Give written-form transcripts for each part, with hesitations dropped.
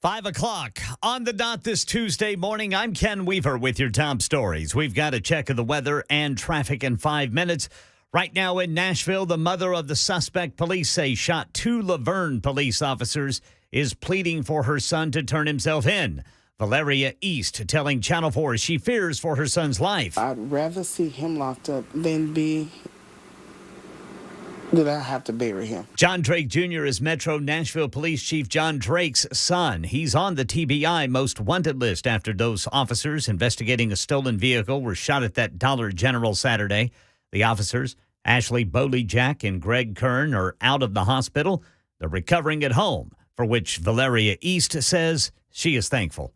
5 o'clock on the dot this Tuesday morning. I'm Ken Weaver with your top stories. We've got a check of the weather and traffic in 5 minutes. Right now in Nashville, the mother of the suspect police say shot 2 Laverne police officers is pleading for her son to turn himself in. Valeria East telling Channel 4 she fears for her son's life. I'd rather see him locked up than that I have to bury him. John Drake Jr. is Metro Nashville Police Chief John Drake's son. He's on the TBI most wanted list after those officers investigating a stolen vehicle were shot at that Dollar General Saturday. The officers, Ashley Bowley-Jack and Greg Kern, are out of the hospital. They're recovering at home, for which Valeria East says she is thankful.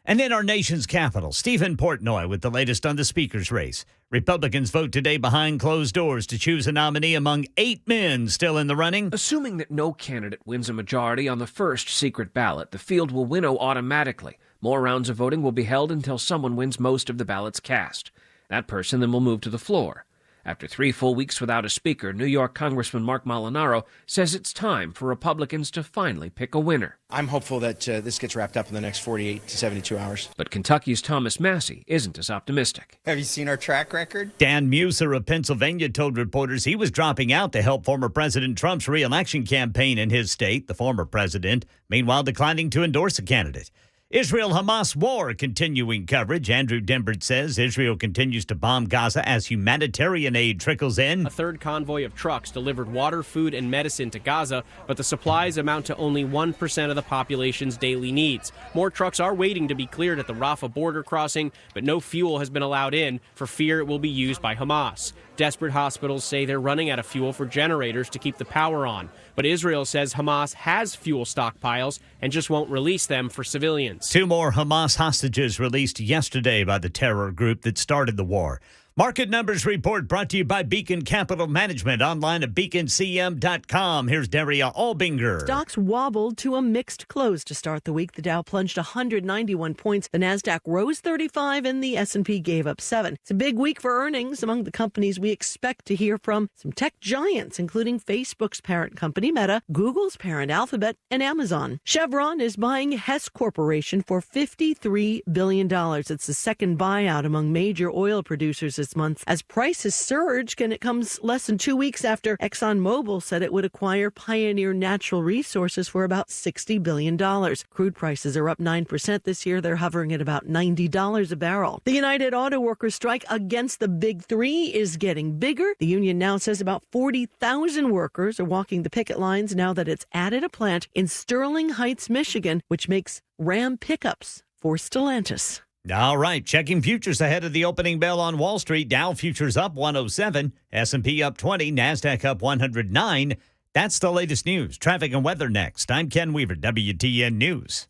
And in our nation's capital, Stephen Portnoy with the latest on the speaker's race. Republicans vote today behind closed doors to choose a nominee among 8 men still in the running. Assuming that no candidate wins a majority on the first secret ballot, the field will winnow automatically. More rounds of voting will be held until someone wins most of the ballots cast. That person then will move to the floor. After 3 full weeks without a speaker, New York Congressman Mark Molinaro says it's time for Republicans to finally pick a winner. I'm hopeful that this gets wrapped up in the next 48 to 72 hours. But Kentucky's Thomas Massey isn't as optimistic. Have you seen our track record? Dan Muser of Pennsylvania told reporters he was dropping out to help former President Trump's re-election campaign in his state, the former president, meanwhile declining to endorse a candidate. Israel-Hamas war continuing coverage. Andrew Dimbert says Israel continues to bomb Gaza as humanitarian aid trickles in. A third convoy of trucks delivered water, food, and medicine to Gaza, but the supplies amount to only 1% of the population's daily needs. More trucks are waiting to be cleared at the Rafah border crossing, but no fuel has been allowed in for fear it will be used by Hamas. Desperate hospitals say they're running out of fuel for generators to keep the power on. But Israel says Hamas has fuel stockpiles and just won't release them for civilians. 2 more Hamas hostages released yesterday by the terror group that started the war. Market Numbers Report brought to you by Beacon Capital Management, online at beaconcm.com. Here's Daria Albinger. Stocks wobbled to a mixed close to start the week. The Dow plunged 191 points. The Nasdaq rose 35 and the S&P gave up 7. It's a big week for earnings. Among the companies we expect to hear from some tech giants, including Facebook's parent company Meta, Google's parent Alphabet, and Amazon. Chevron is buying Hess Corporation for $53 billion. It's the second buyout among major oil producers this month. As prices surge, and it comes less than 2 weeks after ExxonMobil said it would acquire Pioneer Natural Resources for about $60 billion. Crude prices are up 9% this year. They're hovering at about $90 a barrel. The United Auto Workers strike against the Big Three is getting bigger. The union now says about 40,000 workers are walking the picket lines now that it's added a plant in Sterling Heights, Michigan, which makes Ram pickups for Stellantis. All right, checking futures ahead of the opening bell on Wall Street. Dow futures up 107, S&P up 20, NASDAQ up 109. That's the latest news. Traffic and weather next. I'm Ken Weaver, WTN News.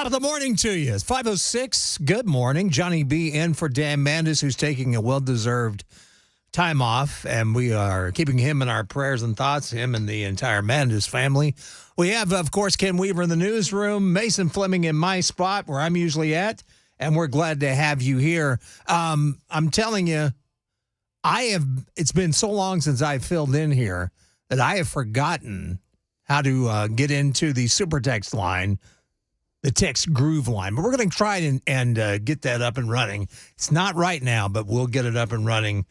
Top of the morning to you. It's 5:06. Good morning. Johnny B. in for Dan Mandis, who's taking a well-deserved time off, and we are keeping him in our prayers and thoughts, him and the entire Mandis family. We have, of course, Ken Weaver in the newsroom, Mason Fleming in my spot where I'm usually at, and we're glad to have you here. I'm telling you, it's been so long since I filled in here that I have forgotten how to get into the super text line, the text groove line. But we're going to try and get that up and running. It's not right now, but we'll get it up and running.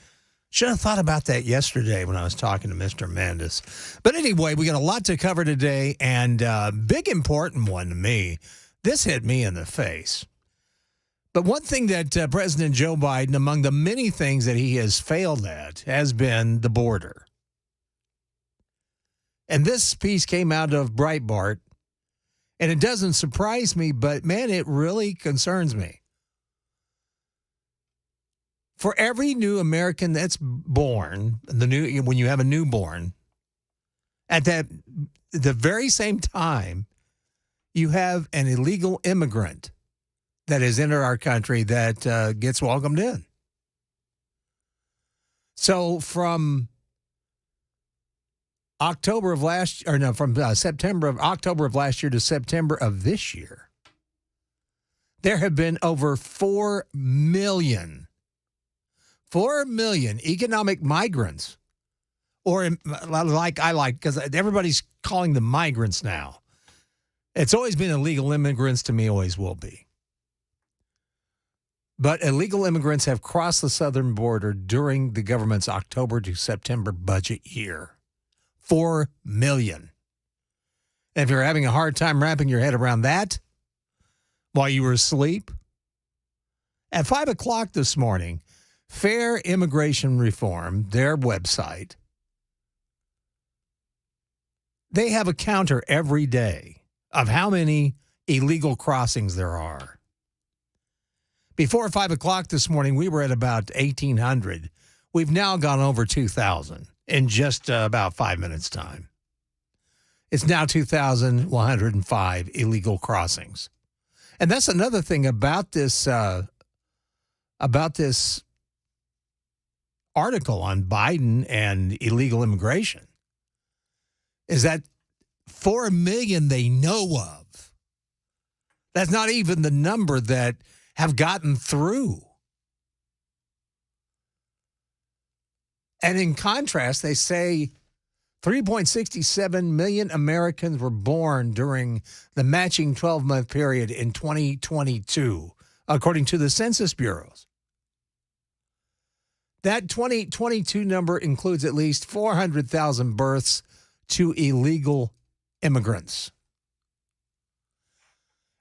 Should have thought about that yesterday when I was talking to Mr. Mandis. But anyway, we got a lot to cover today, and big important one to me. This hit me in the face. But one thing that President Joe Biden, among the many things that he has failed at, has been the border. And this piece came out of Breitbart. And it doesn't surprise me, but, man, it really concerns me. For every new American that's born, when you have a newborn, at the very same time, you have an illegal immigrant that has entered our country that gets welcomed in. So from October of last year to September of this year, there have been over 4 million economic migrants, or because everybody's calling them migrants now. It's always been illegal immigrants to me, always will be. But illegal immigrants have crossed the southern border during the government's October to September budget year. 4 million. And if you're having a hard time wrapping your head around that while you were asleep, at 5 o'clock this morning, Fair Immigration Reform, their website, they have a counter every day of how many illegal crossings there are. Before 5 o'clock this morning, we were at about 1,800. We've now gone over 2,000. In just about 5 minutes' time. It's now 2,105 illegal crossings. And that's another thing about this article on Biden and illegal immigration, is that 4 million they know of. That's not even the number that have gotten through. And in contrast, they say 3.67 million Americans were born during the matching 12-month period in 2022, according to the Census Bureaus. That 2022 number includes at least 400,000 births to illegal immigrants.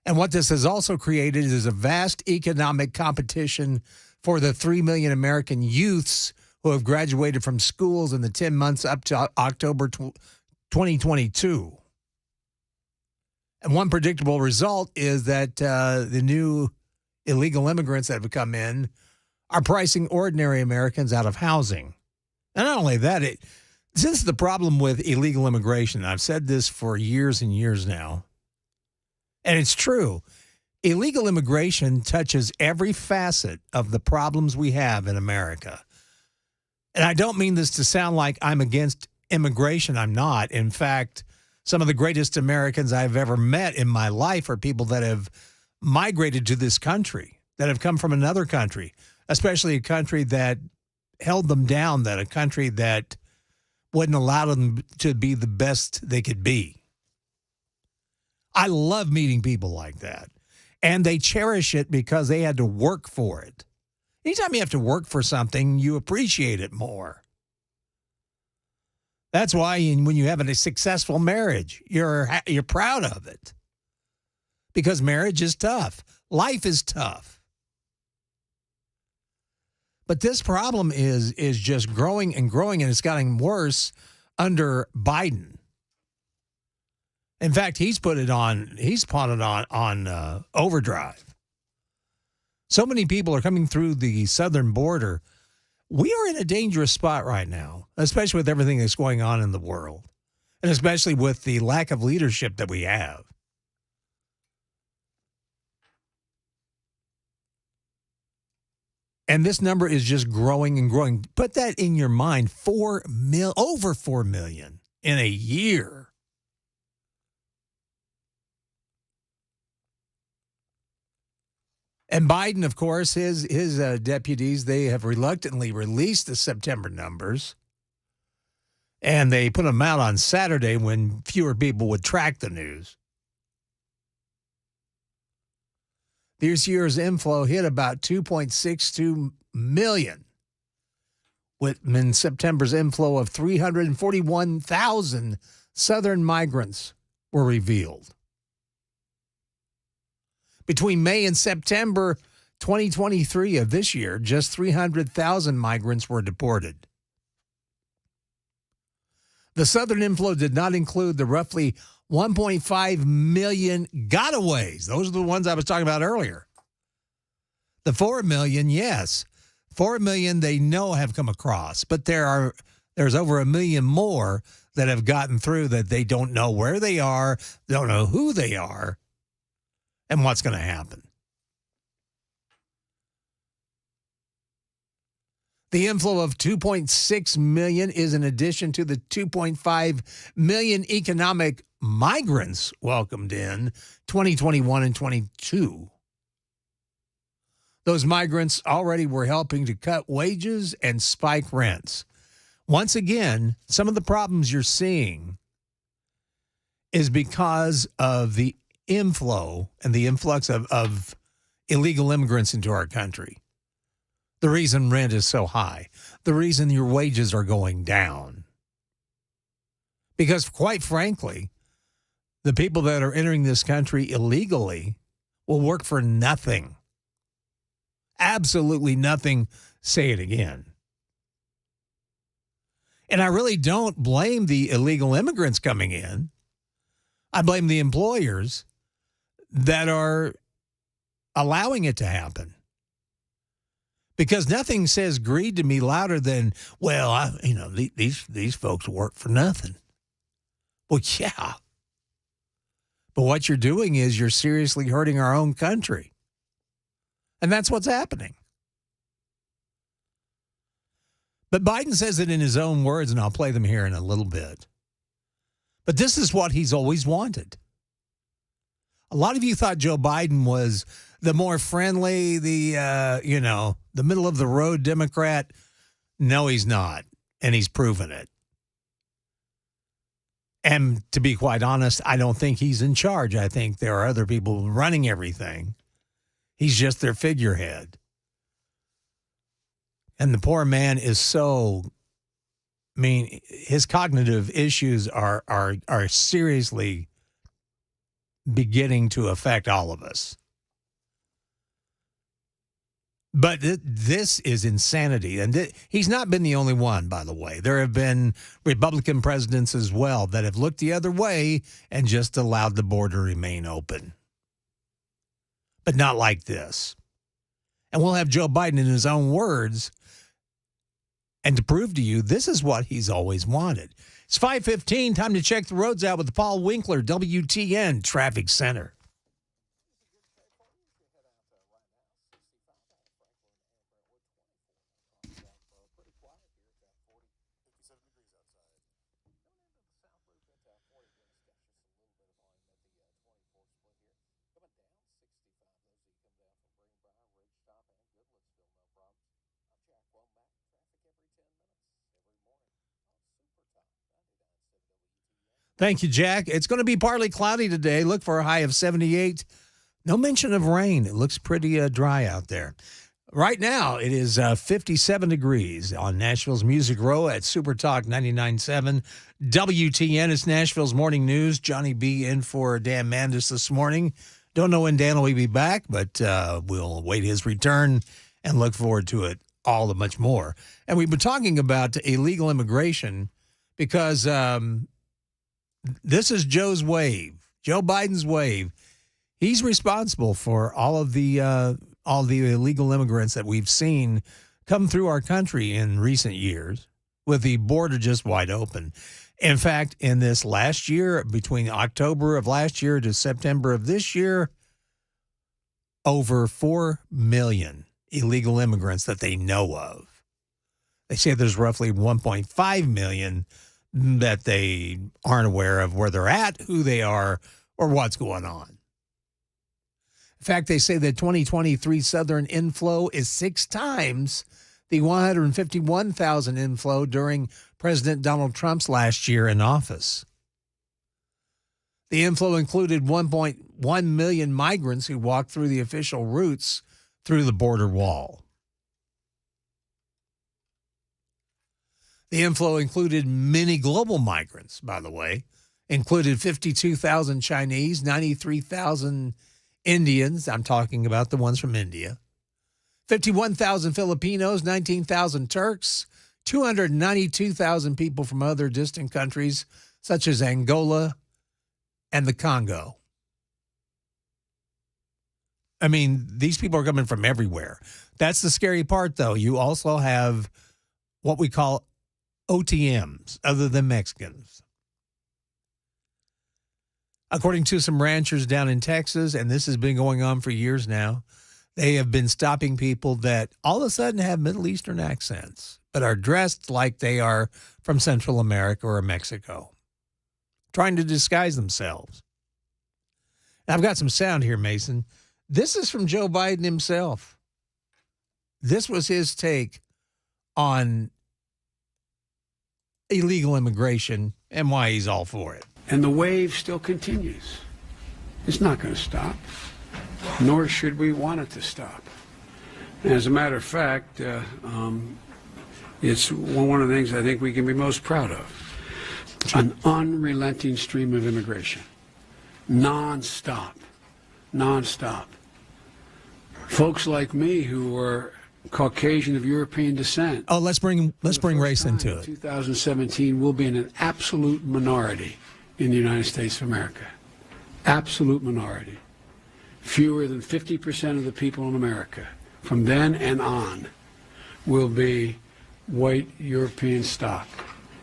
And what this has also created is a vast economic competition for the 3 million American youths who have graduated from schools in the 10 months up to October 2022. And one predictable result is that the new illegal immigrants that have come in are pricing ordinary Americans out of housing. And not only that, this is the problem with illegal immigration. I've said this for years and years now, and it's true. Illegal immigration touches every facet of the problems we have in America. And I don't mean this to sound like I'm against immigration. I'm not. In fact, some of the greatest Americans I've ever met in my life are people that have migrated to this country, that have come from another country, especially a country that held them down, that a country that wouldn't allow them to be the best they could be. I love meeting people like that. And they cherish it because they had to work for it. Anytime you have to work for something, you appreciate it more. That's why when you have a successful marriage, you're proud of it. Because marriage is tough. Life is tough. But this problem is just growing and growing, and it's gotten worse under Biden. In fact, he's put it on overdrive. So many people are coming through the southern border. We are in a dangerous spot right now, especially with everything that's going on in the world, and especially with the lack of leadership that we have. And this number is just growing and growing. Put that in your mind, over 4 million in a year. And Biden, of course, his deputies, they have reluctantly released the September numbers. And they put them out on Saturday when fewer people would track the news. This year's inflow hit about 2.62 million, in September's inflow of 341,000 Southern migrants were revealed. Between May and September 2023 of this year, just 300,000 migrants were deported. The Southern inflow did not include the roughly 1.5 million gotaways. Those are the ones I was talking about earlier. The 4 million, yes. 4 million they know have come across, but there's over 1 million more that have gotten through that they don't know where they are, don't know who they are, and what's going to happen. The inflow of 2.6 million is in addition to the 2.5 million economic migrants welcomed in 2021 and 22. Those migrants already were helping to cut wages and spike rents. Once again, some of the problems you're seeing is because of the inflow and the influx of illegal immigrants into our country. The reason rent is so high. The reason your wages are going down. Because quite frankly, the people that are entering this country illegally will work for nothing. Absolutely nothing. Say it again. And I really don't blame the illegal immigrants coming in. I blame the employers that are allowing it to happen. Because nothing says greed to me louder than, well, these folks work for nothing. Well, yeah. But what you're doing is you're seriously hurting our own country. And that's what's happening. But Biden says it in his own words, and I'll play them here in a little bit. But this is what he's always wanted. A lot of you thought Joe Biden was the more friendly, the middle-of-the-road Democrat. No, he's not, and he's proven it. And to be quite honest, I don't think he's in charge. I think there are other people running everything. He's just their figurehead. And the poor man is his cognitive issues are seriously beginning to affect all of us. But this is insanity. And he's not been the only one, by the way. There have been Republican presidents as well that have looked the other way and just allowed the border remain open. But not like this. And we'll have Joe Biden in his own words. And to prove to you, this is what he's always wanted. It's 5:15. Time to check the roads out with Paul Winkler, WTN Traffic Center. Thank you, Jack. It's going to be partly cloudy today. Look for a high of 78. No mention of rain. It looks pretty dry out there. Right now, it is 57 degrees on Nashville's Music Row at Super Talk 99.7 WTN. It's Nashville's Morning News. Johnny B. in for Dan Mandis this morning. Don't know when Dan will be back, but we'll await his return and look forward to it all the much more. And we've been talking about illegal immigration because this is Joe's wave, Joe Biden's wave. He's responsible for all the illegal immigrants that we've seen come through our country in recent years with the border just wide open. In fact, in this last year, between October of last year to September of this year, over 4 million illegal immigrants that they know of. They say there's roughly 1.5 million that they aren't aware of where they're at, who they are, or what's going on. In fact, they say the 2023 Southern inflow is 6 times the 151,000 inflow during President Donald Trump's last year in office. The inflow included 1.1 million migrants who walked through the official routes through the border wall. The inflow included many global migrants, by the way, included 52,000 Chinese, 93,000 Indians. I'm talking about the ones from India. 51,000 Filipinos, 19,000 Turks, 292,000 people from other distant countries such as Angola and the Congo. I mean, these people are coming from everywhere. That's the scary part, though. You also have what we call OTMs, other than Mexicans. According to some ranchers down in Texas, and this has been going on for years now, they have been stopping people that all of a sudden have Middle Eastern accents, but are dressed like they are from Central America or Mexico, trying to disguise themselves. Now, I've got some sound here, Mason. This is from Joe Biden himself. This was his take on illegal immigration and why he's all for it. And the wave still continues. It's not going to stop, nor should we want it to stop. And as a matter of fact, it's one of the things I think we can be most proud of. An unrelenting stream of immigration. Non-stop. Non-stop. Folks like me who were Caucasian of European descent. Oh, let's bring race into it. 2017 will be in an absolute minority in the United States of America. Absolute minority. Fewer than 50% of the people in America from then and on will be white European stock.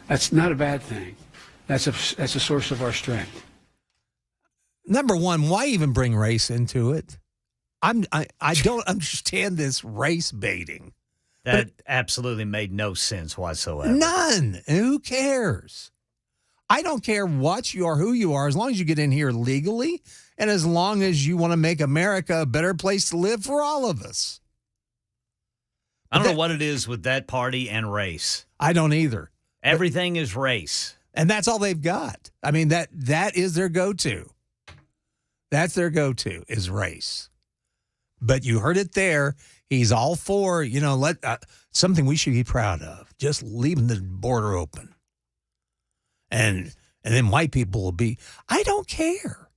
That's not a bad thing. That's a source of our strength. Number one, why even bring race into it? I don't understand this race baiting. That absolutely made no sense whatsoever. None. Who cares? I don't care what you are, who you are, as long as you get in here legally and as long as you want to make America a better place to live for all of us. I don't know what it is with that party and race. I don't either. Everything is race. And that's all they've got. I mean, that is their go-to. That's their go-to is race. But you heard it there. He's all for, something we should be proud of, just leaving the border open. And then white people will be, I don't care.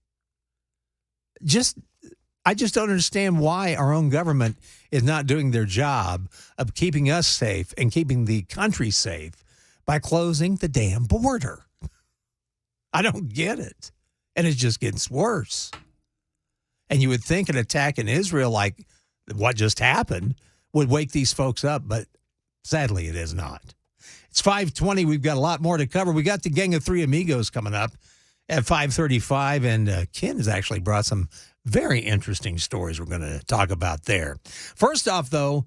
I just don't understand why our own government is not doing their job of keeping us safe and keeping the country safe by closing the damn border. I don't get it. And it just gets worse. And you would think an attack in Israel like what just happened would wake these folks up, but sadly it is not. It's 5:20. We've got a lot more to cover. We got the Gang of Three Amigos coming up at 5:35, and Ken has actually brought some very interesting stories we're going to talk about there. First off, though,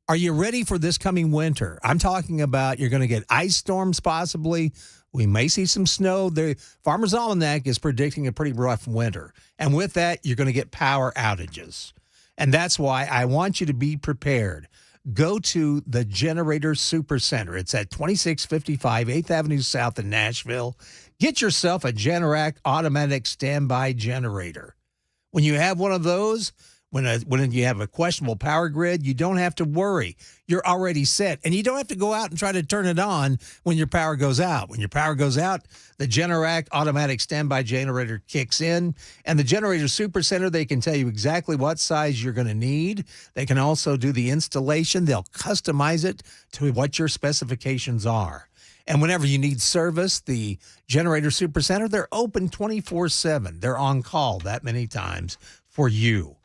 are you ready for this coming winter? I'm talking about you're going to get ice storms possibly. We may see some snow. The Farmer's Almanac is predicting a pretty rough winter. And with that, you're going to get power outages. And that's why I want you to be prepared. Go to the Generator Super Center. It's at 2655 8th Avenue South in Nashville. Get yourself a Generac automatic standby generator. When you have one of those, when you have a questionable power grid, you don't have to worry. You're already set. And you don't have to go out and try to turn it on when your power goes out. When your power goes out, the Generac automatic standby generator kicks in. And the Generator Super Center, they can tell you exactly what size you're going to need. They can also do the installation. They'll customize it to what your specifications are. And whenever you need service, the Generator Super Center, they're open 24/7. They're on call that many times for you.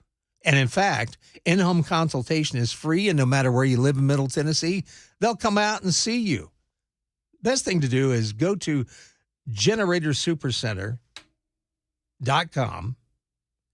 And in fact, in-home consultation is free, and no matter where you live in Middle Tennessee, they'll come out and see you. Best thing to do is go to generatorsupercenter.com,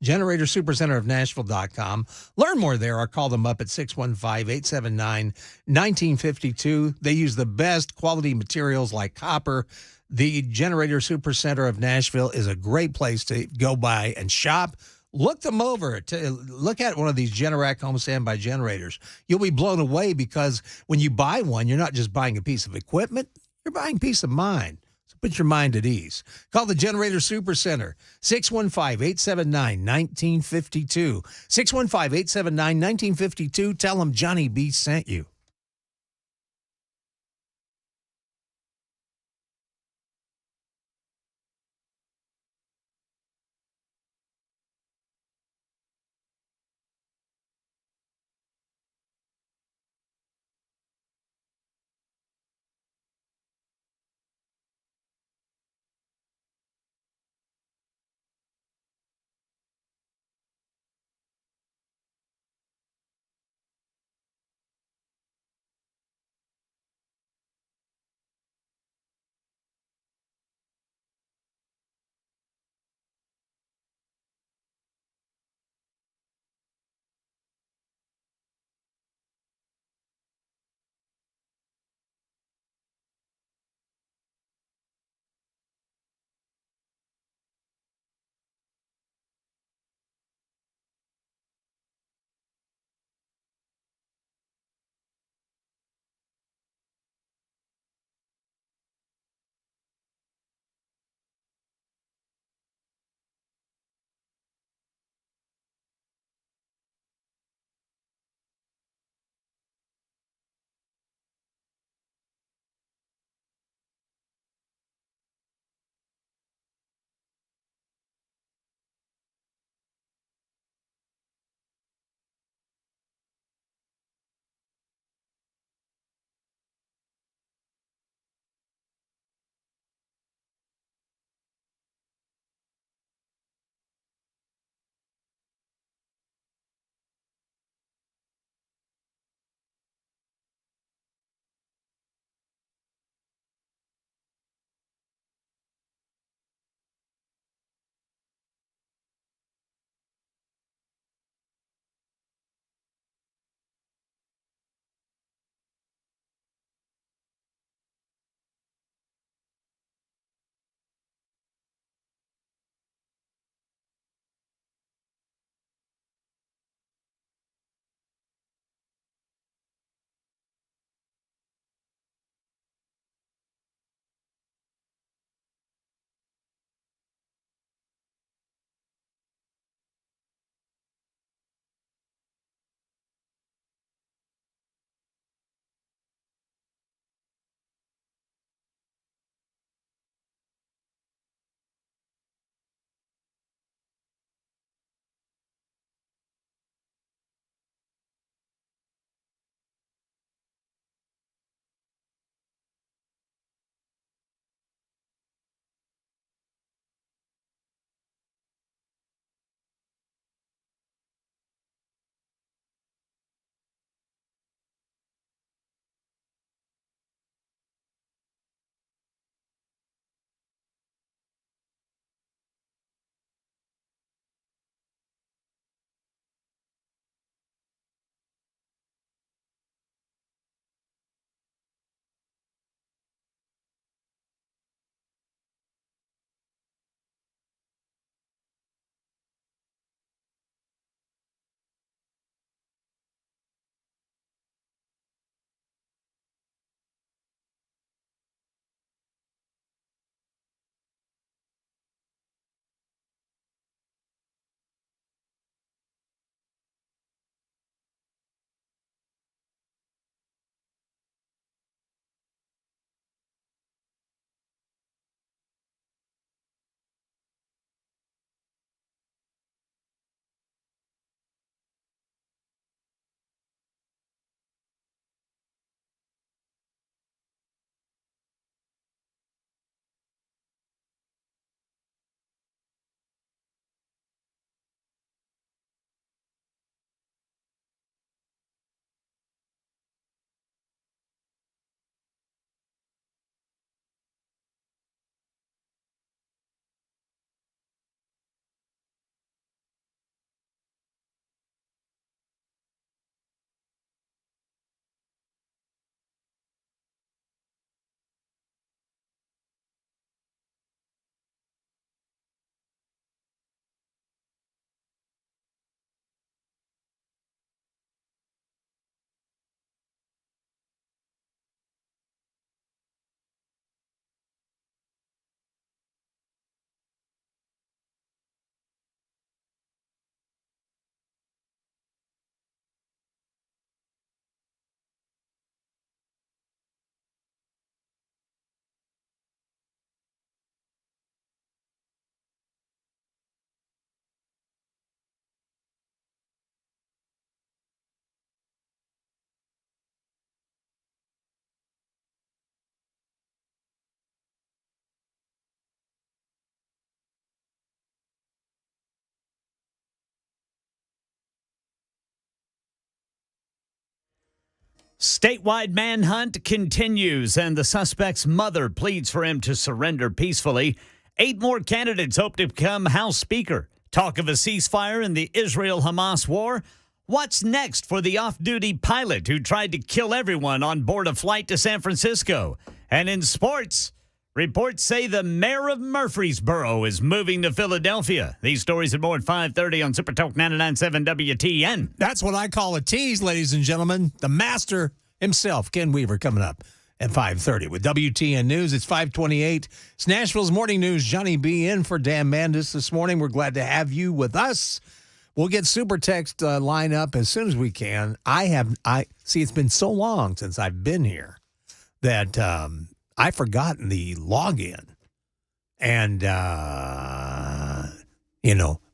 Generator Supercenter of Nashville.com. Learn more there or call them up at 615-879-1952. They use the best quality materials like copper. The Generator Supercenter of Nashville is a great place to go by and shop. Look them over. Look at one of these Generac home standby generators. You'll be blown away because when you buy one, you're not just buying a piece of equipment, you're buying peace of mind. So put your mind at ease. Call the Generator Supercenter, 615-879-1952. 615-879-1952. Tell them Johnny B sent you. Statewide manhunt continues, and the suspect's mother pleads for him to surrender peacefully. 8 more candidates hope to become House Speaker. Talk of a ceasefire in the Israel-Hamas war. What's next for the off-duty pilot who tried to kill everyone on board a flight to San Francisco? And in sports, reports say the mayor of Murfreesboro is moving to Philadelphia. These stories and more at 5:30 on Super Talk 99.7 WTN. That's what I call a tease, ladies and gentlemen. The master himself, Ken Weaver, coming up at 5:30 with WTN News. It's 5:28. It's Nashville's Morning News. Johnny B. in for Dan Mandis this morning. We're glad to have you with us. We'll get Super Text line up as soon as we can. I see, it's been so long since I've been here that I've forgotten the login. And,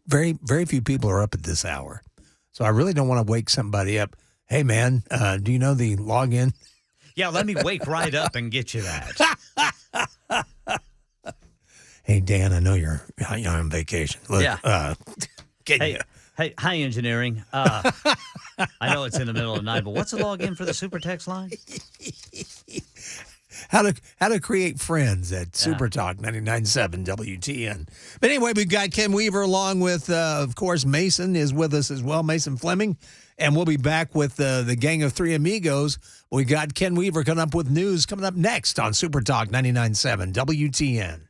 very, very few people are up at this hour. So I really don't want to wake somebody up. Hey, man, do you know the login? Yeah, let me wake right up and get you that. Hey, Dan, I know you're on vacation. Look, Yeah. Hey, Hey, hi, engineering. I know it's in the middle of the night, but what's the login for the Super Text line? How to create friends at Super Talk 99.7 WTN. But anyway, we've got Ken Weaver along with, of course, Mason is with us as well, Mason Fleming. And we'll be back with the gang of 3 amigos. We got Ken Weaver coming up with news coming up next on Super Talk 99.7 WTN.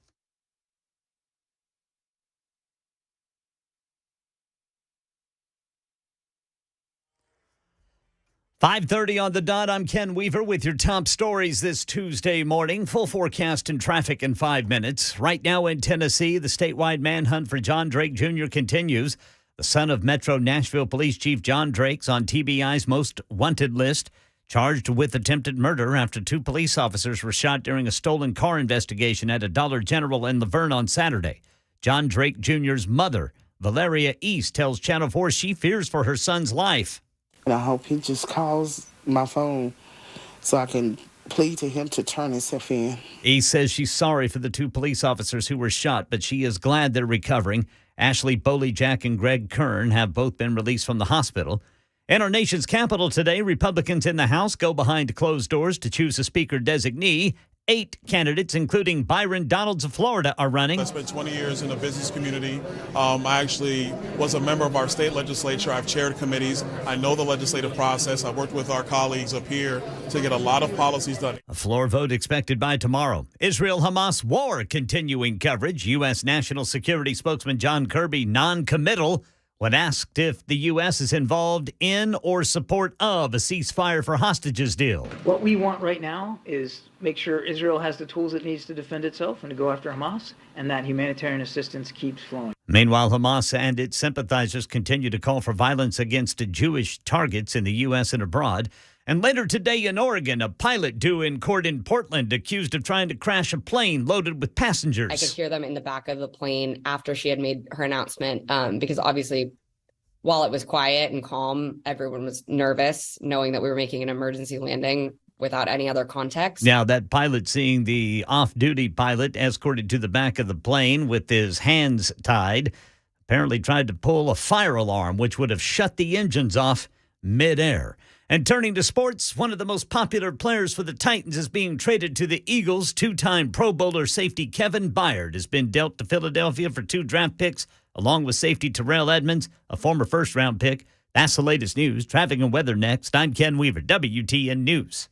5:30 on the dot. I'm Ken Weaver with your top stories this Tuesday morning. Full forecast and traffic in 5 minutes. Right now in Tennessee, the statewide manhunt for John Drake Jr. continues. The son of Metro Nashville Police Chief John Drake's on TBI's most wanted list, charged with attempted murder after 2 police officers were shot during a stolen car investigation at a Dollar General in Laverne on Saturday. John Drake Jr.'s mother, Valeria East, tells Channel 4 she fears for her son's life. And I hope he just calls my phone so I can plead to him to turn himself in. East says she's sorry for the 2 police officers who were shot, but she is glad they're recovering. Ashley Boley-Jack and Greg Kern have both been released from the hospital. In our nation's capital today, Republicans in the House go behind closed doors to choose a speaker designee. 8 candidates, including Byron Donalds of Florida, are running. I spent 20 years in the business community. I actually was a member of our state legislature. I've chaired committees. I know the legislative process. I worked with our colleagues up here to get a lot of policies done. A floor vote expected by tomorrow. Israel-Hamas war continuing coverage. U.S. National Security spokesman John Kirby non-committal when asked if the U.S. is involved in or support of a ceasefire for hostages deal. What we want right now is make sure Israel has the tools it needs to defend itself and to go after Hamas, and that humanitarian assistance keeps flowing. Meanwhile, Hamas and its sympathizers continue to call for violence against Jewish targets in the U.S. and abroad. And later today in Oregon, a pilot due in court in Portland accused of trying to crash a plane loaded with passengers. I could hear them in the back of the plane after she had made her announcement, because obviously while it was quiet and calm, everyone was nervous knowing that we were making an emergency landing without any other context. Now, that pilot seeing the off-duty pilot escorted to the back of the plane with his hands tied apparently tried to pull a fire alarm, which would have shut the engines off midair. And turning to sports, one of the most popular players for the Titans is being traded to the Eagles. 2-time Pro Bowler safety Kevin Byard has been dealt to Philadelphia for 2 draft picks, along with safety Terrell Edmonds, a former first-round pick. That's the latest news. Traffic and weather next. I'm Ken Weaver, WTN News.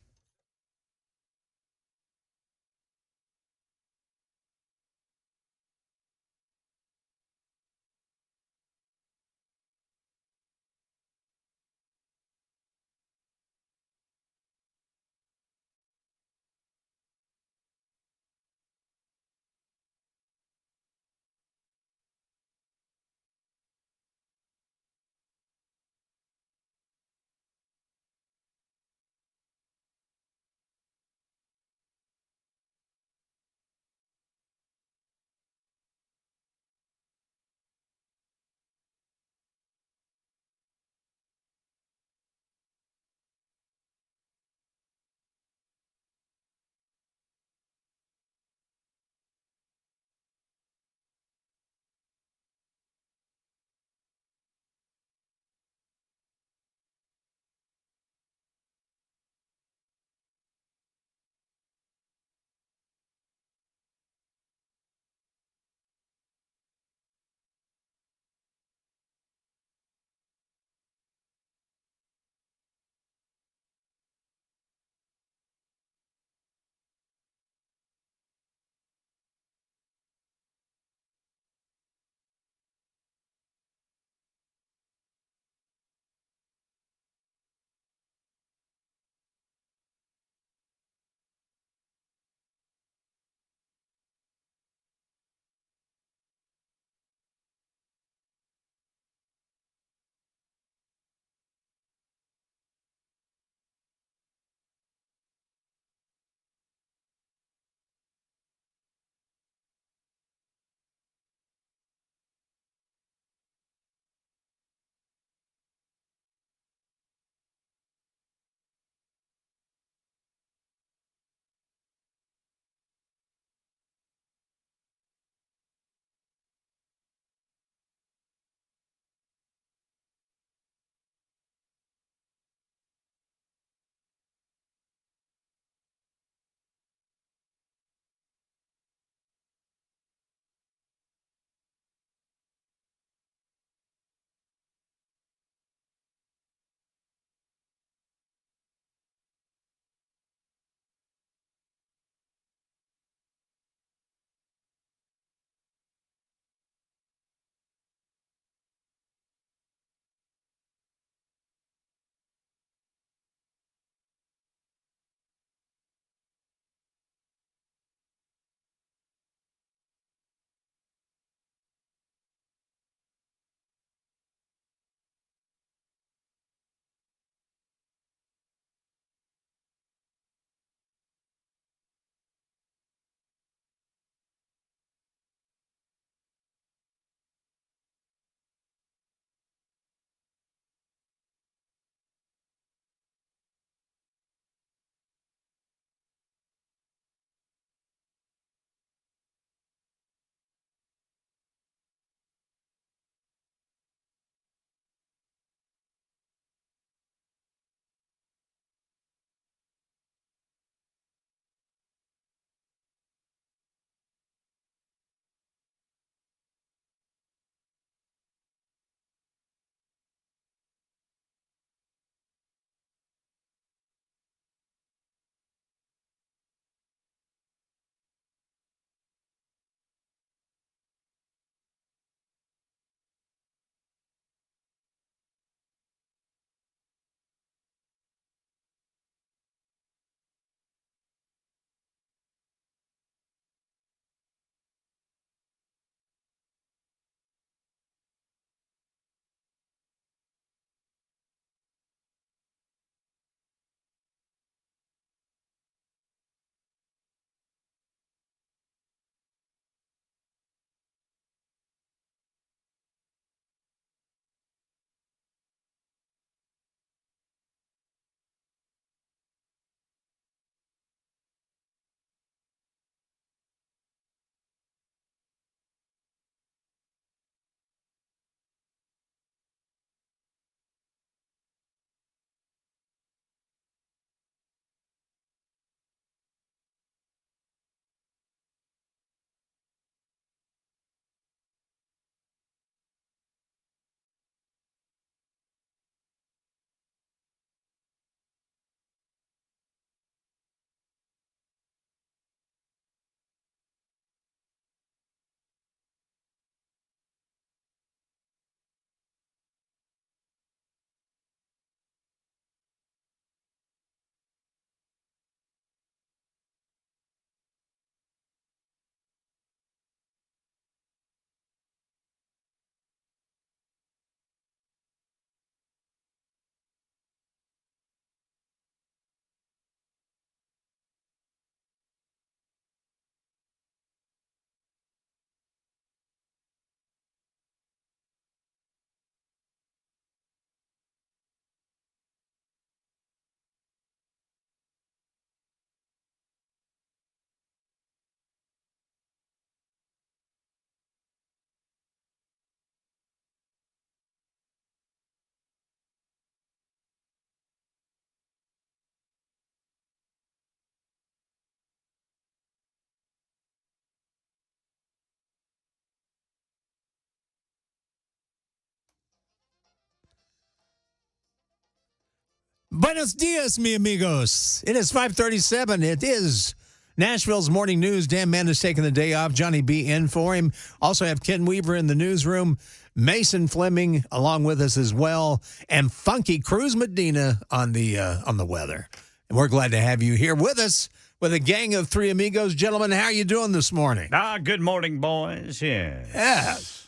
Buenos dias, mi amigos. It is 5:37. It is Nashville's morning news. Dan Manda's taking the day off. Johnny B in for him. Also have Ken Weaver in the newsroom. Mason Fleming along with us as well, and Funky Cruz Medina on the weather. And we're glad to have you here with us with a gang of three amigos. Gentlemen, how are you doing this morning? Good morning, boys. Yes.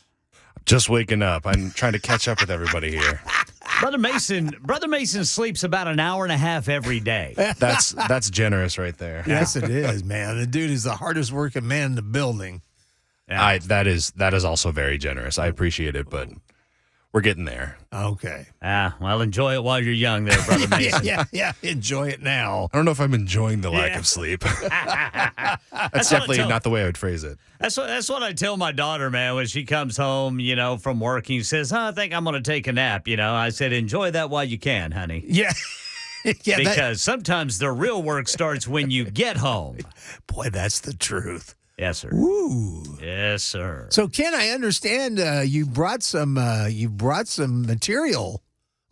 Just waking up. I'm trying to catch up with everybody here. Brother Mason sleeps about an hour and a half every day. That's generous right there. Yes, it is, man. The dude is the hardest working man in the building. Yeah. That is also very generous. I appreciate it, but we're getting there. Okay. Well, enjoy it while you're young there, Brother Mason. Yeah. Enjoy it now. I don't know if I'm enjoying the lack of sleep. That's definitely not the way I would phrase it. That's what I tell my daughter, man, when she comes home, from work and she says, I think I'm going to take a nap. I said, enjoy that while you can, honey. Yeah. Because sometimes the real work starts when you get home. Boy, that's the truth. Yes, sir. Ooh. Yes, sir. So, Ken, I understand you brought some material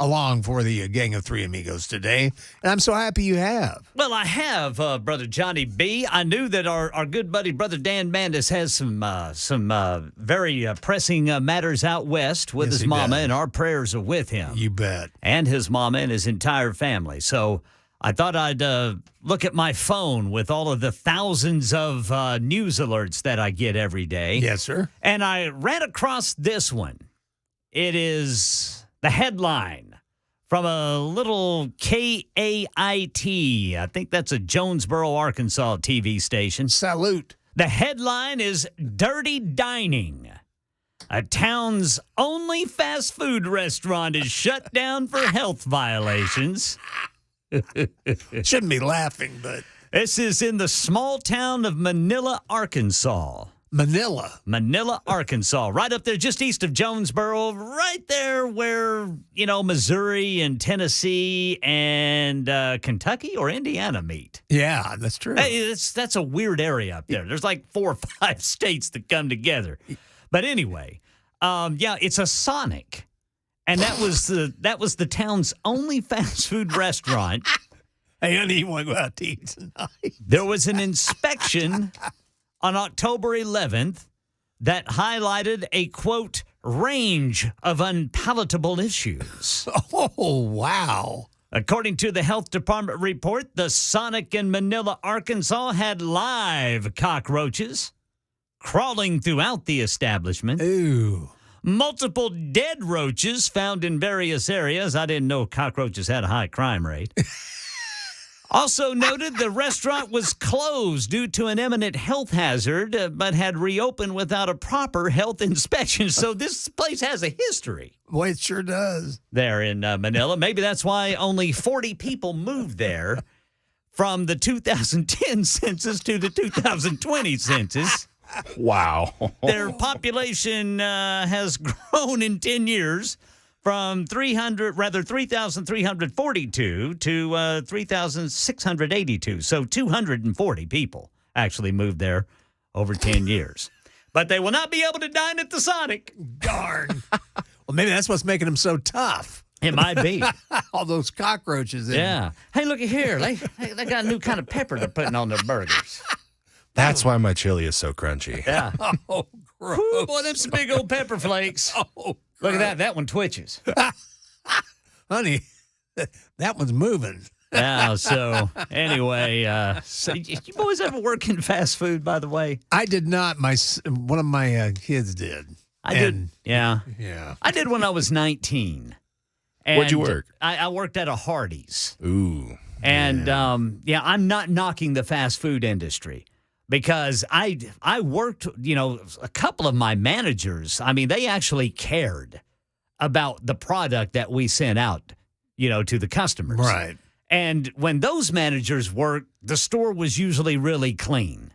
along for the Gang of Three Amigos today, and I'm so happy you have. Well, I have, Brother Johnny B. I knew that our good buddy, Brother Dan Mandis, has some very pressing matters out west with his mama, and our prayers are with him. You bet. And his mama and his entire family. So I thought I'd look at my phone with all of the thousands of news alerts that I get every day. Yes, sir. And I ran across this one. It is the headline from a little KAIT. I think that's a Jonesboro, Arkansas TV station. Salute. The headline is Dirty Dining. A town's only fast food restaurant is shut down for health violations. Shouldn't be laughing, but this is in the small town of Manila, Arkansas. Manila, Arkansas, right up there just east of Jonesboro, right there where, Missouri and Tennessee and Kentucky or Indiana meet. Yeah, that's true. Hey, that's a weird area up there. There's like 4 or 5 states that come together. But anyway, it's a Sonic. And that was the town's only fast food restaurant. Hey, honey, you want to go out to eat tonight? There was an inspection on October 11th that highlighted a, quote, range of unpalatable issues. Oh, wow. According to the health department report, the Sonic in Manila, Arkansas had live cockroaches crawling throughout the establishment. Ooh. Multiple dead roaches found in various areas. I didn't know cockroaches had a high crime rate. Also noted the restaurant was closed due to an imminent health hazard, but had reopened without a proper health inspection. So this place has a history. Boy, it sure does. There in Manila. Maybe that's why only 40 people moved there from the 2010 census to the 2020 census. Wow. Their population has grown in 10 years from 3,342 to 3,682. So 240 people actually moved there over 10 years. But they will not be able to dine at the Sonic. Darn. Well, maybe that's what's making them so tough. It might be. All those cockroaches. Yeah. Hey, looky here. They got a new kind of pepper they're putting on their burgers. That's why my chili is so crunchy. Yeah. Oh, gross. Ooh, boy, them some big old pepper flakes. Oh, look at that. That one twitches. Honey, that one's moving. Yeah, so anyway, so you boys ever work in fast food, by the way? I did not. One of my kids did. I did. Yeah. Yeah. I did when I was 19. Where'd you work? I worked at a Hardee's. Ooh. And, I'm not knocking the fast food industry. Because I worked, a couple of my managers, they actually cared about the product that we sent out, to the customers. Right. And when those managers worked, the store was usually really clean.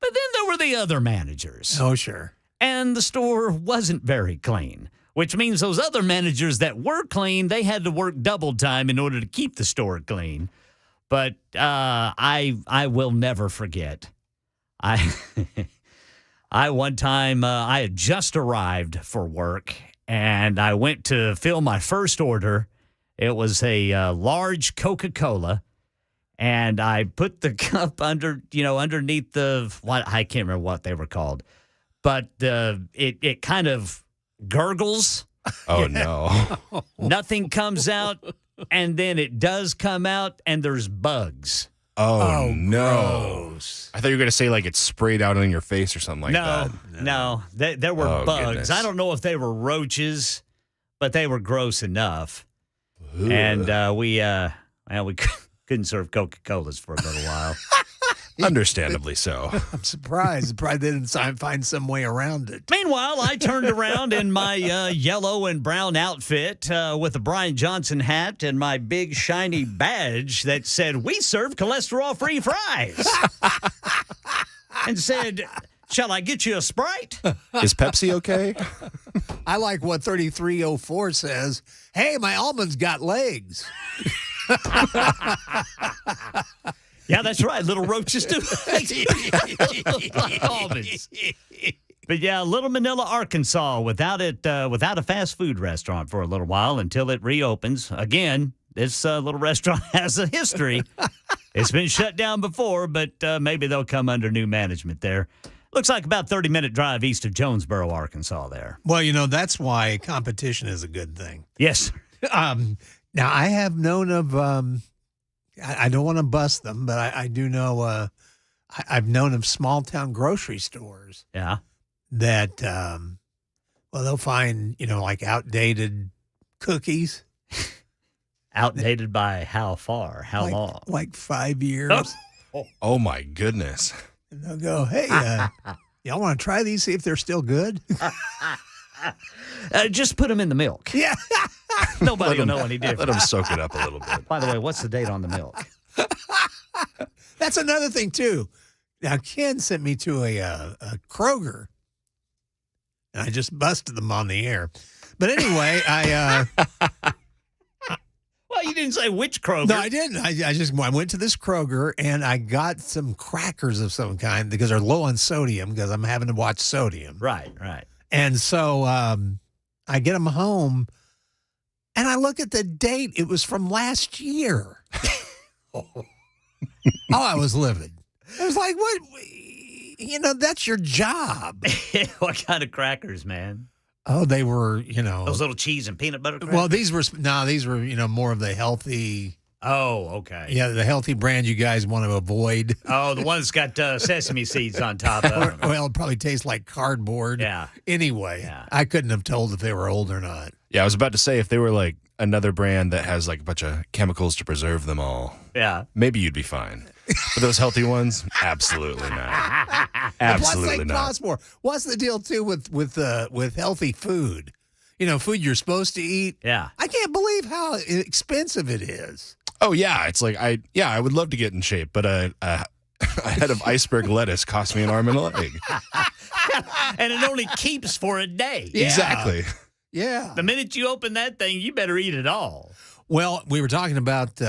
But then there were the other managers. Oh, sure. And the store wasn't very clean, which means those other managers that were clean, they had to work double time in order to keep the store clean. But I will never forget. I one time, I had just arrived for work, and I went to fill my first order, It was a large Coca-Cola, and I put the cup underneath I can't remember what they were called, but it kind of gurgles. Oh, no. Nothing comes out, and then it does come out, and there's bugs. Oh, no. Gross. I thought you were going to say like it sprayed out in your face or something like that. No. There were bugs. Goodness. I don't know if they were roaches, but they were gross enough. Ugh. And we couldn't serve Coca-Colas for a little while. Understandably so. I'm surprised. Probably didn't find some way around it. Meanwhile, I turned around in my yellow and brown outfit with a Brian Johnson hat and my big shiny badge that said, "We serve cholesterol-free fries." And said, "Shall I get you a Sprite?" Is Pepsi okay? I like what 3304 says. Hey, my almonds got legs. Yeah, that's right. Little roaches do. Almonds. But yeah, Little Manila, Arkansas, without a fast food restaurant for a little while until it reopens. Again, this little restaurant has a history. It's been shut down before, but maybe they'll come under new management there. Looks like about 30-minute drive east of Jonesboro, Arkansas there. Well, that's why competition is a good thing. Yes. Now, I have known of, I don't want to bust them, but I do know, I've known of small-town grocery stores. Yeah. That, they'll find, like outdated cookies. Outdated by how far? How long? Like 5 years. Oh, my goodness. And they'll go, hey, y'all want to try these, see if they're still good? Just put them in the milk. Yeah. Nobody will know any different. Let them soak it up a little bit. By the way, what's the date on the milk? That's another thing, too. Now, Ken sent me to a Kroger, and I just busted them on the air. But anyway, Well, you didn't say which Kroger. No, I didn't. I went to this Kroger, and I got some crackers of some kind because they're low on sodium because I'm having to watch sodium. Right. And so I get them home, and I look at the date. It was from last year. I was livid. I was like, what? That's your job. What kind of crackers, man? Oh, they were, those little cheese and peanut butter crackers? Well, these were more of the healthy. Oh, okay. Yeah, the healthy brand you guys want to avoid. Oh, the one that's got sesame seeds on top of them. Well, it probably tastes like cardboard. Yeah. Anyway, yeah. I couldn't have told if they were old or not. Yeah, I was about to say if they were like another brand that has like a bunch of chemicals to preserve them all. Yeah. Maybe you'd be fine. But those healthy ones, absolutely not. Absolutely Plus, they not. cost more. What's the deal too with healthy food? Food you're supposed to eat. Yeah. I can't believe how expensive it is. Oh yeah, it's like I would love to get in shape, but a head of iceberg lettuce cost me an arm and a leg. And it only keeps for a day. Yeah. Exactly. Yeah. The minute you open that thing, you better eat it all. Well, we were talking about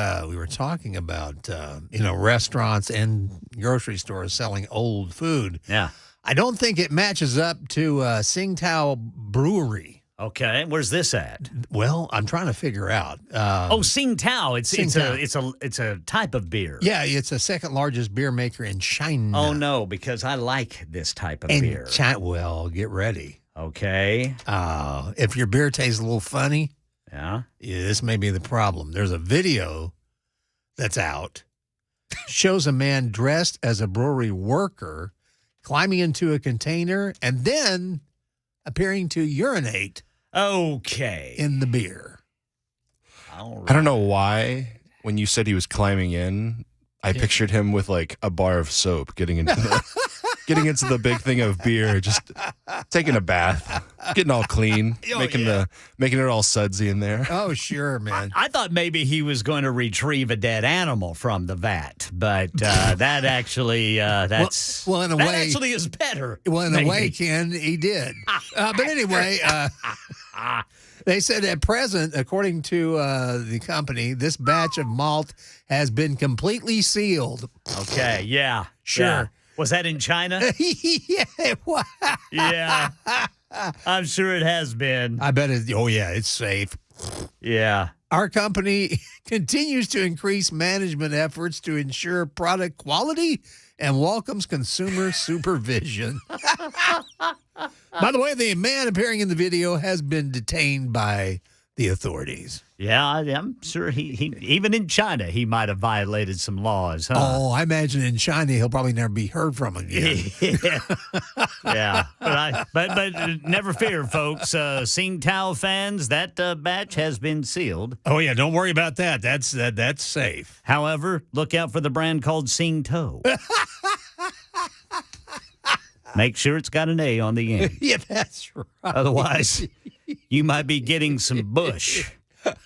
restaurants and grocery stores selling old food. Yeah. I don't think it matches up to Tsingtao Brewery. Okay, where's this at? Well, I'm trying to figure out. Tsingtao. Tsingtao. It's a type of beer. Yeah, it's the second largest beer maker in China. Oh no, because I like this type of beer. Well, get ready. Okay. If your beer tastes a little funny, yeah, this may be the problem. There's a video that's out, shows a man dressed as a brewery worker climbing into a container and then appearing to urinate. Okay. In the beer. All right. I don't know why when you said he was climbing in, I pictured him with like a bar of soap getting into the big thing of beer, just taking a bath, getting all clean, making it all sudsy in there. Oh, sure, man. I thought maybe he was going to retrieve a dead animal from the vat, but that actually that's well in a that way actually is better. Well, in a way, Ken, he did. But anyway, they said at present, according to the company, this batch of malt has been completely sealed. Okay, yeah, sure. Yeah. Was that in China? Yeah, it was. Yeah, I'm sure it has been. I bet it. Oh yeah, it's safe. Yeah. Our company continues to increase management efforts to ensure product quality and welcomes consumer supervision. By the way, the man appearing in the video has been detained by the authorities. Yeah, I'm sure he even in China, he might have violated some laws, huh? Oh, I imagine in China he'll probably never be heard from again. Yeah. But never fear, folks. Tsingtao fans, that batch has been sealed. Oh, yeah, don't worry about that. That's safe. However, look out for the brand called Tsingtao. Make sure it's got an A on the end. Yeah, that's right. Otherwise, you might be getting some Bush.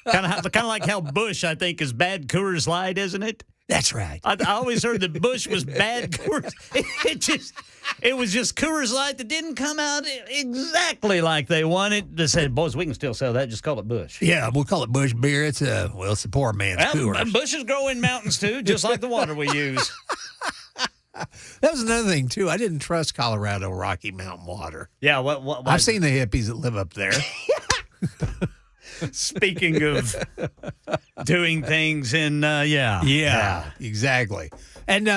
Kind of like how Bush, I think, is bad Coors Light, isn't it? That's right. I always heard that Bush was bad Coors. It was just Coors Light that didn't come out exactly like they wanted. They said, boys, we can still sell that. Just call it Bush. Yeah, we'll call it Bush beer. It's the poor man's Coors. Bushes grow in mountains, too, just like the water we use. That was another thing, too. I didn't trust Colorado Rocky Mountain water. Yeah, what I've seen the hippies that live up there. Speaking of doing things in, Yeah, exactly. And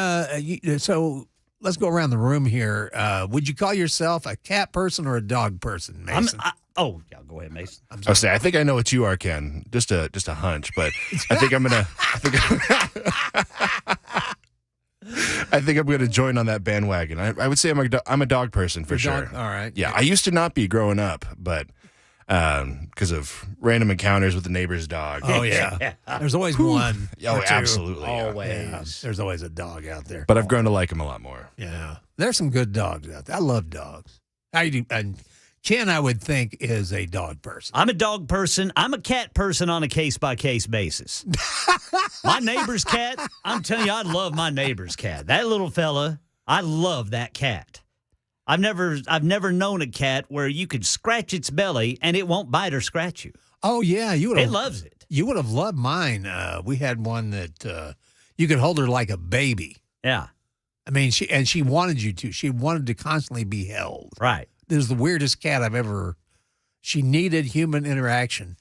so let's go around the room here. Would you call yourself a cat person or a dog person, Mason? Yeah, go ahead, Mason. I think I know what you are, Ken. Just a hunch, but I think I'm gonna join on that bandwagon. I would say I'm a dog person for sure. All right. Yeah, I used to not be growing up, but because of random encounters with the neighbor's dog. Oh yeah. There's always one. Oh, or two. absolutely. Yeah. Always. Yeah, there's always a dog out there. But I've grown to like him a lot more. Yeah, there's some good dogs out there. I love dogs. How you do? And Ken, I would think, is a dog person. I'm a dog person. I'm a cat person on a case-by-case basis. My neighbor's cat, I'm telling you, I love my neighbor's cat. That little fella, I love that cat. I've never known a cat where you could scratch its belly and it won't bite or scratch you. Oh yeah, It loves it. You would have loved mine. We had one that you could hold her like a baby. Yeah. I mean, she wanted you to. She wanted to constantly be held. Right. This is the weirdest cat I've ever. She needed human interaction.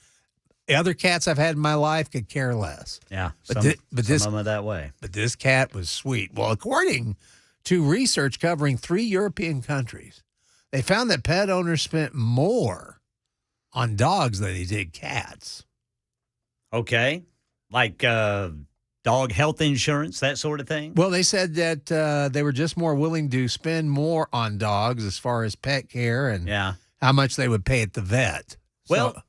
The other cats I've had in my life could care less. Yeah. But Some this of them are that way. But this cat was sweet. Well, according to research covering 3 European countries, they found that pet owners spent more on dogs than they did cats. Okay. Like dog health insurance, that sort of thing? Well, they said that they were just more willing to spend more on dogs as far as pet care and how much they would pay at the vet. Well,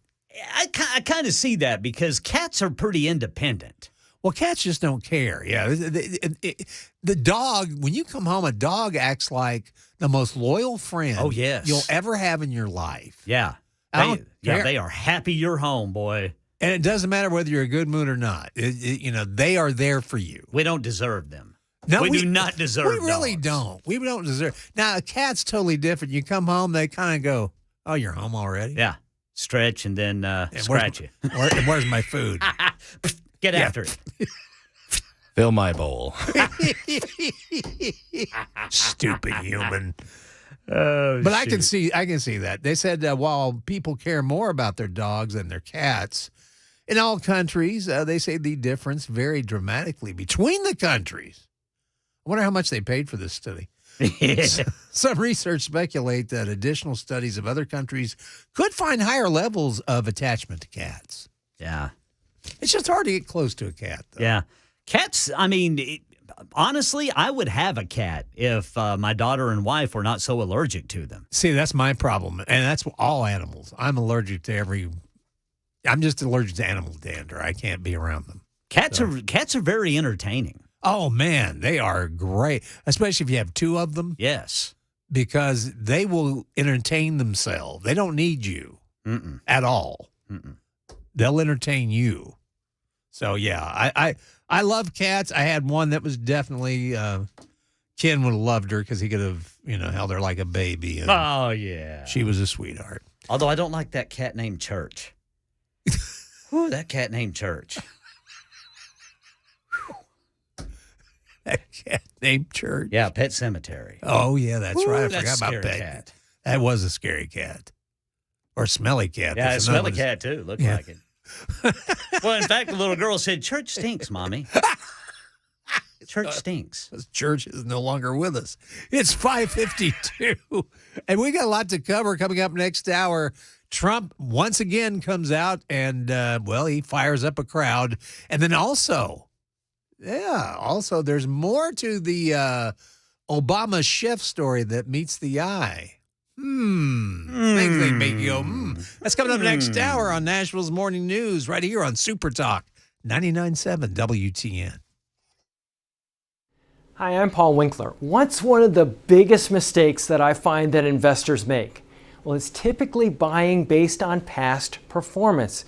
I kind of see that because cats are pretty independent. Well, cats just don't care. Yeah. The dog, when you come home, a dog acts like the most loyal friend you'll ever have in your life. Yeah. They are happy you're home, boy. And it doesn't matter whether you're a good mood or not. They are there for you. We don't deserve them. No, we do not deserve We really dogs. don't. We don't deserve. Now, a cat's totally different. You come home, they kind of go, "Oh, you're home already?" Yeah. Stretch and then scratch you. Where's my food? Get after it. Fill my bowl. Stupid human. Oh, but I can see that. They said while people care more about their dogs than their cats, in all countries, they say the difference varied dramatically between the countries. I wonder how much they paid for this study. Some research speculate that additional studies of other countries could find higher levels of attachment to cats. Yeah. It's just hard to get close to a cat, though. Yeah. Cats, I mean, honestly, I would have a cat if my daughter and wife were not so allergic to them. See, that's my problem. And that's all animals. I'm allergic to I'm just allergic to animal dander. I can't be around them. Cats are very entertaining. Oh, man, they are great, especially if you have two of them. Yes. Because they will entertain themselves. They don't need you at all. They'll entertain you. So, yeah, I love cats. I had one that was definitely Ken would have loved her because he could have, held her like a baby. And oh, yeah. She was a sweetheart. Although I don't like that cat named Church. Whew, that cat named Church. That cat named Church. Yeah, Pet Cemetery. Oh, yeah, that's right. I forgot about Pet Cat. That was a scary cat. Or smelly cat. Yeah, a smelly cat, too. Looked like it. Well, in fact, the little girl said, "Church stinks, Mommy. Church stinks." Church is no longer with us. It's 5:52, and we got a lot to cover coming up next hour. Trump once again comes out and, he fires up a crowd. And then also there's more to the Obama chef story that meets the eye. Things that make you go, That's coming up next hour on Nashville's Morning News right here on Super Talk 99.7 WTN. Hi, I'm Paul Winkler. What's one of the biggest mistakes that I find that investors make? Well, it's typically buying based on past performance.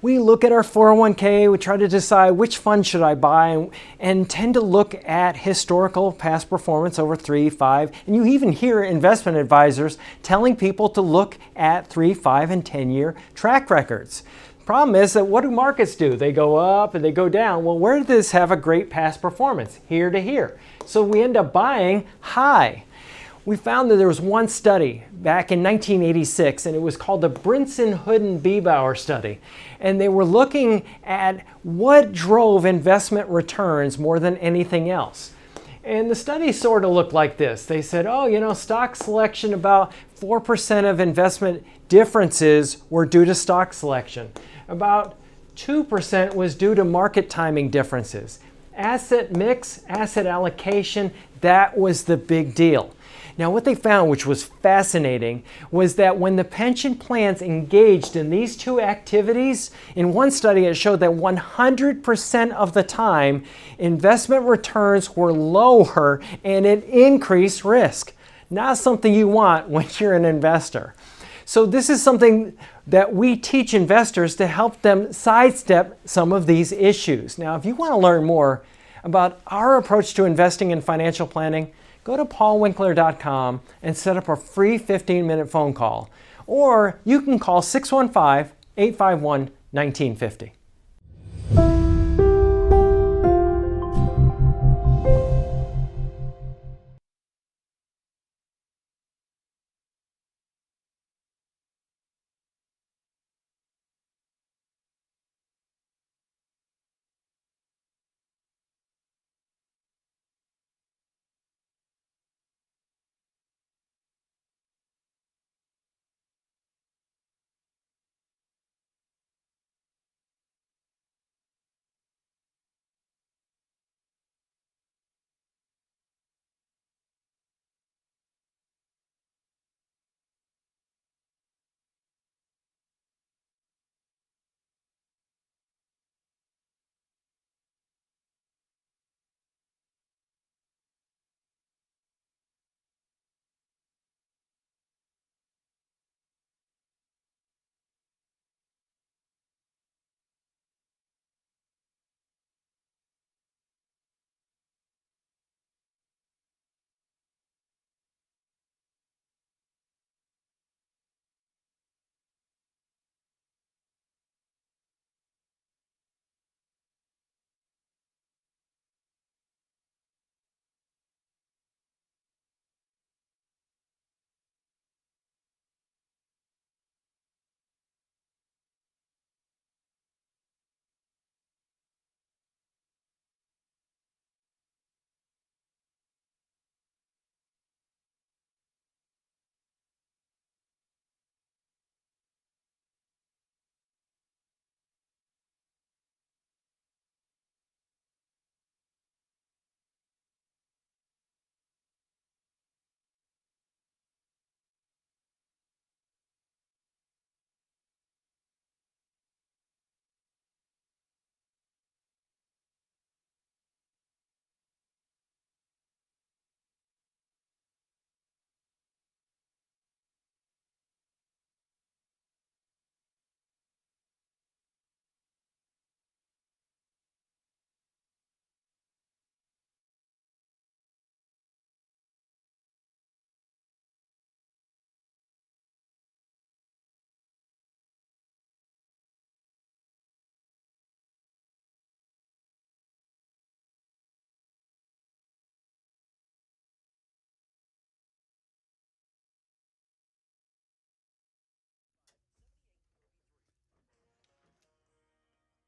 We look at our 401k, we try to decide which fund should I buy, and tend to look at historical past performance over 3, 5, and you even hear investment advisors telling people to look at 3, 5, and 10-year track records. Problem is that what do markets do? They go up and they go down. Well, where did this have a great past performance? Here to here. So we end up buying high. We found that there was one study back in 1986, and it was called the Brinson-Hooden-Biebauer study. And they were looking at what drove investment returns more than anything else. And the study sort of looked like this. They said, stock selection, about 4% of investment differences were due to stock selection. About 2% was due to market timing differences. Asset mix, asset allocation, that was the big deal. Now, what they found, which was fascinating, was that when the pension plans engaged in these two activities, in one study it showed that 100% of the time, investment returns were lower and it increased risk. Not something you want when you're an investor. So this is something that we teach investors to help them sidestep some of these issues. Now, if you want to learn more about our approach to investing in financial planning, go to paulwinkler.com and set up a free 15-minute phone call. Or you can call 615-851-1950.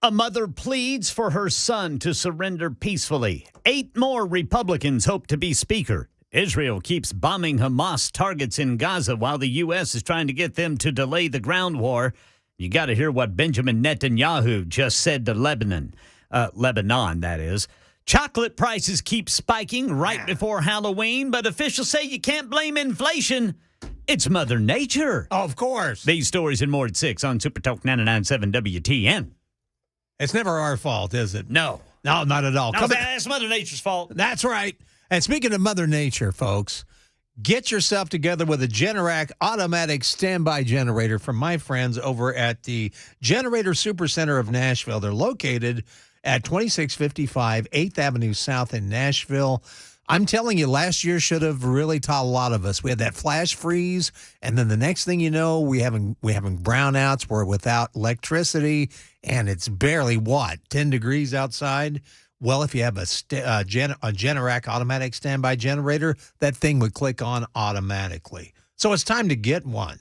A mother pleads for her son to surrender peacefully. 8 more Republicans hope to be speaker. Israel keeps bombing Hamas targets in Gaza while the U.S. is trying to get them to delay the ground war. You got to hear what Benjamin Netanyahu just said to Lebanon, that is. Chocolate prices keep spiking right before Halloween, but officials say you can't blame inflation. It's Mother Nature. Of course. These stories and more at 6 on Super Talk 99.7 WTN. It's never our fault, is it? No, not at all. No, that's Mother Nature's fault. That's right. And speaking of Mother Nature, folks, get yourself together with a Generac automatic standby generator from my friends over at the Generator Supercenter of Nashville. They're located at 2655 8th Avenue South in Nashville. I'm telling you, last year should have really taught a lot of us. We had that flash freeze, and then the next thing you know, we having brownouts. We're without electricity, and it's barely, 10 degrees outside? Well, if you have a Generac automatic standby generator, that thing would click on automatically. So it's time to get one,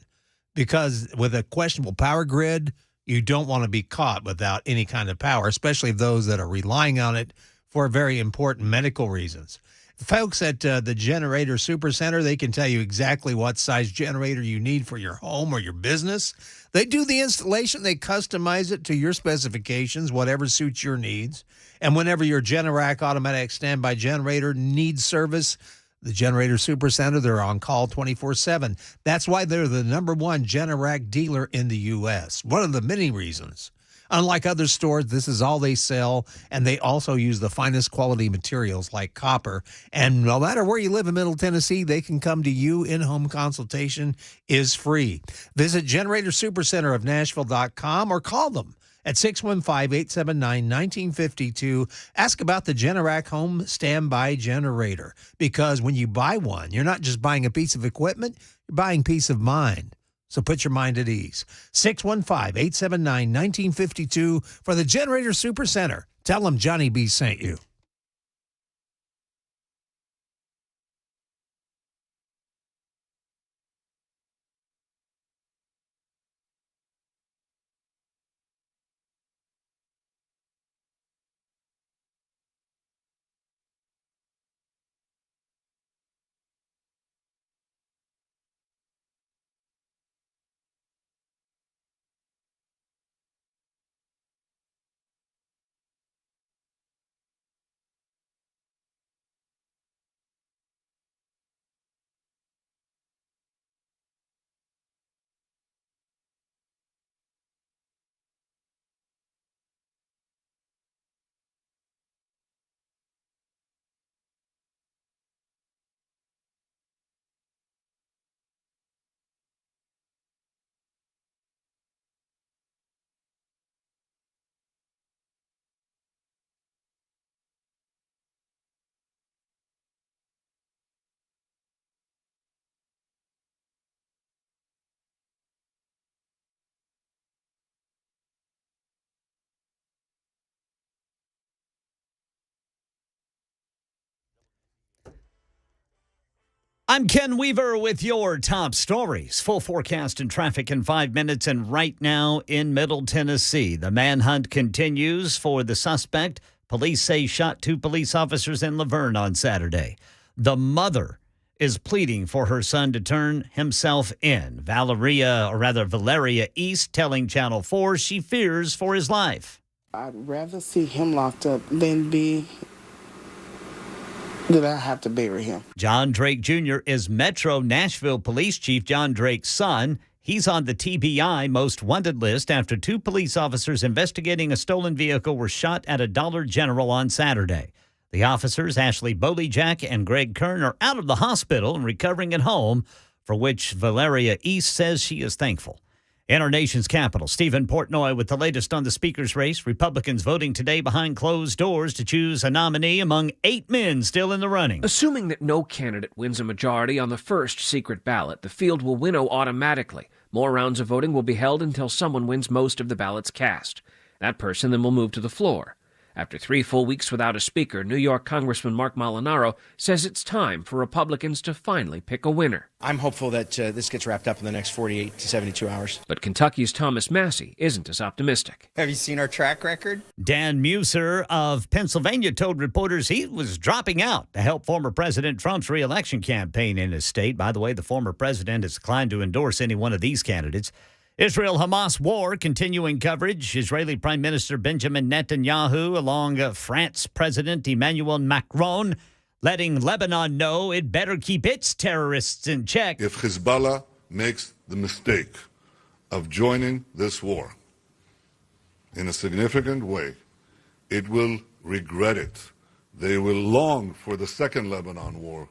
because with a questionable power grid, you don't want to be caught without any kind of power, especially those that are relying on it for very important medical reasons. Folks at the Generator Supercenter, they can tell you exactly what size generator you need for your home or your business. They do the installation. They customize it to your specifications, whatever suits your needs. And whenever your Generac automatic standby generator needs service, the Generator Supercenter, they're on call 24/7. That's why they're the #1 Generac dealer in the U.S. One of the many reasons. Unlike other stores, this is all they sell, and they also use the finest quality materials like copper. And no matter where you live in Middle Tennessee, they can come to you. In-home consultation is free. Visit Generator Supercenter of Nashville.com or call them at 615-879-1952. Ask about the Generac Home Standby Generator, because when you buy one, you're not just buying a piece of equipment, you're buying peace of mind. So put your mind at ease. 615-879-1952 for the Generator Supercenter. Tell them Johnny B sent you. I'm Ken Weaver with your top stories. Full forecast and traffic in 5 minutes. And right now in Middle Tennessee, the manhunt continues for the suspect. Police say shot 2 police officers in Laverne on Saturday. The mother is pleading for her son to turn himself in. Valeria East telling Channel 4 she fears for his life. I'd rather see him locked up than that I have to bury him. John Drake Jr. is Metro Nashville Police Chief John Drake's son. He's on the TBI most wanted list after 2 police officers investigating a stolen vehicle were shot at a Dollar General on Saturday. The officers, Ashley Boleyjack and Greg Kern, are out of the hospital and recovering at home, for which Valeria East says she is thankful. In our nation's capital, Stephen Portnoy with the latest on the speaker's race. Republicans voting today behind closed doors to choose a nominee among 8 men still in the running. Assuming that no candidate wins a majority on the first secret ballot, the field will winnow automatically. More rounds of voting will be held until someone wins most of the ballots cast. That person then will move to the floor. After 3 full weeks without a speaker, New York Congressman Mark Molinaro says it's time for Republicans to finally pick a winner. I'm hopeful that this gets wrapped up in the next 48 to 72 hours. But Kentucky's Thomas Massey isn't as optimistic. Have you seen our track record? Dan Muser of Pennsylvania told reporters he was dropping out to help former President Trump's re-election campaign in his state. By the way, the former president has declined to endorse any one of these candidates. Israel-Hamas war continuing coverage. Israeli Prime Minister Benjamin Netanyahu, along France President Emmanuel Macron, letting Lebanon know it better keep its terrorists in check. If Hezbollah makes the mistake of joining this war in a significant way, it will regret it. They will long for the second Lebanon war,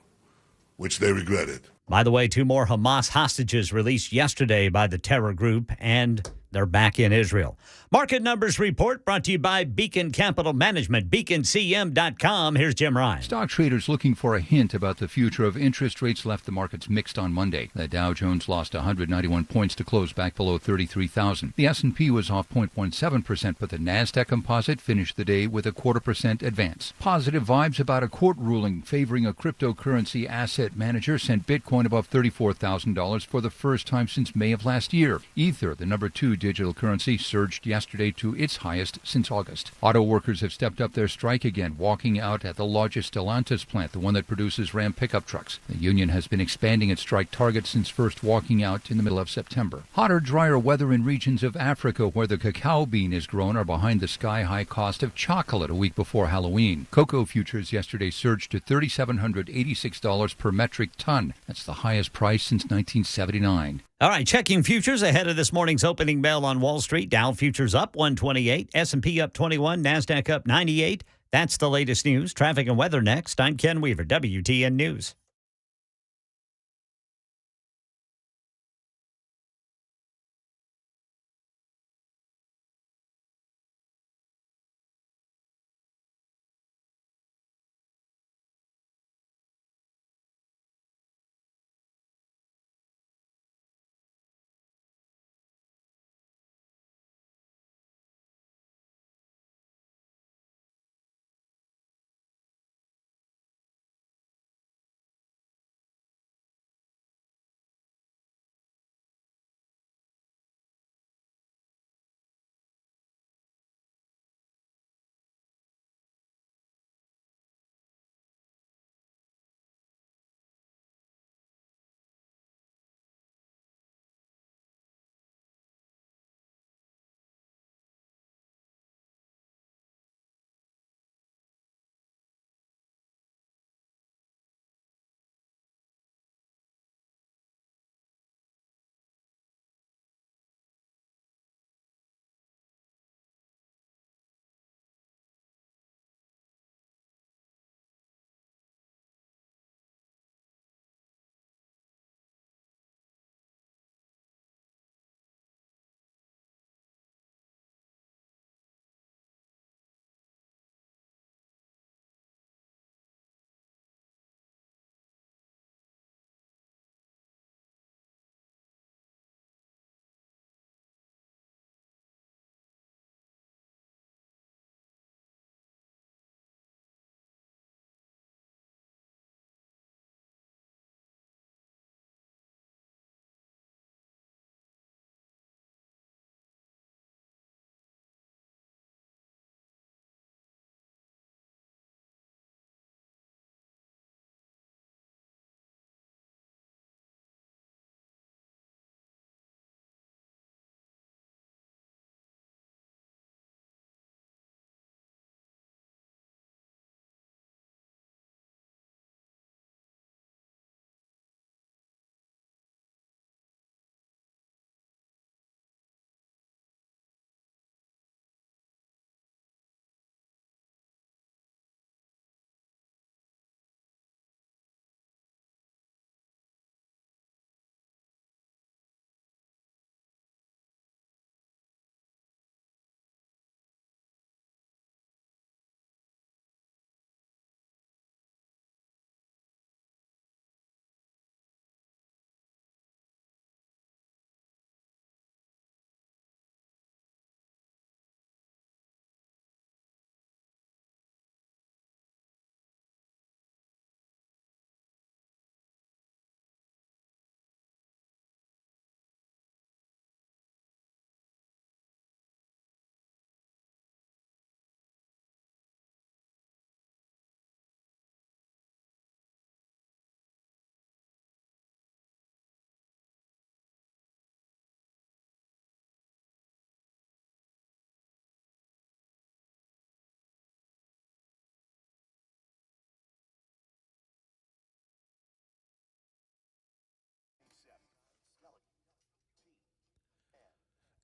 which they regretted. By the way, 2 more Hamas hostages released yesterday by the terror group, and they're back in Israel. Market Numbers Report brought to you by Beacon Capital Management, beaconcm.com. Here's Jim Ryan. Stock traders looking for a hint about the future of interest rates left the markets mixed on Monday. The Dow Jones lost 191 points to close back below 33,000. The S&P was off 0.7%, but the Nasdaq Composite finished the day with a 0.25% advance. Positive vibes about a court ruling favoring a cryptocurrency asset manager sent Bitcoin above $34,000 for the first time since May of last year. Ether, the number 2 digital currency, surged yesterday to its highest since August. Auto workers have stepped up their strike again, walking out at the largest Stellantis plant, the one that produces Ram pickup trucks. The union has been expanding its strike target since first walking out in the middle of September. Hotter, drier weather in regions of Africa where the cacao bean is grown are behind the sky-high cost of chocolate a week before Halloween. Cocoa futures yesterday surged to $3,786 per metric ton. That's the highest price since 1979. All right, checking futures ahead of this morning's opening bell on Wall Street. Dow futures up 128, S&P up 21, NASDAQ up 98. That's the latest news. Traffic and weather next. I'm Ken Weaver, WTN News.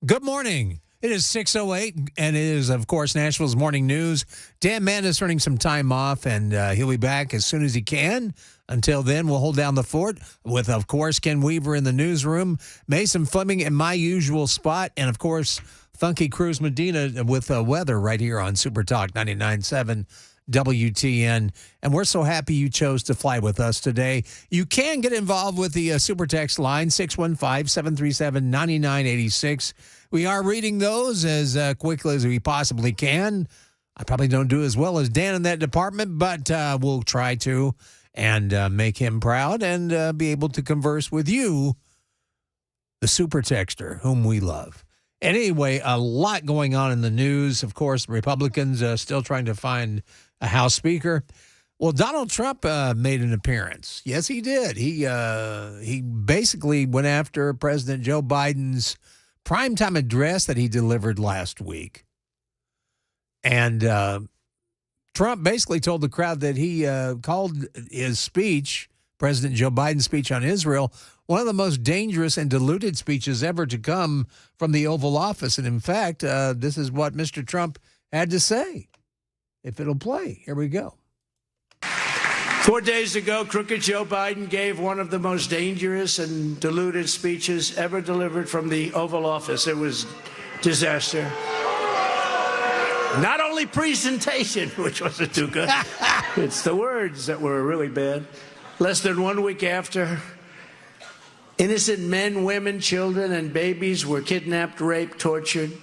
Good morning. It is 6:08, and it is, of course, Nashville's Morning News. Dan Mann is earning some time off, and he'll be back as soon as he can. Until then, we'll hold down the fort with, of course, Ken Weaver in the newsroom, Mason Fleming in my usual spot, and, of course, Funky Cruz Medina with weather right here on Super Talk 99.7 WTN. And we're so happy you chose to fly with us today. You can get involved with the Super Text line, 615-737-9986. We are reading those as quickly as we possibly can. I probably don't do as well as Dan in that department, but we'll try to and make him proud and be able to converse with you, the Super Texter, whom we love. Anyway, a lot going on in the news. Of course, Republicans still trying to find a House Speaker. Well, Donald Trump made an appearance. Yes, he did. He basically went after President Joe Biden's primetime address that he delivered last week. And Trump basically told the crowd that he called his speech, President Joe Biden's speech on Israel, one of the most dangerous and diluted speeches ever to come from the Oval Office. And in fact, this is what Mr. Trump had to say. If it'll play, here we go. 4 days ago, crooked Joe Biden gave one of the most dangerous and diluted speeches ever delivered from the Oval Office. It was disaster. Not only presentation, which wasn't too good, it's the words that were really bad. Less than 1 week after, innocent men, women, children, and babies were kidnapped, raped, tortured,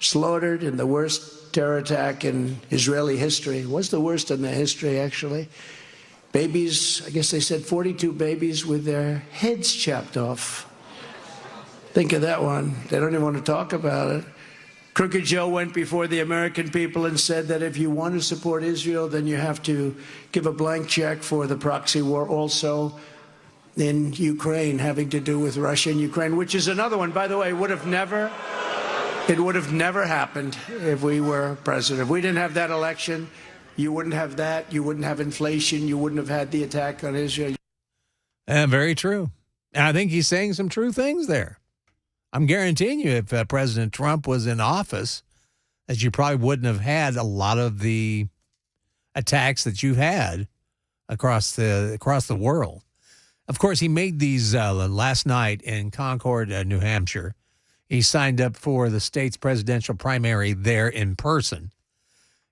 slaughtered in the worst terror attack in Israeli history. It was the worst in their history, actually. Babies, I guess they said 42 babies with their heads chopped off. Think of that one. They don't even want to talk about it. Crooked Joe went before the American people and said that if you want to support Israel, then you have to give a blank check for the proxy war also in Ukraine, having to do with Russia and Ukraine, which is another one. By the way, it would have never happened if we were president. If we didn't have that election, you wouldn't have that. You wouldn't have inflation. You wouldn't have had the attack on Israel. Very true. And I think he's saying some true things there. I'm guaranteeing you, if President Trump was in office, that you probably wouldn't have had a lot of the attacks that you've had across the world. Of course, he made these last night in Concord, New Hampshire. He signed up for the state's presidential primary there in person.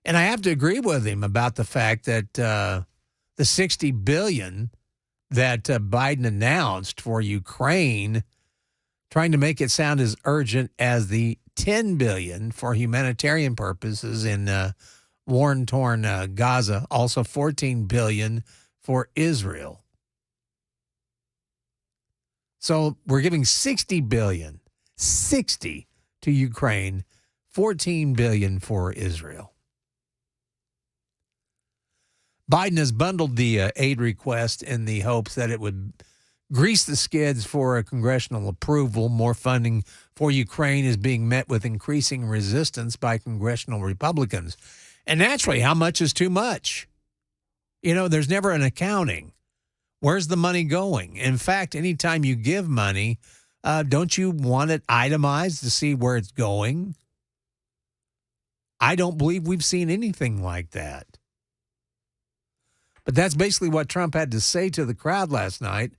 And I have to agree with him about the fact that the $60 billion that Biden announced for Ukraine, trying to make it sound as urgent as the $10 billion for humanitarian purposes in war-torn Gaza, also $14 billion for Israel. So we're giving $60 billion, 60 to Ukraine, $14 billion for Israel. Biden has bundled the aid request in the hopes that it would grease the skids for a congressional approval. More funding for Ukraine is being met with increasing resistance by congressional Republicans. And naturally, how much is too much? You know, there's never an accounting. Where's the money going? In fact, anytime you give money, don't you want it itemized to see where it's going? I don't believe we've seen anything like that. But that's basically what Trump had to say to the crowd last night,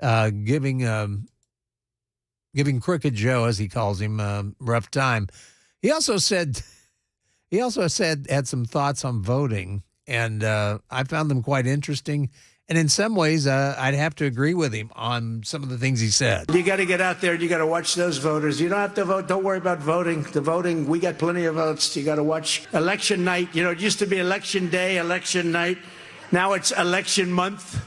giving Crooked Joe, as he calls him, a rough time. He also said had some thoughts on voting, and I found them quite interesting. And in some ways, I'd have to agree with him on some of the things he said. You got to get out there and you got to watch those voters. You don't have to vote. Don't worry about voting. The voting, we got plenty of votes. You got to watch election night. You know, it used to be election day, election night. Now it's election month.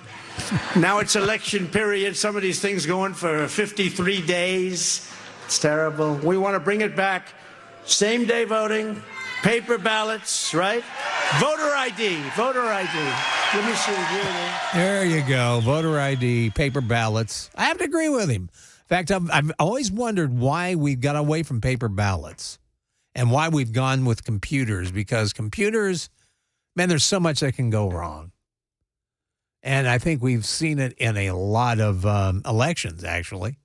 Now it's election period. Some of these things going for 53 days. It's terrible. We want to bring it back. Same day voting, paper ballots, right? Voter ID, voter ID. Let me see. There you go. Voter ID, paper ballots. I have to agree with him. In fact, I've always wondered why we've got away from paper ballots and why we've gone with computers, because computers, man, there's so much that can go wrong. And I think we've seen it in a lot of elections, actually.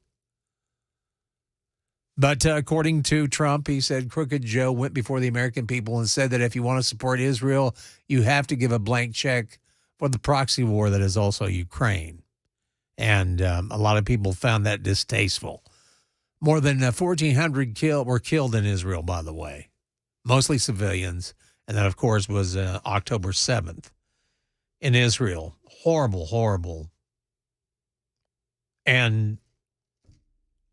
But according to Trump, he said Crooked Joe went before the American people and said that if you want to support Israel, you have to give a blank check for the proxy war that is also Ukraine. And a lot of people found that distasteful. More than 1,400 were killed in Israel, by the way, mostly civilians. And that, of course, was October 7th in Israel. Horrible, horrible. And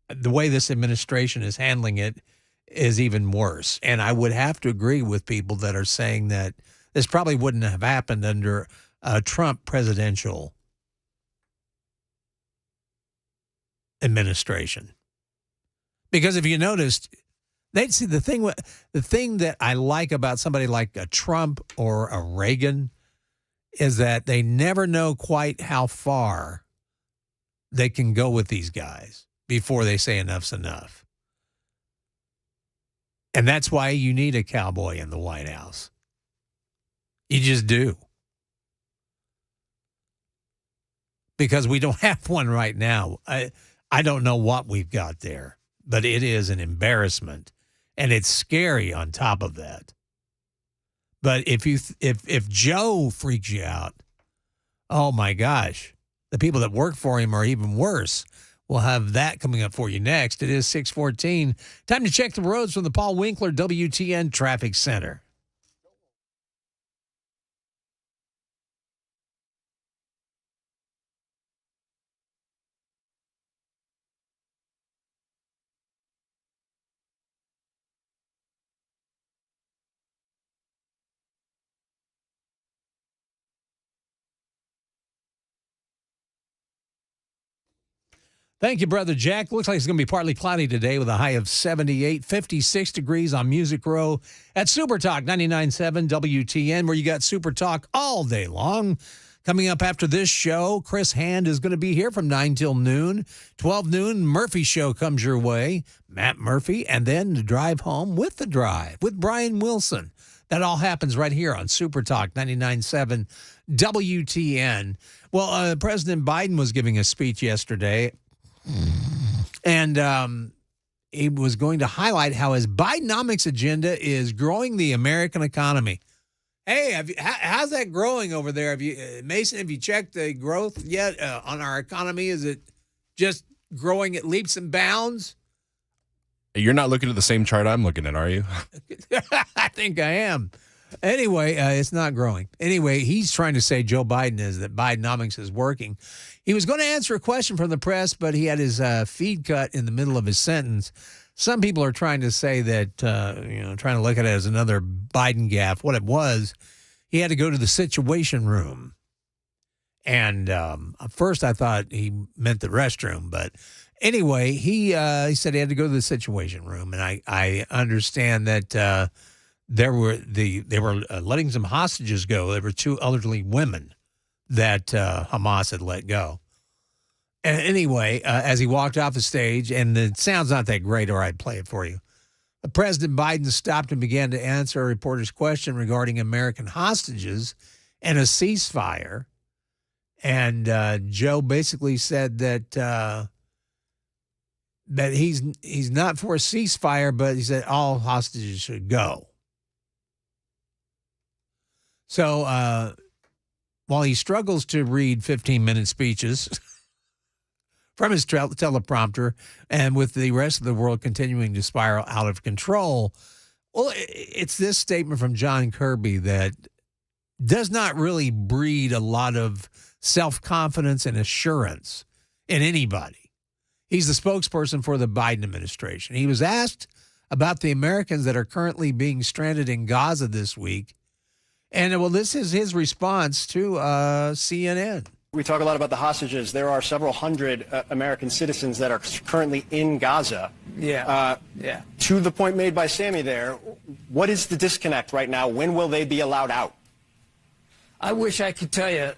the way this administration is handling it is even worse. And I would have to agree with people that are saying that this probably wouldn't have happened under a Trump presidential administration. Because if you noticed, they'd see the thing that I like about somebody like a Trump or a Reagan is that they never know quite how far they can go with these guys before they say enough's enough. And that's why you need a cowboy in the White House. You just do. Because we don't have one right now. I don't know what we've got there, but it is an embarrassment, and it's scary on top of that. But if Joe freaks you out, oh my gosh, the people that work for him are even worse. We'll have that coming up for you next. It is 6:14. Time to check the roads from the Paul Winkler WTN Traffic Center. Thank you, Brother Jack. Looks like it's going to be partly cloudy today with a high of 78, 56 degrees on Music Row at Super Talk 99.7 WTN, where you got Super Talk all day long. Coming up after this show, Chris Hand is going to be here from 9 till noon. 12 noon, Murphy Show comes your way, Matt Murphy, and then the Drive Home with The Drive with Brian Wilson. That all happens right here on Super Talk 99.7 WTN. Well, President Biden was giving a speech yesterday, and he was going to highlight how his Bidenomics agenda is growing the American economy. Hey, how's that growing over there? Mason, have you checked the growth yet on our economy? Is it just growing at leaps and bounds? You're not looking at the same chart I'm looking at, are you? I think I am. Anyway, it's not growing. Anyway, he's trying to say Joe Biden is that Bidenomics is working. He was going to answer a question from the press, but he had his feed cut in the middle of his sentence. Some people are trying to say that, trying to look at it as another Biden gaffe. What it was, he had to go to the Situation Room. And at first I thought he meant the restroom. But anyway, he said he had to go to the Situation Room. And I understand that they were letting some hostages go. There were 2 elderly women that Hamas had let go. And anyway, as he walked off the stage, and the sound's not that great, or I'd play it for you. President Biden stopped and began to answer a reporter's question regarding American hostages and a ceasefire. And Joe basically said that he's not for a ceasefire, but he said all hostages should go. So while he struggles to read 15-minute speeches from his teleprompter, and with the rest of the world continuing to spiral out of control, well, it's this statement from John Kirby that does not really breed a lot of self-confidence and assurance in anybody. He's the spokesperson for the Biden administration. He was asked about the Americans that are currently being stranded in Gaza this week. And, well, this is his response to CNN. We talk a lot about the hostages. There are several hundred American citizens that are currently in Gaza. Yeah. To the point made by Sammy there, what is the disconnect right now? When will they be allowed out? I wish I could tell you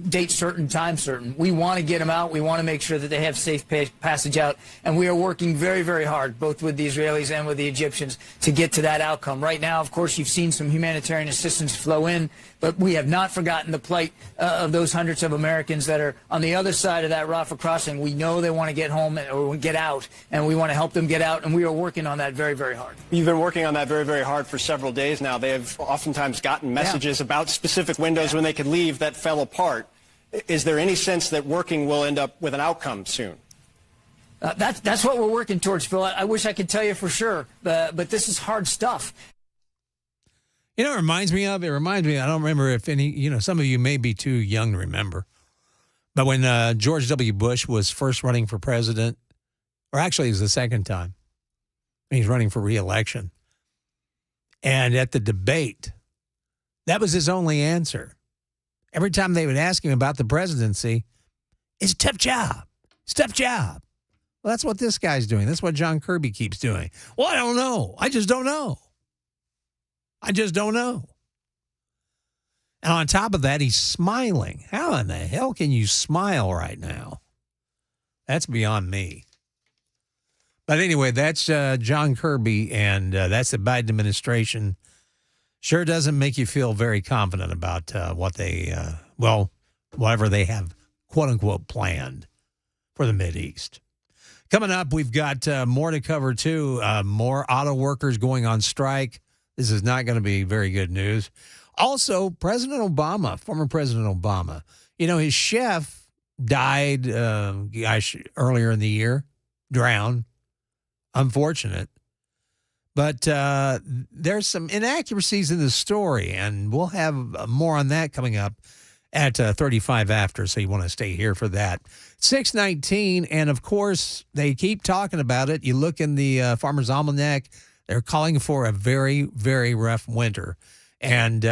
date certain, time certain. We want to get them out. We want to make sure that they have safe passage out. And we are working very, very hard, both with the Israelis and with the Egyptians, to get to that outcome. Right now, of course, you've seen some humanitarian assistance flow in, but we have not forgotten the plight of those hundreds of Americans that are on the other side of that Rafah crossing. We know they want to get home or get out, and we want to help them get out, and we are working on that very, very hard. You've been working on that very, very hard for several days now. They have oftentimes gotten messages about specific windows when they could leave that fell apart. Is there any sense that working will end up with an outcome soon? That's what we're working towards, Phil. I wish I could tell you for sure, but this is hard stuff. You know, it reminds me, I don't remember if any, some of you may be too young to remember, but when George W. Bush was first running for president, or actually it was the second time, he's running for re-election. And at the debate, that was his only answer. Every time they would ask him about the presidency, it's a tough job. It's a tough job. Well, that's what this guy's doing. That's what John Kirby keeps doing. Well, I don't know. I just don't know. I just don't know. And on top of that, he's smiling. How in the hell can you smile right now? That's beyond me. But anyway, that's John Kirby, and that's the Biden administration. Sure doesn't make you feel very confident about what they, whatever they have, quote unquote, planned for the Mideast. Coming up, we've got more to cover, too. More auto workers going on strike. This is not going to be very good news. Also, President Obama, former President Obama, his chef died earlier in the year, drowned. Unfortunate. But there's some inaccuracies in the story, and we'll have more on that coming up at 35 after, so you want to stay here for that. 6:19, and of course, they keep talking about it. You look in the Farmer's Almanac, they're calling for a very, very rough winter. And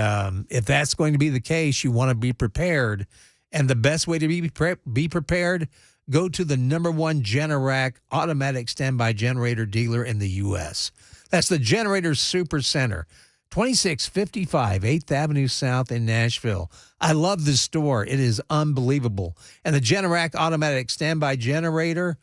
if that's going to be the case, you want to be prepared. And the best way to be prepared, go to the #1 Generac automatic standby generator dealer in the U.S. That's the Generator Super Center, 2655 8th Avenue South in Nashville. I love this store. It is unbelievable. And the Generac automatic standby generator,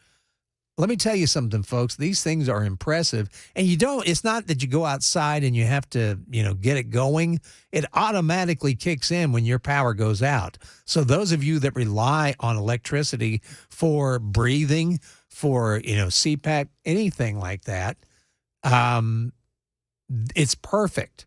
let me tell you something, folks. These things are impressive. And it's not that you go outside and you have to, get it going. It automatically kicks in when your power goes out. So those of you that rely on electricity for breathing, for, CPAP, anything like that, it's perfect.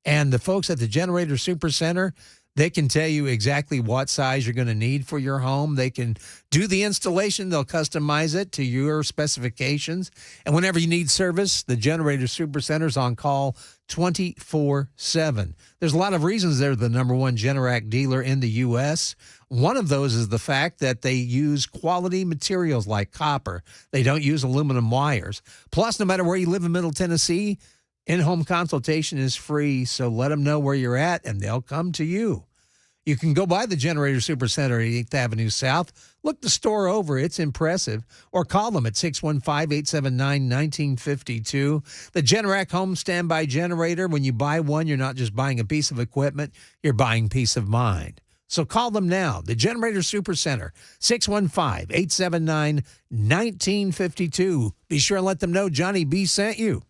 And the folks at the Generator Super Center, they can tell you exactly what size you're going to need for your home. They can do the installation. They'll customize it to your specifications. And whenever you need service, the Generator Super Center's on call 24/7. There's a lot of reasons they're the #1 Generac dealer in the U.S. One of those is the fact that they use quality materials like copper. They don't use aluminum wires. Plus, no matter where you live in Middle Tennessee, in-home consultation is free, so let them know where you're at, and they'll come to you. You can go by the Generator Super Center at 8th Avenue South. Look the store over. It's impressive. Or call them at 615-879-1952. The Generac Home Standby Generator, when you buy one, you're not just buying a piece of equipment, you're buying peace of mind. So call them now, the Generator Super Center, 615-879-1952. Be sure and let them know Johnny B sent you.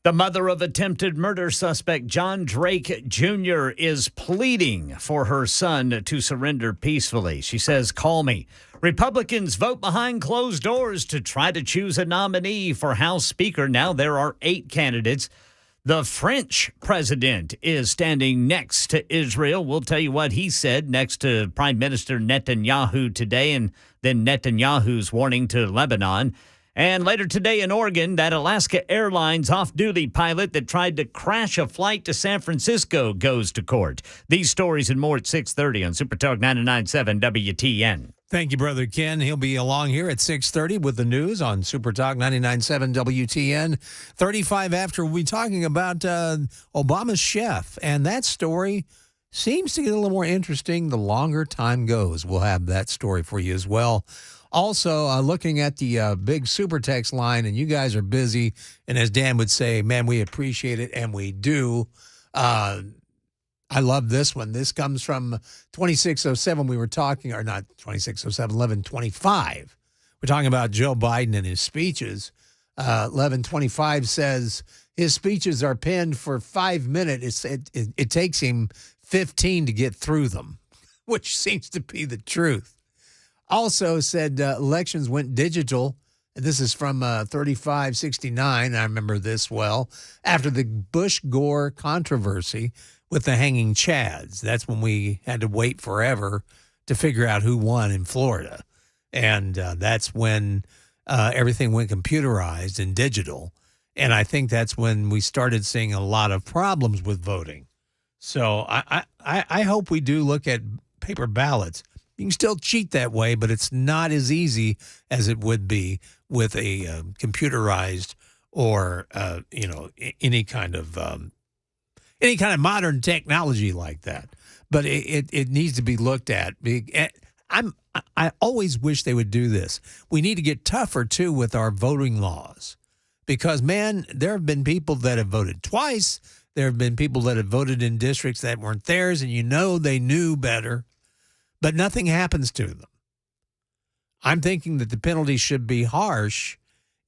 The mother of attempted murder suspect John Drake Jr. is pleading for her son to surrender peacefully. She says, "Call me." Republicans vote behind closed doors to try to choose a nominee for House Speaker. Now there are 8 candidates. The French president is standing next to Israel. We'll tell you what he said next to Prime Minister Netanyahu today, and then Netanyahu's warning to Lebanon. And later today in Oregon, that Alaska Airlines off-duty pilot that tried to crash a flight to San Francisco goes to court. These stories and more at 6:30 on Super Talk 99.7 WTN. Thank you, Brother Ken. He'll be along here at 6:30 with the news on Super Talk 99.7 WTN. 35 after, we'll be talking about Obama's chef. And that story seems to get a little more interesting the longer time goes. We'll have that story for you as well. Also, looking at the big super text line, and you guys are busy. And as Dan would say, man, we appreciate it, and we do. I love this one. This comes from 2607. We were talking, or not 2607, 1125. We're talking about Joe Biden and his speeches. 1125 says his speeches are penned for 5 minutes. It takes him 15 to get through them, which seems to be the truth. Also said elections went digital. And this is from 3569. I remember this well. After the Bush-Gore controversy with the hanging chads. That's when we had to wait forever to figure out who won in Florida. And that's when everything went computerized and digital. And I think that's when we started seeing a lot of problems with voting. So I hope we do look at paper ballots. You can still cheat that way, but it's not as easy as it would be with a computerized or any kind of modern technology like that. But it needs to be looked at. I always wish they would do this. We need to get tougher too with our voting laws, because man, there have been people that have voted twice. There have been people that have voted in districts that weren't theirs, and they knew better. But nothing happens to them. I'm thinking that the penalty should be harsh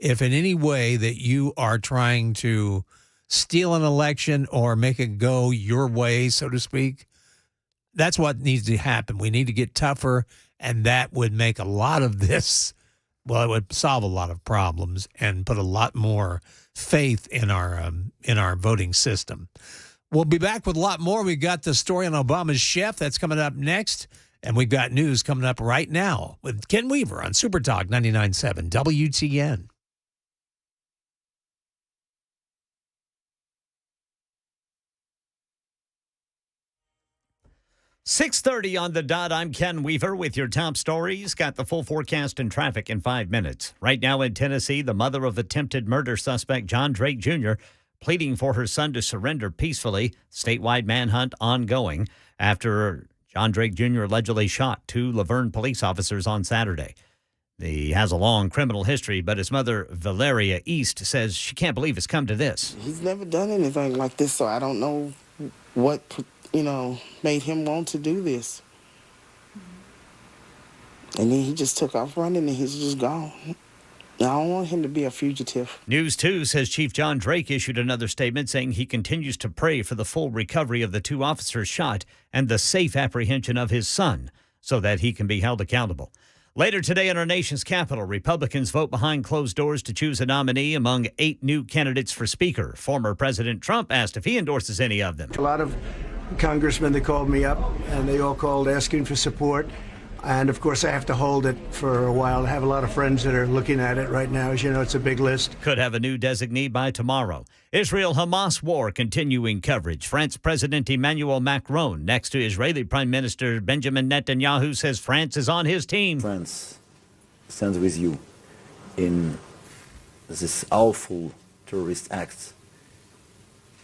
if in any way that you are trying to steal an election or make it go your way, so to speak. That's what needs to happen. We need to get tougher, and that would make a lot of this, well, it would solve a lot of problems and put a lot more faith in our voting system. We'll be back with a lot more. We've got the story on Obama's chef. That's coming up next. And we've got news coming up right now with Ken Weaver on Super Talk 99.7 WTN. .30 on the dot. I'm Ken Weaver with your top stories. Got the full forecast and traffic in 5 minutes. Right now in Tennessee, the mother of attempted murder suspect John Drake Jr. pleading for her son to surrender peacefully. Statewide manhunt ongoing after John Drake Jr. allegedly shot 2 Laverne police officers on Saturday. He has a long criminal history, but his mother, Valeria East, says she can't believe it's come to this. He's never done anything like this, so I don't know what, made him want to do this. And then he just took off running, and he's just gone. I don't want him to be a fugitive. News 2 says Chief John Drake issued another statement saying he continues to pray for the full recovery of the 2 officers shot and the safe apprehension of his son so that he can be held accountable. Later today in our nation's capital, Republicans vote behind closed doors to choose a nominee among 8 new candidates for Speaker. Former President Trump asked if he endorses any of them. A lot of congressmen that called me up, and they all called asking for support. And, of course, I have to hold it for a while. I have a lot of friends that are looking at it right now. As you know, it's a big list. Could have a new designee by tomorrow. Israel-Hamas war continuing coverage. France President Emmanuel Macron next to Israeli Prime Minister Benjamin Netanyahu says France is on his team. France stands with you in this awful terrorist act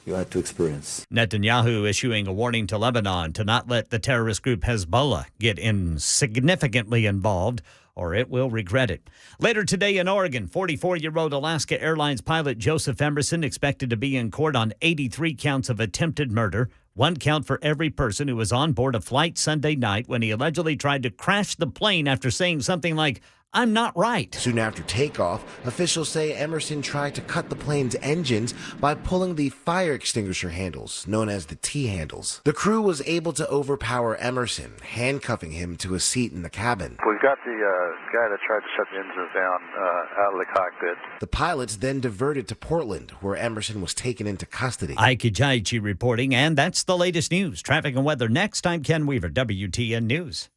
you had to experience. Netanyahu issuing a warning to Lebanon to not let the terrorist group Hezbollah get significantly involved, or it will regret it. Later today in Oregon, 44-year-old Alaska Airlines pilot Joseph Emerson expected to be in court on 83 counts of attempted murder, 1 count for every person who was on board a flight Sunday night when he allegedly tried to crash the plane after saying something like, I'm not right. Soon after takeoff, officials say Emerson tried to cut the plane's engines by pulling the fire extinguisher handles, known as the T-handles. The crew was able to overpower Emerson, handcuffing him to a seat in the cabin. We've got the guy that tried to shut the engines down out of the cockpit. The pilots then diverted to Portland, where Emerson was taken into custody. Ike Ejaichi reporting, and that's the latest news. Traffic and weather next. I'm Ken Weaver, WTN News.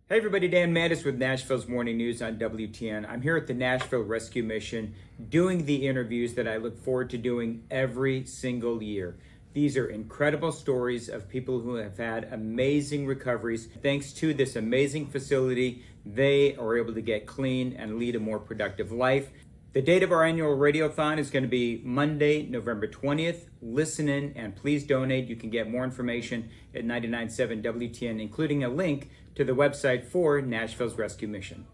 Hey everybody, Dan Mattis with Nashville's Morning News on WTN. I'm here at the Nashville Rescue Mission doing the interviews that I look forward to doing every single year. These are incredible stories of people who have had amazing recoveries. Thanks to this amazing facility, they are able to get clean and lead a more productive life. The date of our annual radiothon is going to be Monday, November 20th. Listen in and please donate. You can get more information at 99.7 WTN, including a link to the website for Nashville's Rescue Mission.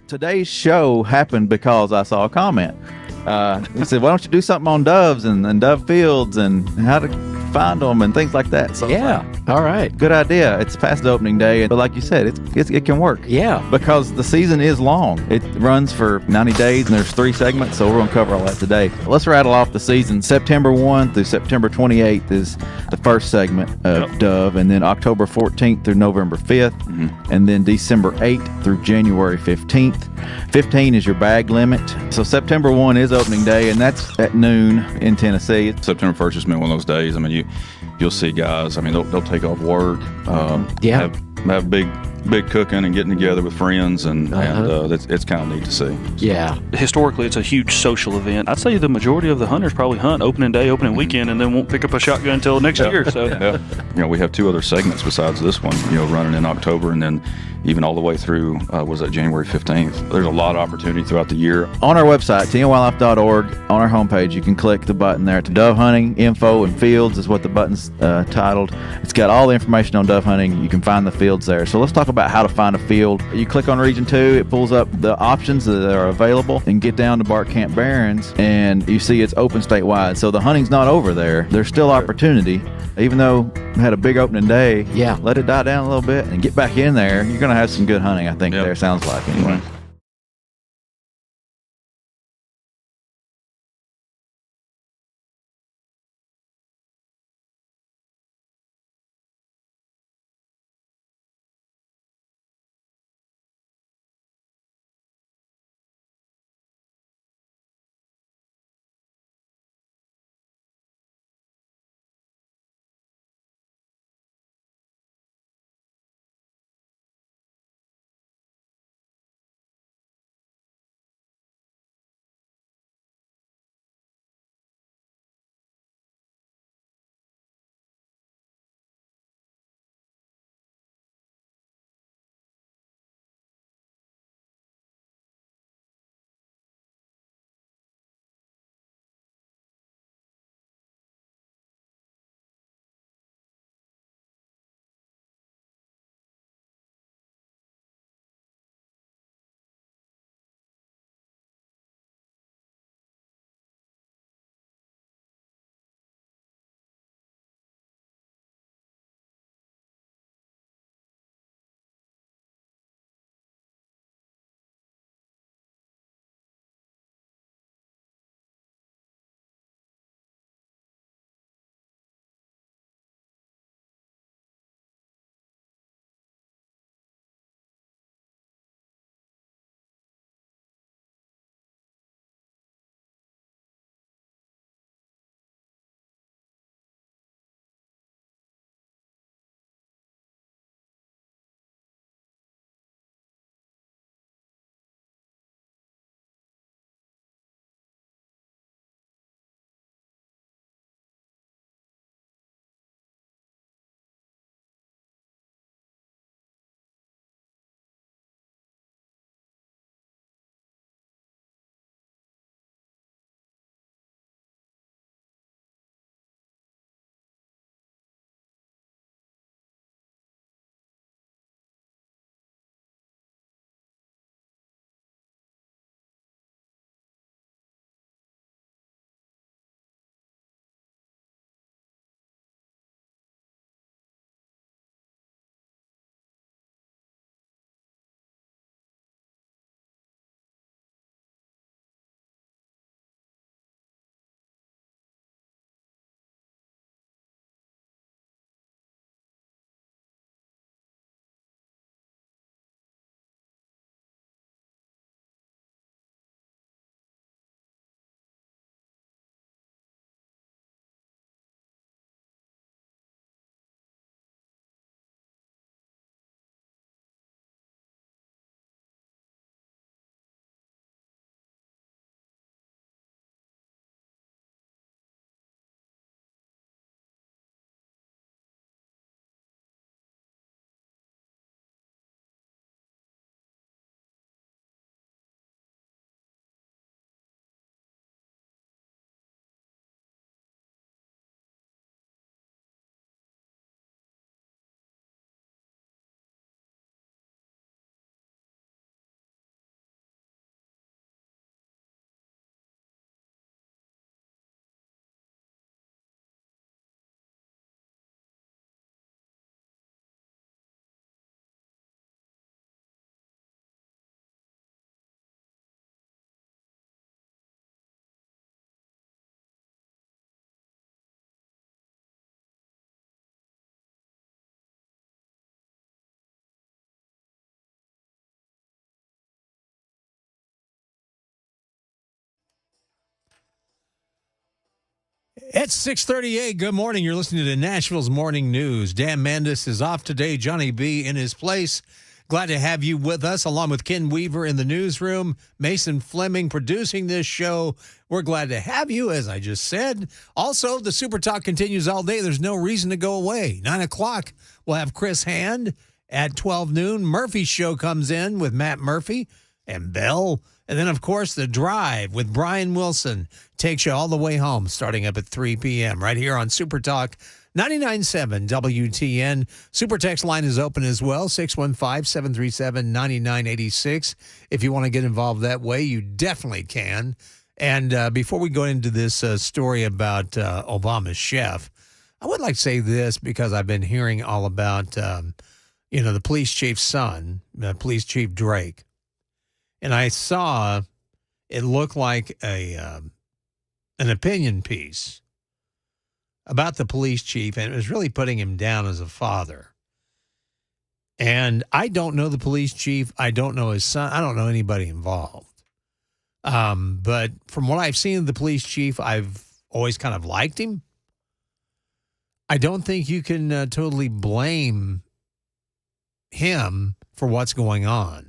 Today's show happened because I saw a comment. He said, why don't you do something on doves and dove fields and how to find them and things like that. So yeah, all right. Good idea. It's past the opening day, but like you said, it can work. Yeah. Because the season is long. It runs for 90 days and there's 3 segments, so we're going to cover all that today. Let's rattle off the season. September 1 through September 28th is the first segment of Dove, and then October 14th through November 5th, and then December 8th through January 15th. 15 is your bag limit. So September 1 is opening day, and that's at noon in Tennessee. September 1st has been one of those days. I mean, you'll see guys. I mean, they'll take off work. Have big cooking and getting together with friends, and it's kind of neat to see. Yeah. Historically, it's a huge social event. I'd say the majority of the hunters probably hunt opening day, opening weekend, and then won't pick up a shotgun until next year. So, we have 2 other segments besides this one. Running in October, and then even all the way through January 15th. There's a lot of opportunity throughout the year. On our website, tnwildlife.org, on our homepage, you can click the button there to dove hunting info and fields is what the button's titled. It's got all the information on dove hunting. You can find the fields there. So let's talk about how to find a field. You click on Region 2, it pulls up the options that are available, and get down to Bark Camp Barrens, and you see it's open statewide. So the hunting's not over there. There's still opportunity. Even though we had a big opening day, let it die down a little bit and get back in there. You're going to have some good hunting, I think, there, sounds like, anyway. It's 6:38. Good morning. You're listening to Nashville's Morning News. Dan Mandis is off today. Johnny B in his place. Glad to have you with us, along with Ken Weaver in the newsroom, Mason Fleming producing this show. We're glad to have you, as I just said. Also, the Super Talk continues all day. There's no reason to go away. 9 o'clock, we'll have Chris Hand. At 12 noon, Murphy's show comes in with Matt Murphy and Bell. And then, of course, The Drive with Brian Wilson takes you all the way home, starting up at 3 p.m. right here on Super Talk 99.7 WTN. Super text line is open as well, 615-737-9986. If you want to get involved that way, you definitely can. And before we go into this story about Obama's chef, I would like to say this because I've been hearing all about, the police chief's son, Police Chief Drake. And I saw it looked like an opinion piece about the police chief, and it was really putting him down as a father. And I don't know the police chief. I don't know his son. I don't know anybody involved. But from what I've seen of the police chief, I've always kind of liked him. I don't think you can totally blame him for what's going on.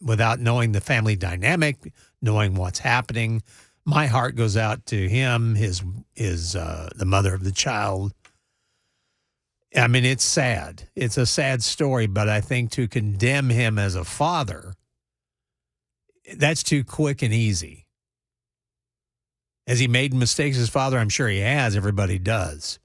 Without knowing the family dynamic, knowing what's happening. My heart goes out to him, the mother of the child. I mean, it's sad. It's a sad story, but I think to condemn him as a father, that's too quick and easy. Has he made mistakes as father? I'm sure he has. Everybody does.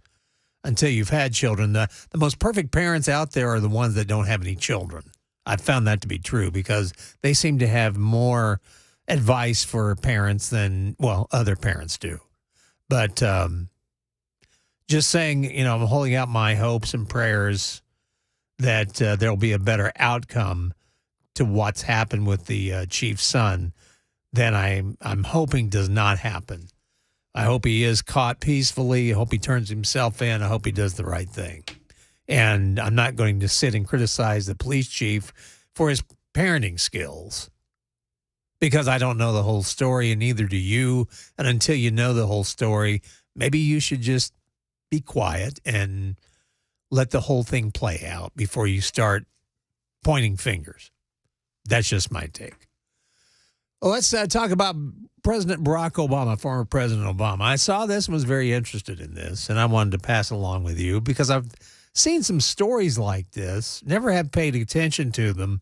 Until you've had children. The most perfect parents out there are the ones that don't have any children. I've found that to be true because they seem to have more advice for parents than, other parents do. But just saying, I'm holding out my hopes and prayers that there'll be a better outcome to what's happened with the chief's son than I'm hoping does not happen. I hope he is caught peacefully. I hope he turns himself in. I hope he does the right thing. And I'm not going to sit and criticize the police chief for his parenting skills because I don't know the whole story, and neither do you. And until you know the whole story, maybe you should just be quiet and let the whole thing play out before you start pointing fingers. That's just my take. Well, let's talk about President Barack Obama, former President Obama. I saw this and was very interested in this, and I wanted to pass it along with you because I've seen some stories like this, never have paid attention to them,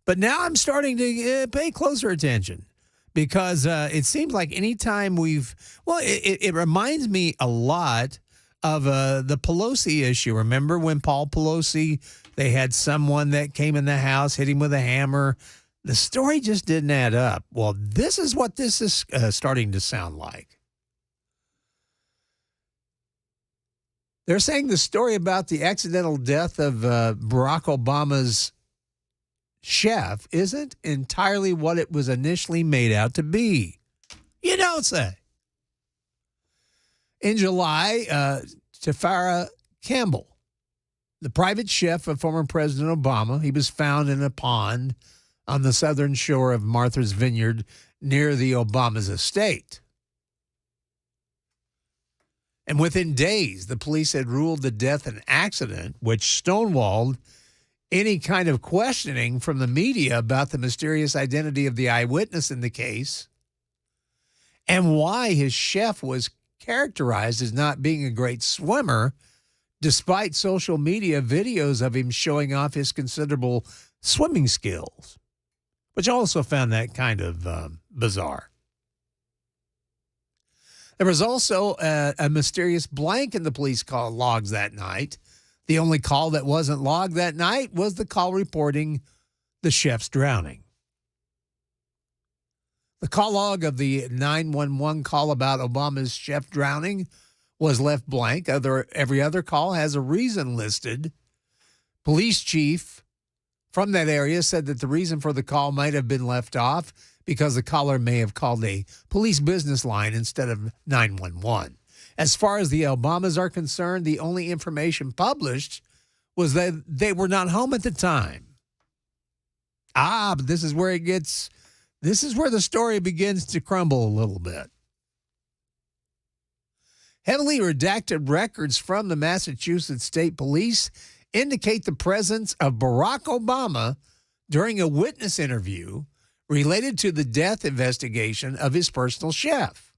but now I'm starting to pay closer attention because it seems like anytime it reminds me a lot of the Pelosi issue. Remember when Paul Pelosi, they had someone that came in the house, hit him with a hammer. The story just didn't add up. Well, this is what this is starting to sound like. They're saying the story about the accidental death of Barack Obama's chef isn't entirely what it was initially made out to be. You don't say. In July, Tafara Campbell, the private chef of former President Obama, he was found in a pond on the southern shore of Martha's Vineyard near the Obama's estate. And within days, the police had ruled the death an accident, which stonewalled any kind of questioning from the media about the mysterious identity of the eyewitness in the case and why his chef was characterized as not being a great swimmer, despite social media videos of him showing off his considerable swimming skills, which I also found that kind of bizarre. There was also a mysterious blank in the police call logs that night. The only call that wasn't logged that night was the call reporting the chef's drowning. The call log of the 911 call about Obama's chef drowning was left blank. Every other call has a reason listed. Police chief from that area said that the reason for the call might have been left off because the caller may have called a police business line instead of 911. As far as the Obamas are concerned, the only information published was that they were not home at the time. But this is where the story begins to crumble a little bit. Heavily redacted records from the Massachusetts State Police indicate the presence of Barack Obama during a witness interview related to the death investigation of his personal chef,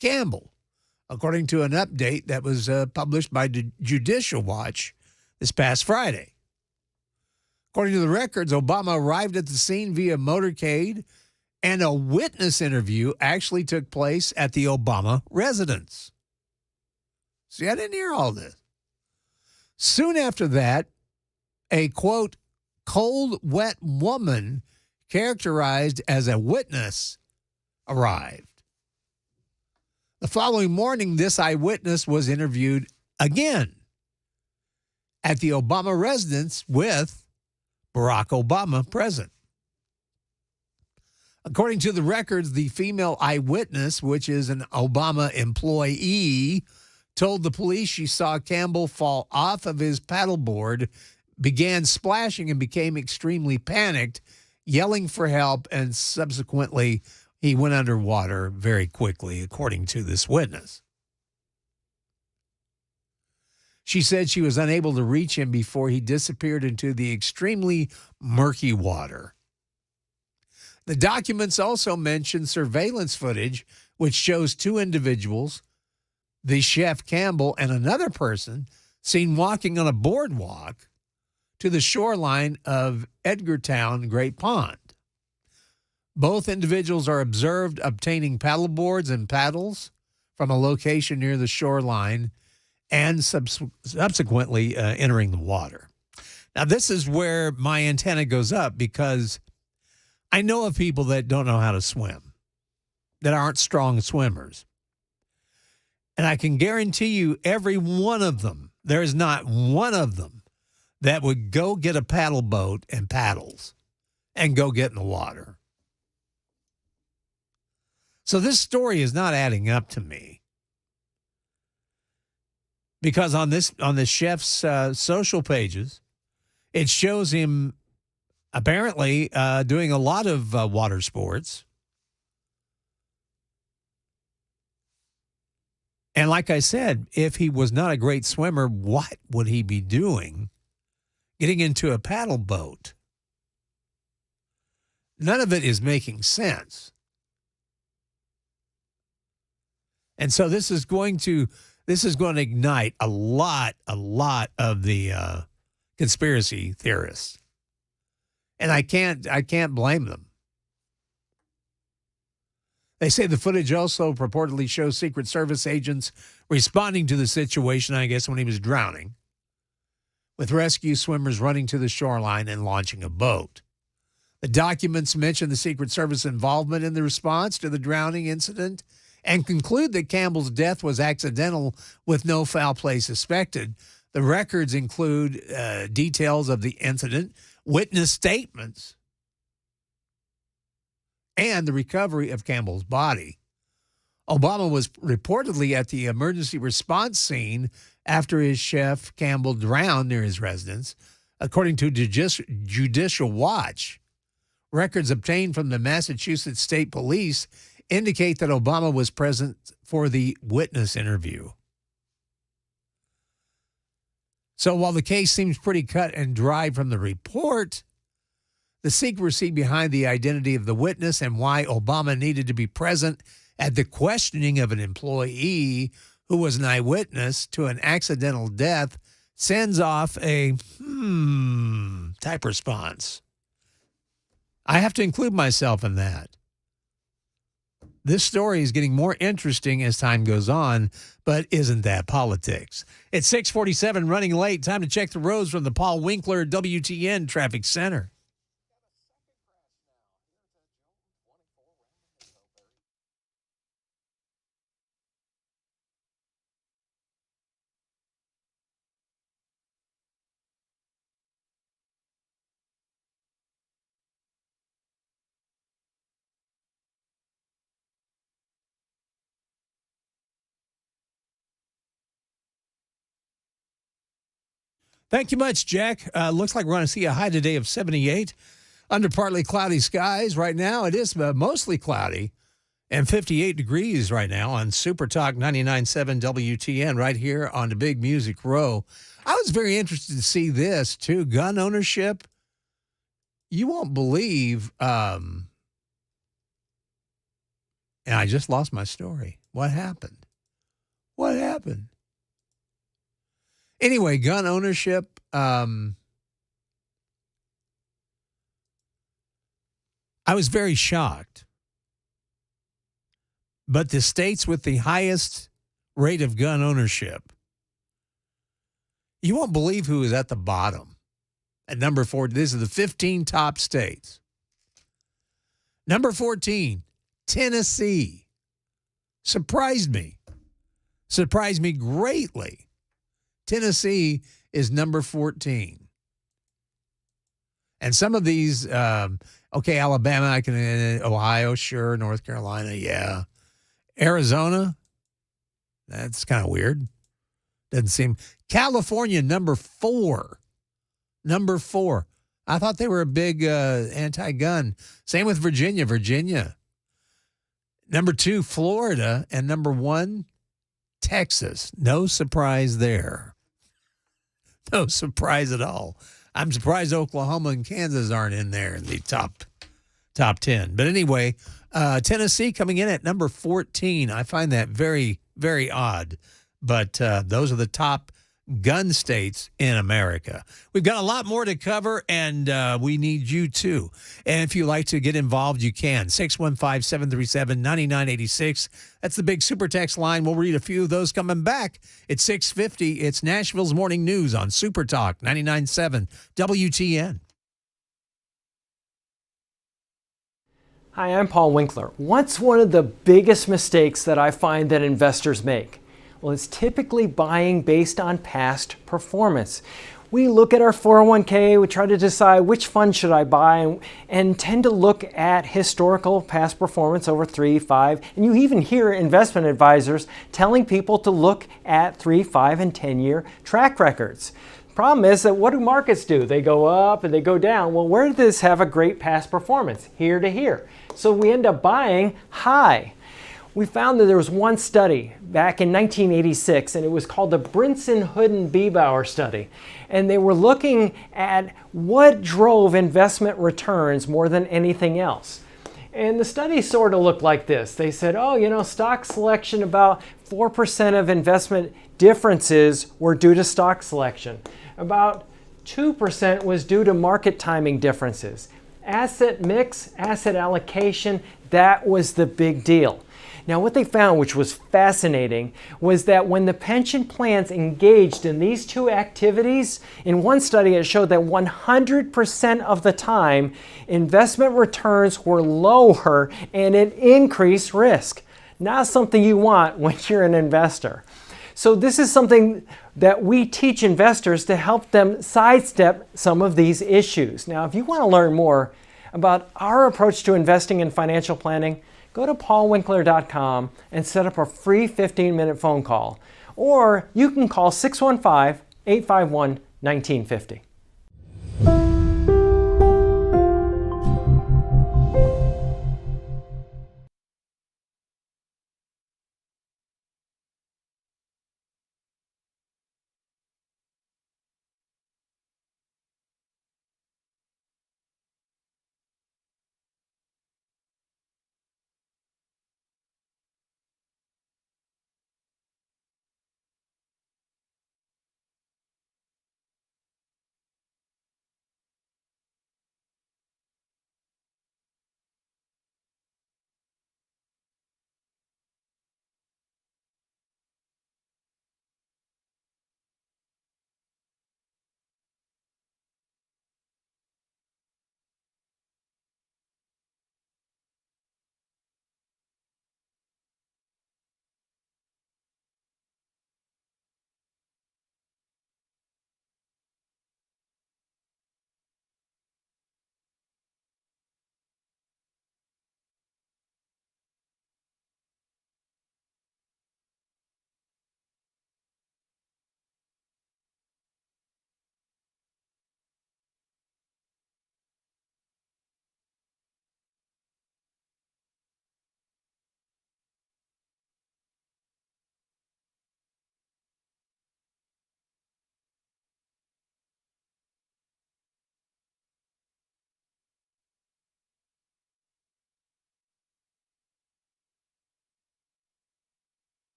Campbell, according to an update that was published by Judicial Watch this past Friday. According to the records, Obama arrived at the scene via motorcade, and a witness interview actually took place at the Obama residence. See, I didn't hear all this. Soon after that, a, quote, cold, wet woman characterized as a witness arrived. The following morning, this eyewitness was interviewed again at the Obama residence with Barack Obama present. According to the records, the female eyewitness, which is an Obama employee, told the police she saw Campbell fall off of his paddleboard, began splashing, and became extremely panicked, yelling for help, and subsequently he went underwater very quickly, according to this witness. She said she was unable to reach him before he disappeared into the extremely murky water. The documents also mention surveillance footage, which shows two individuals, the chef Campbell and another person, seen walking on a boardwalk to the shoreline of Edgartown Great Pond. Both individuals are observed obtaining paddleboards and paddles from a location near the shoreline and subsequently entering the water. Now, this is where my antenna goes up, because I know of people that don't know how to swim, that aren't strong swimmers. And I can guarantee you every one of them, there is not one of them that would go get a paddle boat and paddles and go get in the water. So this story is not adding up to me. Because on the chef's social pages, it shows him apparently doing a lot of water sports. And like I said, if he was not a great swimmer, what would he be doing getting into a paddle boat? None of it is making sense. And so this is going to ignite a lot of the conspiracy theorists. And I can't blame them. They say the footage also purportedly shows Secret Service agents responding to the situation, I guess, when he was drowning, with rescue swimmers running to the shoreline and launching a boat. The documents mention the Secret Service involvement in the response to the drowning incident and conclude that Campbell's death was accidental with no foul play suspected. The records include details of the incident, witness statements, and the recovery of Campbell's body. Obama was reportedly at the emergency response scene after his chef Campbell drowned near his residence. According to Judicial Watch, records obtained from the Massachusetts State Police indicate that Obama was present for the witness interview. So while the case seems pretty cut and dry from the report, the secrecy behind the identity of the witness and why Obama needed to be present at the questioning of an employee who was an eyewitness to an accidental death sends off a type response. I have to include myself in that. This story is getting more interesting as time goes on, but isn't that politics? It's 6:47, running late. Time to check the roads from the Paul Winkler WTN Traffic Center. Thank you much, Jack. Looks like we're going to see a high today of 78 under partly cloudy skies. Right now, it is mostly cloudy And 58 degrees right now on Super Talk 99.7 WTN right here on the Big Music Row. I was very interested to see this, too. Gun ownership. You won't believe, and I just lost my story. What happened? What happened? Anyway, gun ownership. I was very shocked. But the states with the highest rate of gun ownership, you won't believe who is at the bottom. At number 4, these are the 15 top states. Number 14, Tennessee. Surprised me greatly. Tennessee is number 14. And some of these, Alabama, Ohio, sure, North Carolina, yeah. Arizona, that's kind of weird. Doesn't seem. California, number 4. Number 4. I thought they were a big anti-gun. Same with Virginia. Number 2, Florida. And number 1, Texas. No surprise there. No surprise at all. I'm surprised Oklahoma and Kansas aren't in there in the top 10. But anyway, Tennessee coming in at number 14. I find that very, very odd. But those are the top gun states in America. We've got a lot more to cover, and we need you too. And if you'd like to get involved, you can. 615-737-9986. That's the big super text line. We'll read a few of those coming back. It's 6:50. It's Nashville's Morning News on Super Talk 99.7 WTN. Hi, I'm Paul Winkler. What's one of the biggest mistakes that I find that investors make? Well, it's typically buying based on past performance. We look at our 401k, we try to decide which fund should I buy, and tend to look at historical past performance over 3, 5, and you even hear investment advisors telling people to look at 3, 5, and 10-year track records. Problem is that what do markets do? They go up and they go down. Well, where does this have a great past performance? Here to here. So we end up buying high. We found that there was one study back in 1986, and it was called the Brinson-Hooden-Biebauer study. And they were looking at what drove investment returns more than anything else. And the study sort of looked like this. They said, stock selection, about 4% of investment differences were due to stock selection. About 2% was due to market timing differences. Asset mix, asset allocation, that was the big deal. Now, what they found, which was fascinating, was that when the pension plans engaged in these two activities, in one study it showed that 100% of the time, investment returns were lower and it increased risk. Not something you want when you're an investor. So this is something that we teach investors to help them sidestep some of these issues. Now, if you want to learn more about our approach to investing in financial planning, go to paulwinkler.com and set up a free 15-minute phone call. Or you can call 615-851-1950.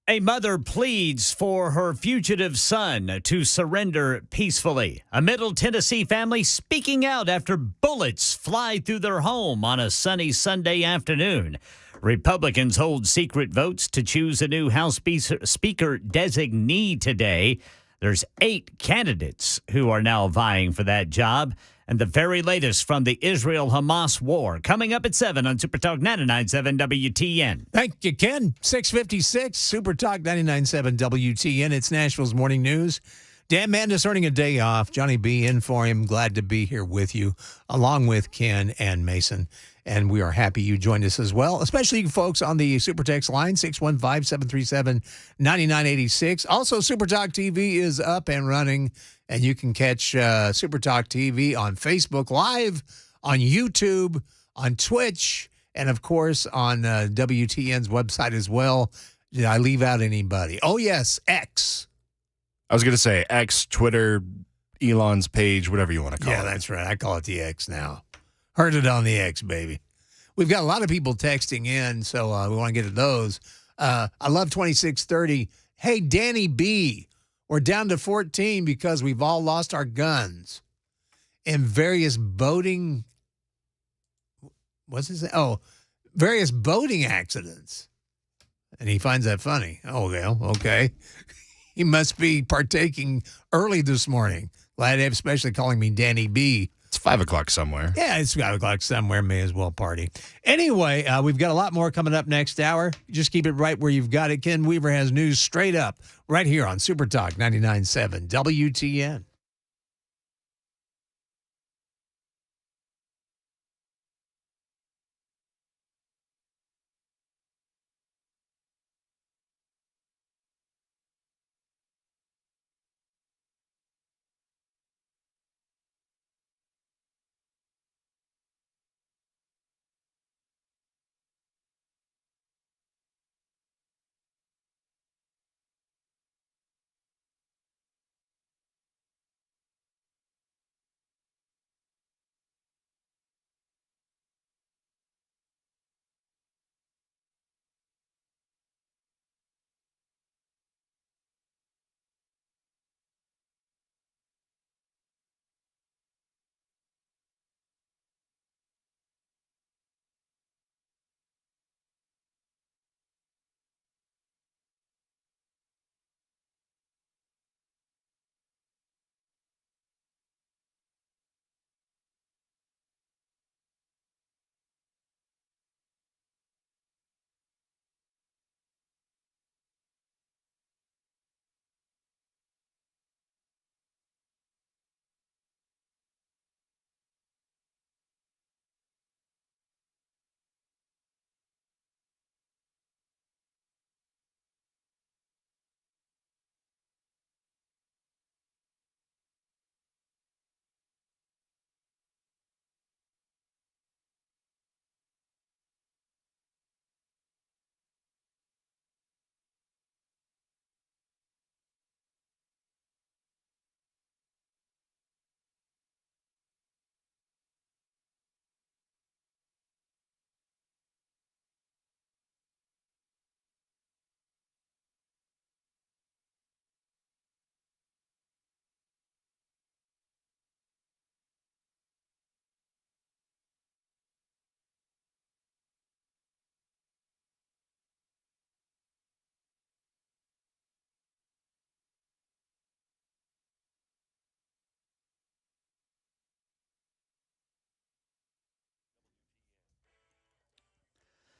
A mother pleads for her fugitive son to surrender peacefully. A Middle Tennessee family speaking out after bullets fly through their home on a sunny Sunday afternoon. Republicans hold secret votes to choose a new House Speaker designee today. There's 8 candidates who are now vying for that job. And the very latest from the Israel-Hamas war coming up at 7 on Super Talk 99.7 WTN. Thank you, Ken. 656 Super Talk 99.7 WTN. It's Nashville's Morning News. Dan Mandis earning a day off. Johnny B in for him. Glad to be here with you, along with Ken and Mason. And we are happy you joined us as well, especially you folks on the Super Text line, 615-737-9986. Also, Super Talk TV is up and running, and you can catch Super Talk TV on Facebook Live, on YouTube, on Twitch, and, of course, on WTN's website as well. Did I leave out anybody? Oh, yes, X. I was going to say X, Twitter, Elon's page, whatever you want to call it. Yeah, that's right. I call it the X now. Heard it on the X, baby. We've got a lot of people texting in, so we want to get to those. I love 2630. Hey, Danny B., we're down to 14 because we've all lost our guns in various boating. What's his name? Oh, various boating accidents. And he finds that funny. Oh, well, okay. He must be partaking early this morning. Glad they're especially calling me Danny B. It's 5 o'clock somewhere. Yeah, it's 5 o'clock somewhere. May as well party. Anyway, we've got a lot more coming up next hour. Just keep it right where you've got it. Ken Weaver has news straight up right here on Super Talk 99.7 WTN.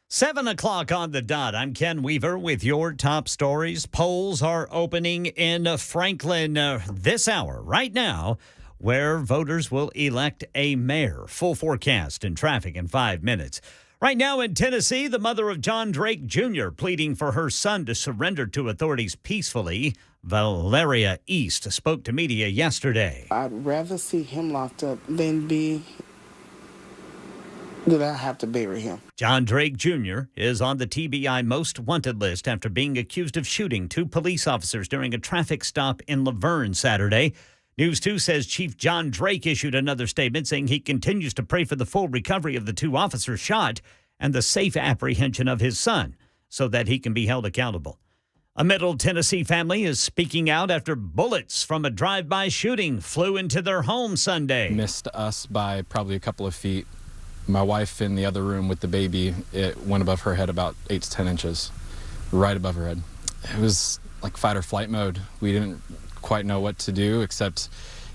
Seven o'clock on the dot. I'm Ken Weaver with your top stories. Polls are opening in Franklin this hour, right now, where voters will elect a mayor. Full forecast and traffic in 5 minutes. Right now in Tennessee, the mother of John Drake Jr. pleading for her son to surrender to authorities peacefully. Valeria East spoke to media yesterday. I'd rather see him locked up than that I have to bury him. John Drake Jr. is on the TBI most wanted list after being accused of shooting 2 police officers during a traffic stop in Laverne Saturday. News 2 says Chief John Drake issued another statement saying he continues to pray for the full recovery of the 2 officers shot and the safe apprehension of his son so that he can be held accountable. A Middle Tennessee family is speaking out after bullets from a drive-by shooting flew into their home Sunday. Missed us by probably a couple of feet. My wife in the other room with the baby, it went above her head about 8 to 10 inches, right above her head. It was like fight or flight mode. We didn't quite know what to do except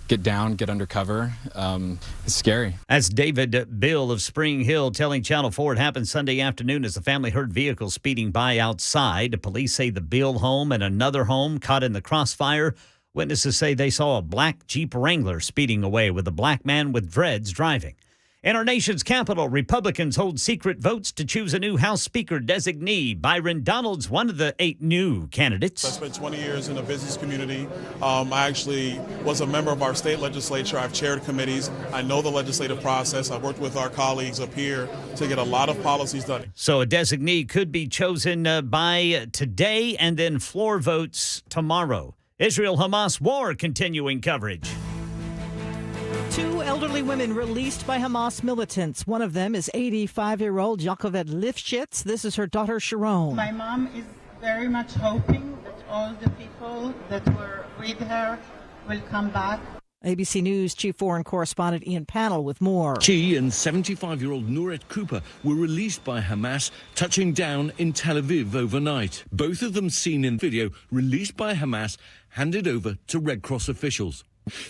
get down, get under cover. It's scary. That's David Bill of Spring Hill telling Channel 4 it happened Sunday afternoon as the family heard vehicles speeding by outside. Police say the Bill home and another home caught in the crossfire. Witnesses say they saw a black Jeep Wrangler speeding away with a black man with dreads driving. In our nation's capital, Republicans hold secret votes to choose a new House Speaker designee. Byron Donald's one of the 8 new candidates. I spent 20 years in the business community. I actually was a member of our state legislature. I've chaired committees. I know the legislative process. I've worked with our colleagues up here to get a lot of policies done. So a designee could be chosen by today and then floor votes tomorrow. Israel-Hamas war continuing coverage. 2 elderly women released by Hamas militants. One of them is 85-year-old Yocheved Lifshitz. This is her daughter, Sharon. My mom is very much hoping that all the people that were with her will come back. ABC News Chief Foreign Correspondent Ian Pannell with more. She and 75-year-old Nuret Cooper were released by Hamas, touching down in Tel Aviv overnight. Both of them seen in video, released by Hamas, handed over to Red Cross officials.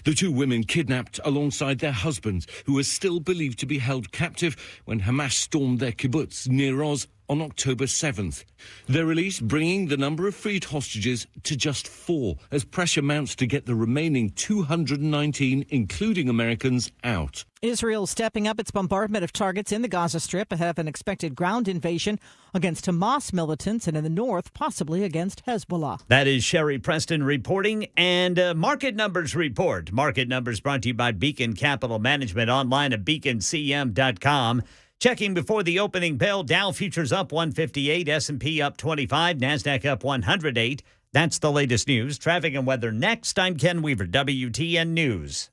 The 2 women kidnapped alongside their husbands, who are still believed to be held captive when Hamas stormed their kibbutz near Oz on October 7th. Their release bringing the number of freed hostages to just 4 as pressure mounts to get the remaining 219, including Americans, out. Israel stepping up its bombardment of targets in the Gaza Strip ahead of an expected ground invasion against Hamas militants and in the north, possibly against Hezbollah. That is Sherry Preston reporting and Market Numbers report. Market Numbers brought to you by Beacon Capital Management online at beaconcm.com. Checking before the opening bell, Dow futures up 158, S&P up 25, NASDAQ up 108. That's the latest news. Traffic and weather next. I'm Ken Weaver, WTN News.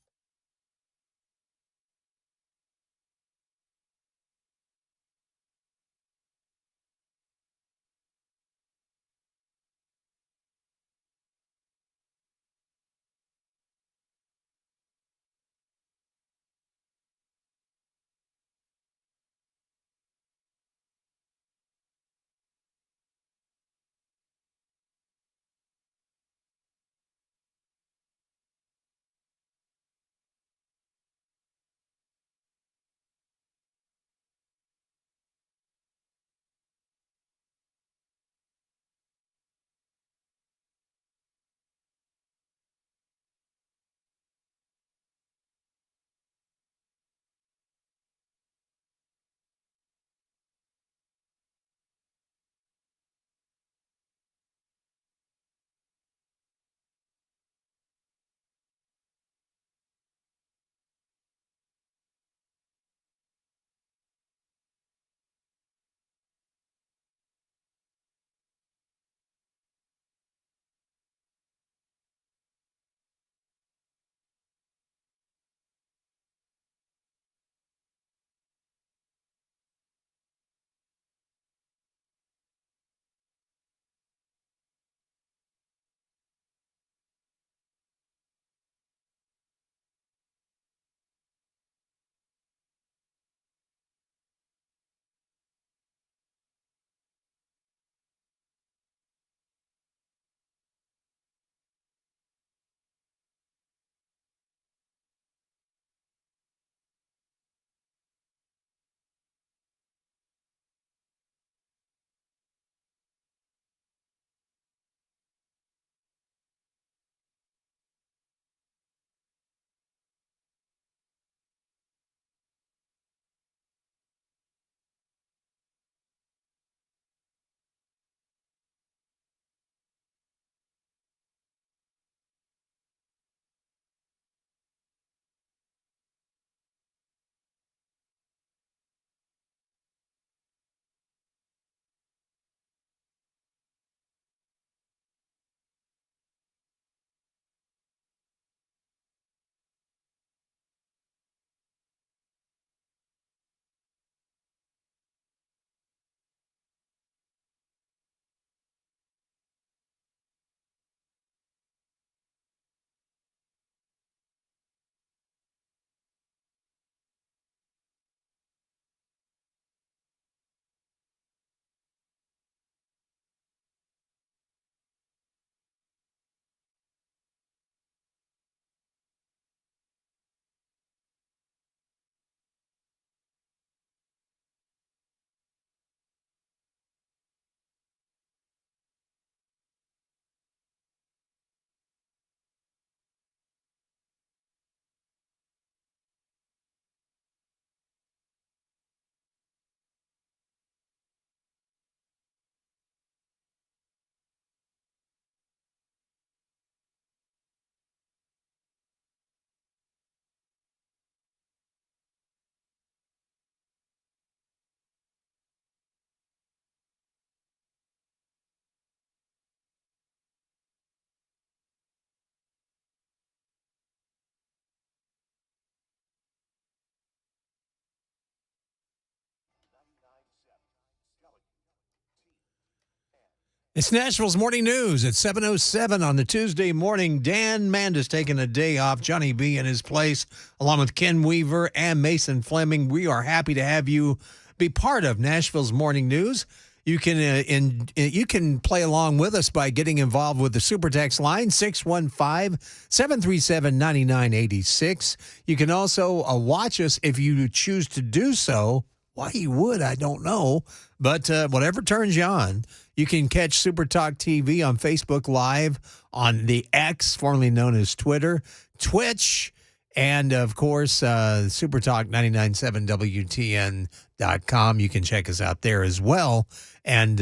It's Nashville's Morning News at 7:07 on the Tuesday morning. Dan Mandis taking a day off. Johnny B in his place, along with Ken Weaver and Mason Fleming. We are happy to have you be part of Nashville's Morning News. You can play along with us by getting involved with the Super Text line, 615-737-9986. You can also watch us if you choose to do so. Why you would, I don't know. But whatever turns you on, you can catch Super Talk TV on Facebook Live, on the X, formerly known as Twitter, Twitch, and, of course, supertalk997wtn.com. You can check us out there as well. And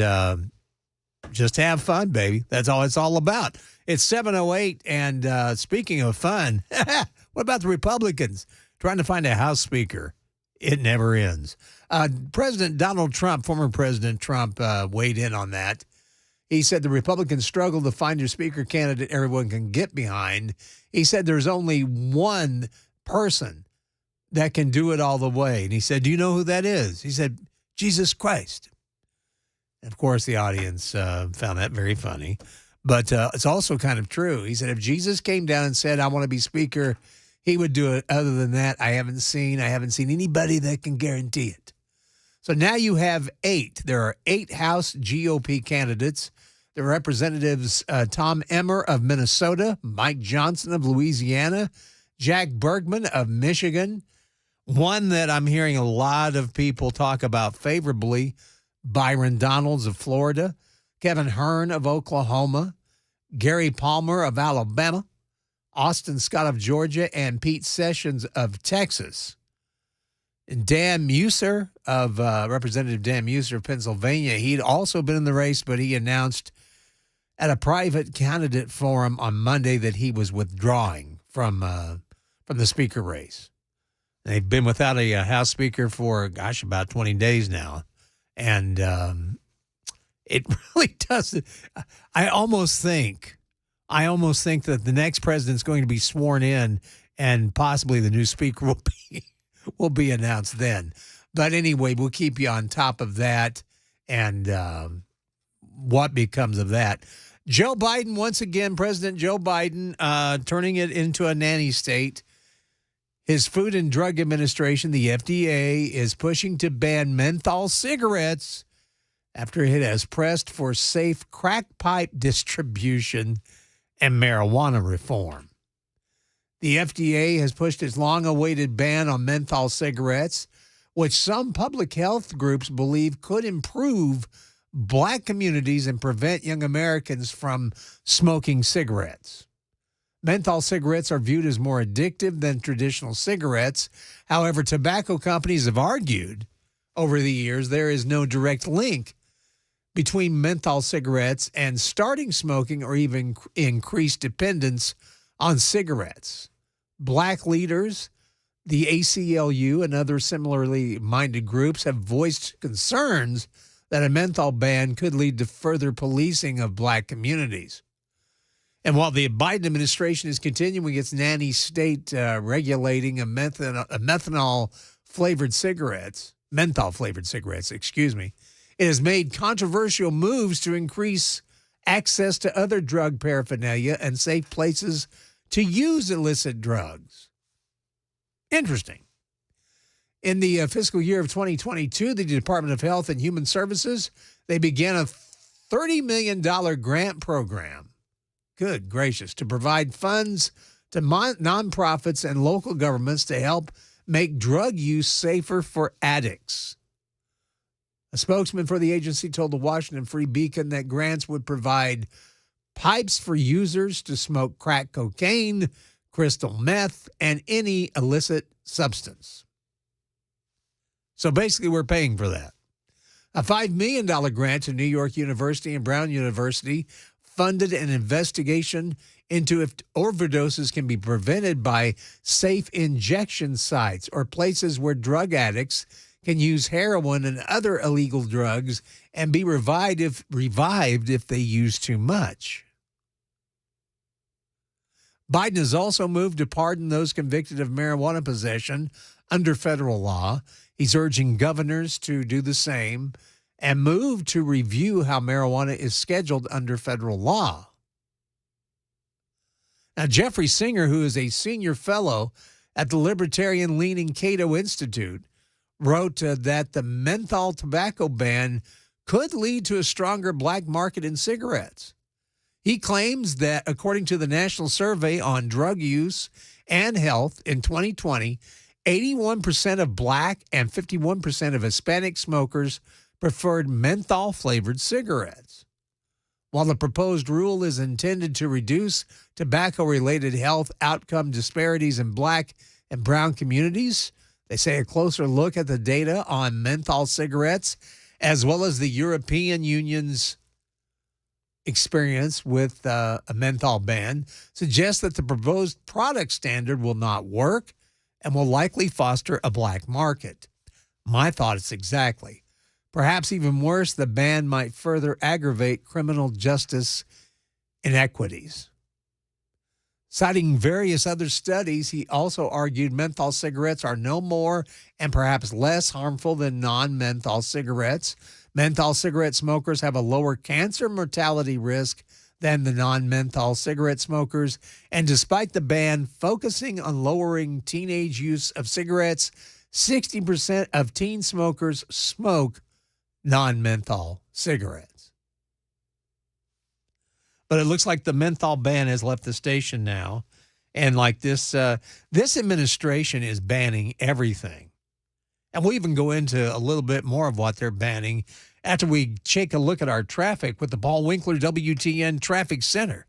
just have fun, baby. That's all it's all about. It's 7:08, and speaking of fun, what about the Republicans trying to find a House Speaker? It never ends. President Donald Trump, former President Trump, weighed in on that. He said the Republicans struggle to find a speaker candidate everyone can get behind. He said there's only one person that can do it all the way. And he said, do you know who that is? He said, Jesus Christ. And of course, the audience found that very funny. But it's also kind of true. He said if Jesus came down and said, I want to be speaker, he would do it. Other than that, I haven't seen anybody that can guarantee it. So now you have 8. There are 8 House GOP candidates. The representatives Tom Emmer of Minnesota, Mike Johnson of Louisiana, Jack Bergman of Michigan, one that I'm hearing a lot of people talk about favorably, Byron Donalds of Florida, Kevin Hearn of Oklahoma, Gary Palmer of Alabama, Austin Scott of Georgia, and Pete Sessions of Texas. And Dan Muser of Representative Dan Muser of Pennsylvania, he'd also been in the race, but he announced at a private candidate forum on Monday that he was withdrawing from the speaker race. They've been without a House Speaker for, about 20 days now. And it really does. I almost think that the next president's going to be sworn in, and possibly the new speaker will be announced then. But anyway, we'll keep you on top of that and what becomes of that. Joe Biden, once again, President Joe Biden, turning it into a nanny state. His Food and Drug Administration, the FDA, is pushing to ban menthol cigarettes after it has pressed for safe crack pipe distribution and marijuana reform. The FDA has pushed its long-awaited ban on menthol cigarettes, which some public health groups believe could improve Black communities and prevent young Americans from smoking cigarettes. Menthol cigarettes are viewed as more addictive than traditional cigarettes. However, tobacco companies have argued over the years there is no direct link between menthol cigarettes and starting smoking or even increased dependence on cigarettes. Black leaders, the ACLU, and other similarly minded groups have voiced concerns that a menthol ban could lead to further policing of Black communities. And while the Biden administration is continuing its nanny state regulating menthol-flavored cigarettes, it has made controversial moves to increase access to other drug paraphernalia and safe places to use illicit drugs. Interesting. In the fiscal year of 2022, the Department of Health and Human Services, they began a $30 million grant program. Good gracious, to provide funds to nonprofits and local governments to help make drug use safer for addicts. A spokesman for the agency told the Washington Free Beacon that grants would provide pipes for users to smoke crack cocaine, crystal meth, and any illicit substance. So basically, we're paying for that. A $5 million grant to New York University and Brown University funded an investigation into if overdoses can be prevented by safe injection sites or places where drug addicts can use heroin and other illegal drugs and be revived if they use too much. Biden has also moved to pardon those convicted of marijuana possession under federal law. He's urging governors to do the same and moved to review how marijuana is scheduled under federal law. Now, Jeffrey Singer, who is a senior fellow at the libertarian-leaning Cato Institute, wrote that the menthol tobacco ban could lead to a stronger black market in cigarettes. He claims that, according to the National Survey on Drug Use and Health in 2020, 81% of black and 51% of Hispanic smokers preferred menthol-flavored cigarettes. While the proposed rule is intended to reduce tobacco-related health outcome disparities in black and brown communities, they say a closer look at the data on menthol cigarettes, as well as the European Union's experience with a menthol ban, suggests that the proposed product standard will not work and will likely foster a black market. My thought is exactly. Perhaps even worse, the ban might further aggravate criminal justice inequities. Citing various other studies, he also argued menthol cigarettes are no more and perhaps less harmful than non-menthol cigarettes. Menthol cigarette smokers have a lower cancer mortality risk than the non-menthol cigarette smokers. And despite the ban focusing on lowering teenage use of cigarettes, 60% of teen smokers smoke non-menthol cigarettes. But it looks like the menthol ban has left the station now. And like this administration is banning everything. And we'll even go into a little bit more of what they're banning after we take a look at our traffic with the Paul Winkler WTN Traffic Center.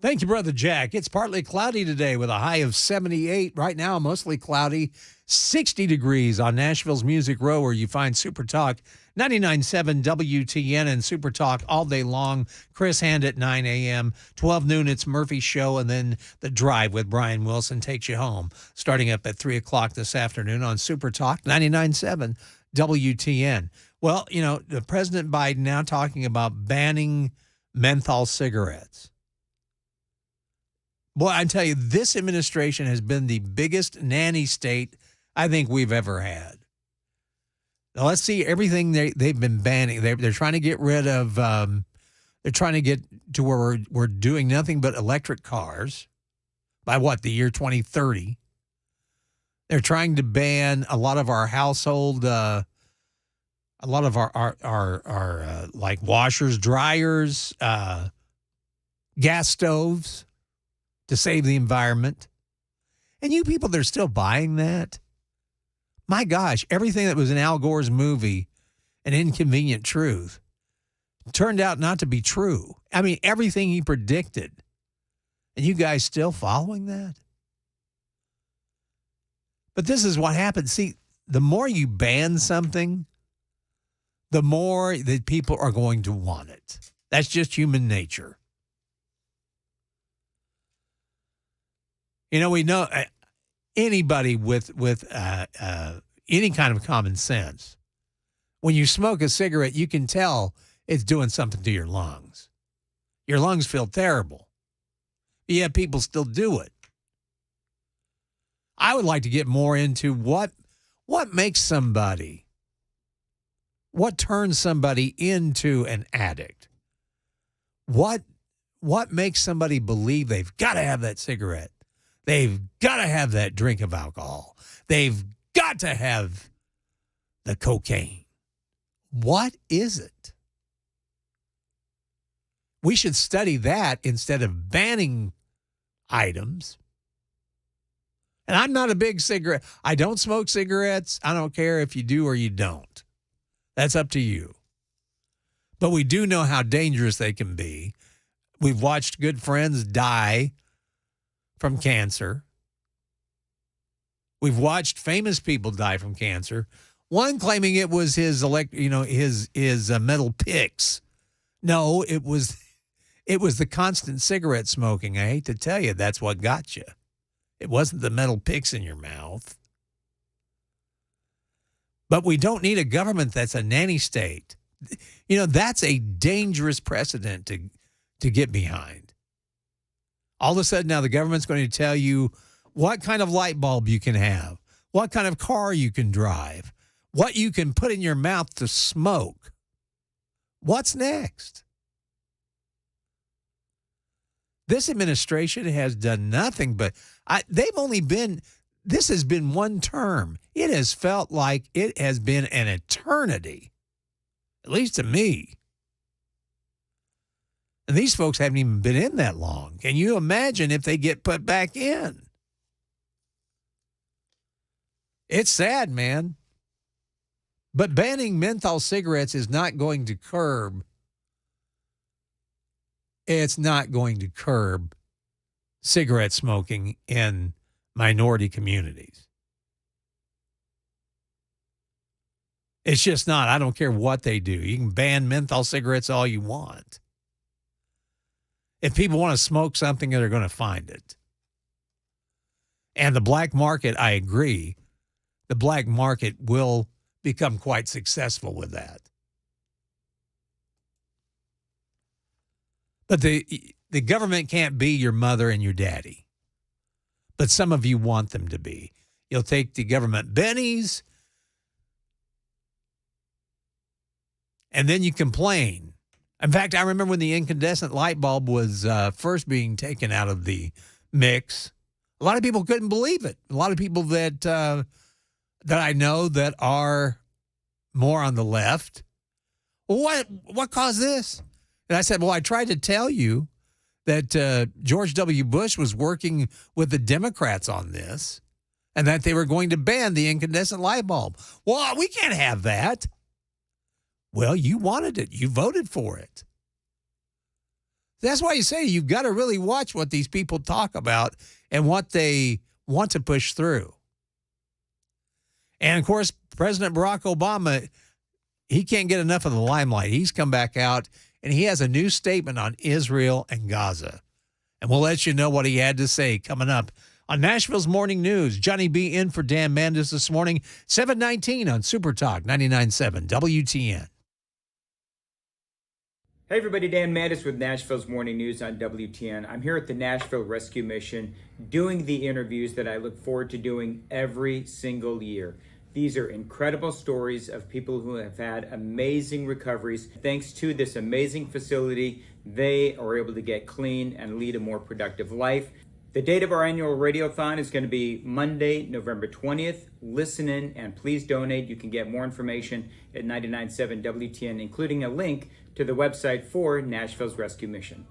Thank you, Brother Jack. It's partly cloudy today with a high of 78. Right now, mostly cloudy. 60 degrees on Nashville's Music Row, where you find Super Talk 99.7 WTN and Super Talk all day long. Chris Hand at 9 a.m. 12 noon, it's Murphy's Show, and then The Drive with Brian Wilson takes you home, starting up at 3 o'clock this afternoon on Super Talk 99.7 WTN. Well, you know, President Biden now talking about banning menthol cigarettes. Boy, I tell you, this administration has been the biggest nanny state I think we've ever had. Now, let's see everything they've been banning. They're trying to get rid of, they're trying to get to where we're doing nothing but electric cars by the year 2030. They're trying to ban a lot of our household, a lot of our like washers, dryers, gas stoves, to save the environment. And you people, they're still buying that. My gosh, everything that was in Al Gore's movie, An Inconvenient Truth, turned out not to be true. I mean, everything he predicted. And you guys still following that? But this is what happens. See, the more you ban something, the more that people are going to want it. That's just human nature. You know, we know anybody with any kind of common sense, when you smoke a cigarette, you can tell it's doing something to your lungs. Your lungs feel terrible. Yet people still do it. I would like to get more into what makes somebody, what turns somebody into an addict. What makes somebody believe they've got to have that cigarette? They've got to have that drink of alcohol. They've got to have the cocaine. What is it? We should study that instead of banning items. And I'm not a big cigarette. I don't smoke cigarettes. I don't care if you do or you don't. That's up to you. But we do know how dangerous they can be. We've watched good friends die from cancer. We've watched famous people die from cancer. One claiming it was his metal picks. No, it was It was the constant cigarette smoking. I hate to tell you, that's what got you. It wasn't the metal picks in your mouth. But we don't need a government that's a nanny state. You know, that's a dangerous precedent to get behind. All of a sudden now the government's going to tell you what kind of light bulb you can have, what kind of car you can drive, what you can put in your mouth to smoke. What's next? This administration has done nothing but this has been one term. It has felt like it has been an eternity, at least to me. And these folks haven't even been in that long. Can you imagine if they get put back in? It's sad, man. But banning menthol cigarettes is not going to curb. It's not going to curb cigarette smoking in minority communities. It's just not. I don't care what they do. You can ban menthol cigarettes all you want. If people want to smoke something, they're going to find it. And the black market, I agree, the black market will become quite successful with that. But the government can't be your mother and your daddy. But some of you want them to be. You'll take the government bennies, and then you complain. In fact, I remember when the incandescent light bulb was first being taken out of the mix, a lot of people couldn't believe it. A lot of people that I know that are more on the left, well, what caused this? And I said, well, I tried to tell you that George W. Bush was working with the Democrats on this and that they were going to ban the incandescent light bulb. Well, we can't have that. Well, you wanted it. You voted for it. That's why you say you've got to really watch what these people talk about and what they want to push through. And, of course, President Barack Obama, he can't get enough of the limelight. He's come back out, and he has a new statement on Israel and Gaza. And we'll let you know what he had to say coming up on Nashville's Morning News. Johnny B. in for Dan Mandis this morning, 7:19 on Super Talk 99.7 WTN. Hey everybody, Dan Mandis with Nashville's Morning News on WTN. I'm here at the Nashville Rescue Mission doing the interviews that I look forward to doing every single year. These are incredible stories of people who have had amazing recoveries. Thanks to this amazing facility, they are able to get clean and lead a more productive life. The date of our annual radiothon is going to be Monday, November 20th. Listen in and please donate. You can get more information at 99.7 WTN, including a link to the website for Nashville's Rescue Mission.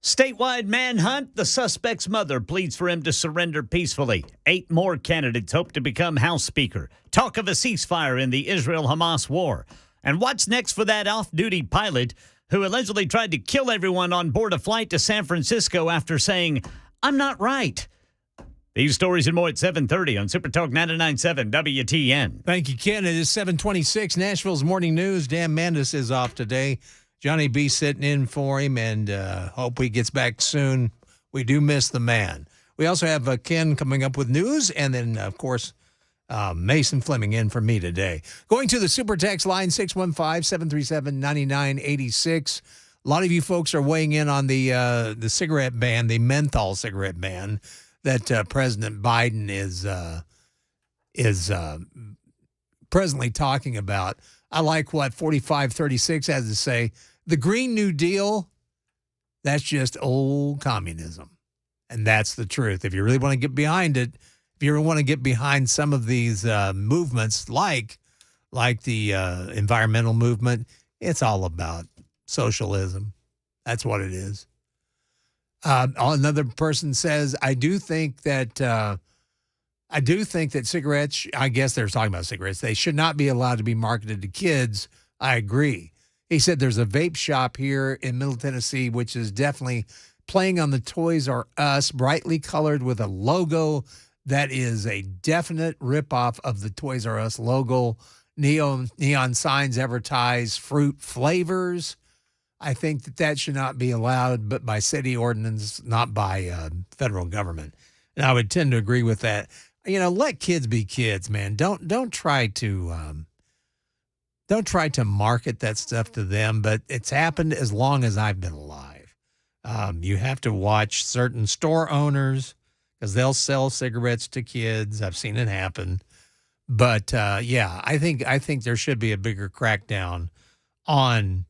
Statewide manhunt. The suspect's mother pleads for him to surrender peacefully. 8 more candidates hope to become House Speaker. Talk of a ceasefire in the Israel-Hamas war. And what's next for that off-duty pilot who allegedly tried to kill everyone on board a flight to San Francisco after saying, "I'm not right"? These stories and more at 7:30 on Super Talk 99.7 WTN. Thank you, Ken. It is 7:26. Nashville's Morning News. Dan Mandis is off today. Johnny B sitting in for him, and hope he gets back soon. We do miss the man. We also have Ken coming up with news, and then, of course, Mason Fleming in for me today. Going to the Super Text line, 615-737-9986. A lot of you folks are weighing in on the cigarette ban, the menthol cigarette ban that President Biden is presently talking about. I like what 4536 has to say. The Green New Deal, that's just old communism. And that's the truth. If you really want to get behind it, if you really want to get behind some of these movements like the environmental movement, it's all about socialism. That's what it is. Another person says, I do think that cigarettes, I guess they're talking about cigarettes, they should not be allowed to be marketed to kids. I agree. He said there's a vape shop here in Middle Tennessee, which is definitely playing on the Toys R Us, brightly colored with a logo that is a definite ripoff of the Toys R Us logo. Neon signs advertise fruit flavors. I think that should not be allowed, but by city ordinance, not by federal government. And I would tend to agree with that. You know, let kids be kids, man. Don't try to market that stuff to them. But it's happened as long as I've been alive. You have to watch certain store owners because they'll sell cigarettes to kids. I've seen it happen. But yeah, I think there should be a bigger crackdown on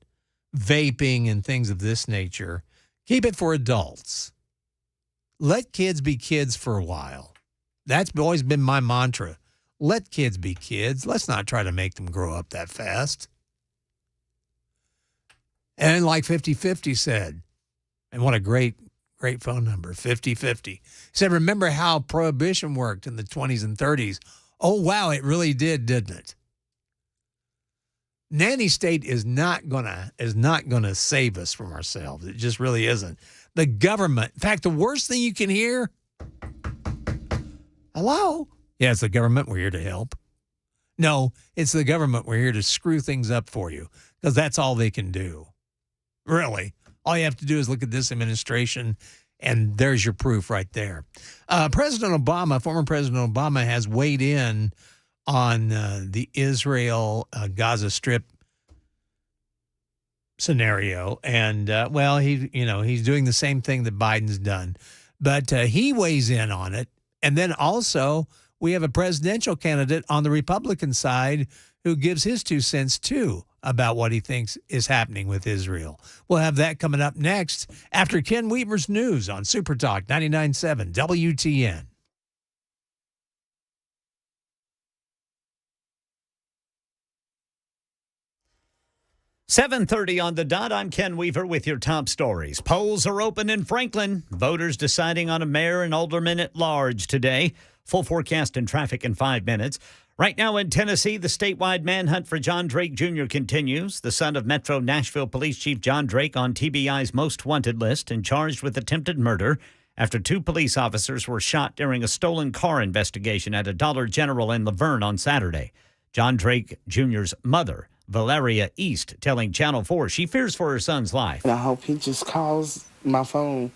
vaping and things of this nature. Keep it for adults. Let kids be kids for a while. That's always been my mantra. Let kids be kids. Let's not try to make them grow up that fast. And like 5050 said, and what a great phone number, 5050. Said, remember how prohibition worked in the 20s and 30s? Oh, wow, it really did, didn't it? Nanny state is not gonna save us from ourselves. It just really isn't. The government, in fact, the worst thing you can hear, hello? Yeah, it's the government. We're here to help. No, it's the government. We're here to screw things up for you because that's all they can do. Really. All you have to do is look at this administration, and there's your proof right there. Former President Obama has weighed in on the Israel-Gaza Strip scenario. And, well, he's doing the same thing that Biden's done. But he weighs in on it. And then also we have a presidential candidate on the Republican side who gives his 2 cents, too, about what he thinks is happening with Israel. We'll have that coming up next after Ken Weaver's news on Super Talk 99.7 WTN. $7:30 on the dot. I'm Ken Weaver with your top stories. Polls are open in Franklin. Voters deciding on a mayor and alderman at large today. Full forecast and traffic in 5 minutes. Right now in Tennessee, the statewide manhunt for John Drake Jr. continues. The son of Metro Nashville Police Chief John Drake on TBI's most wanted list and charged with attempted murder after 2 police officers were shot during a stolen car investigation at a Dollar General in Laverne on Saturday. John Drake Jr.'s mother, Valeria East, telling Channel 4 she fears for her son's life. And I hope he just calls my phone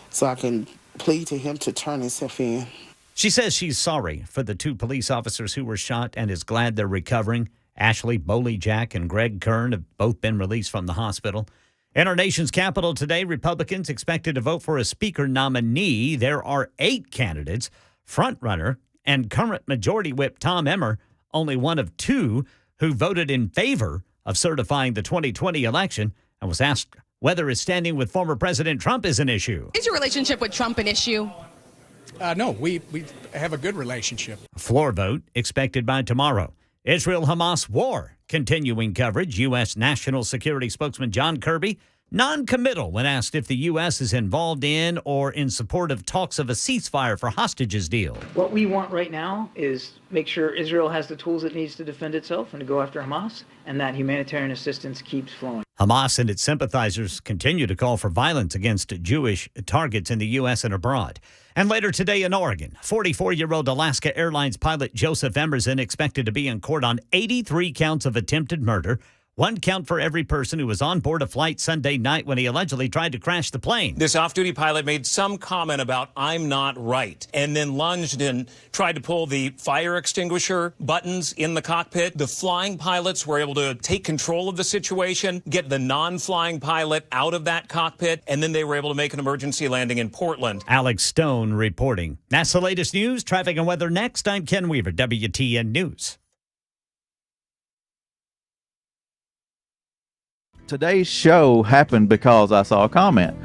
so I can plead to him to turn himself in. She says she's sorry for the 2 police officers who were shot and is glad they're recovering. Ashley Bowley-Jack and Greg Kern have both been released from the hospital. In our nation's capital today, Republicans expected to vote for a speaker nominee. There are 8 candidates. Frontrunner and current Majority Whip Tom Emmer, only one of 2 who voted in favor of certifying the 2020 election, and was asked whether his standing with former President Trump is an issue. Is your relationship with Trump an issue? No, we have a good relationship. Floor vote expected by tomorrow. Israel-Hamas war continuing coverage. U.S. National Security spokesman John Kirby non-committal when asked if the U.S. is involved in or in support of talks of a ceasefire for hostages deal. What we want right now is make sure Israel has the tools it needs to defend itself and to go after Hamas, and that humanitarian assistance keeps flowing. Hamas and its sympathizers continue to call for violence against Jewish targets in the U.S. and abroad. And later today in Oregon, 44-year-old Alaska Airlines pilot Joseph Emerson expected to be in court on 83 counts of attempted murder. One count for every person who was on board a flight Sunday night when he allegedly tried to crash the plane. This off-duty pilot made some comment about "I'm not right," and then lunged and tried to pull the fire extinguisher buttons in the cockpit. The flying pilots were able to take control of the situation, get the non-flying pilot out of that cockpit, and then they were able to make an emergency landing in Portland. Alex Stone reporting. That's the latest news, traffic and weather next. I'm Ken Weaver, WTN News. Today's show happened because I saw a comment.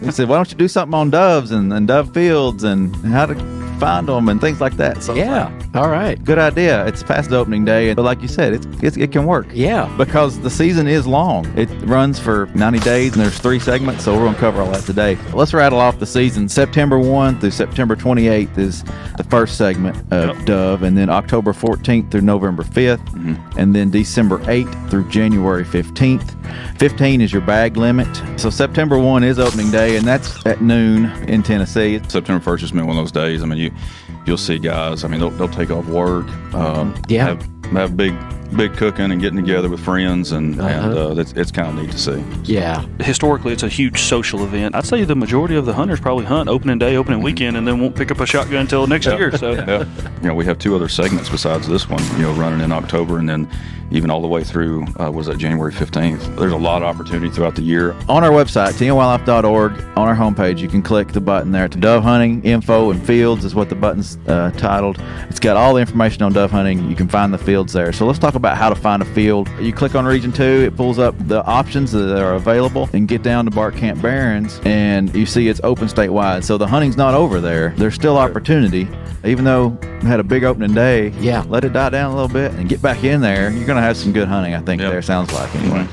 He said, why don't you do something on doves and dove fields and how to find them and things like that. So yeah, all right. Good idea. It's past the opening day, but like you said, it can work. Yeah. Because the season is long. It runs for 90 days and there's 3 segments, so we're going to cover all that today. Let's rattle off the season. September 1 through September 28th is the first segment of Dove, and then October 14th through November 5th, and then December 8th through January 15th. 15 is your bag limit. So September 1 is opening day, and that's at noon in Tennessee. September 1st has been one of those days. I mean, you'll see guys. I mean, they'll take off work. Have big cooking and getting together with friends, and it's kind of neat to see. Yeah. Historically, it's a huge social event. I'd say the majority of the hunters probably hunt opening day, opening weekend, and then won't pick up a shotgun until next year. So, we have 2 other segments besides this one. Running in October, and then even all the way through January 15th. There's a lot of opportunity throughout the year. On our website, tnwildlife.org, on our homepage, you can click the button there to dove hunting info and fields is what the button's titled. It's got all the information on dove hunting. You can find the fields there. So let's talk about how to find a field. You click on Region 2, it pulls up the options that are available, and get down to Bark Camp Barrens, and you see it's open statewide. So the hunting's not over there. There's still opportunity. Even though we had a big opening day, let it die down a little bit and get back in there. You're going to have some good hunting, I think, there, sounds like, anyway.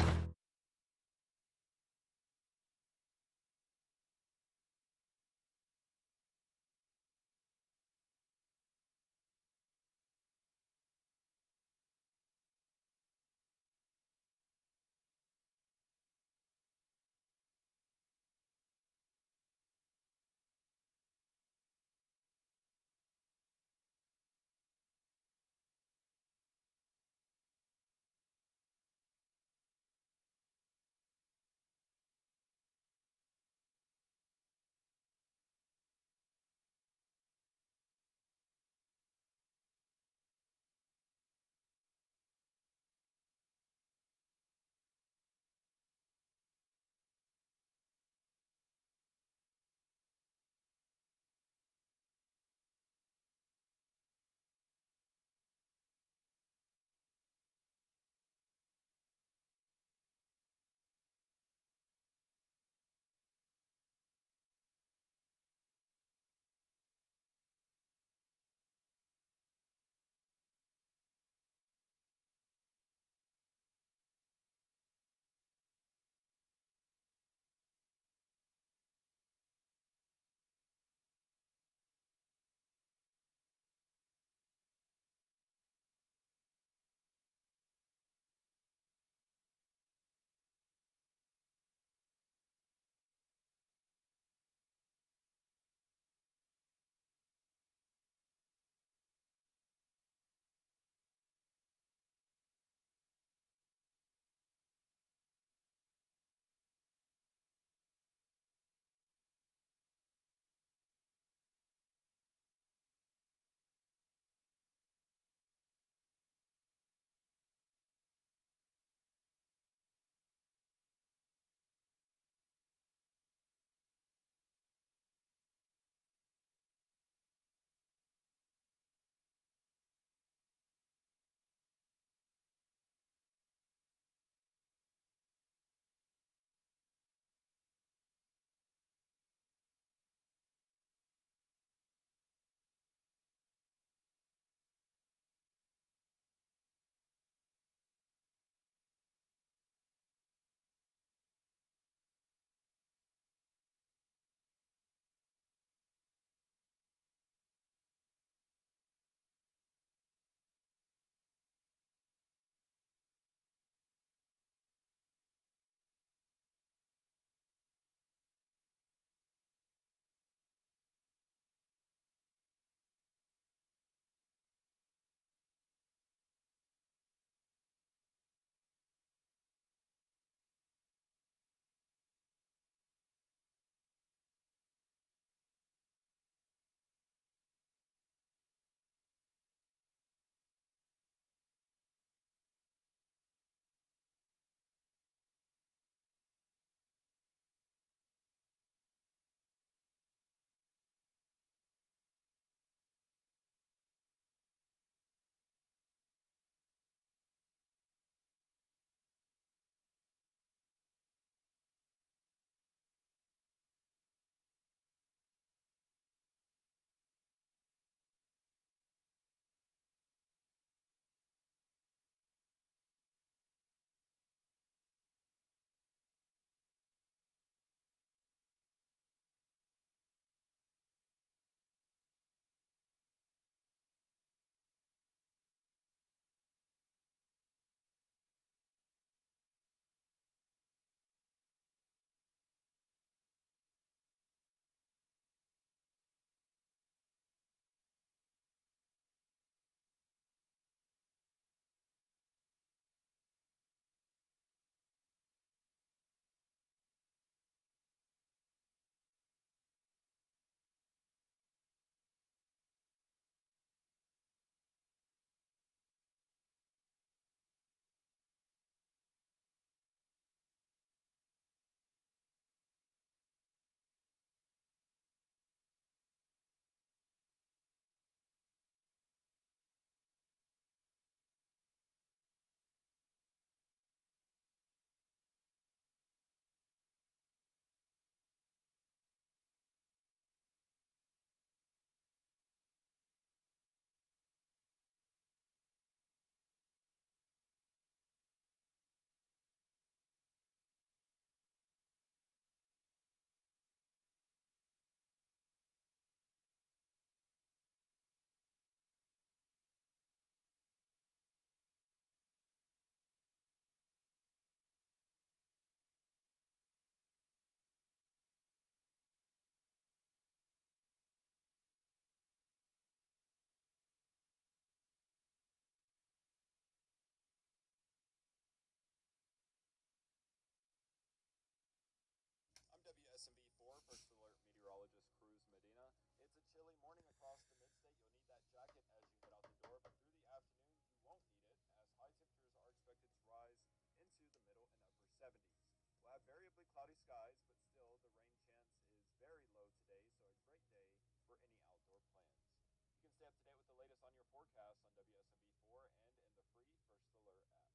stay up to date with the latest on your forecast on WSMV4 and in the free First Alert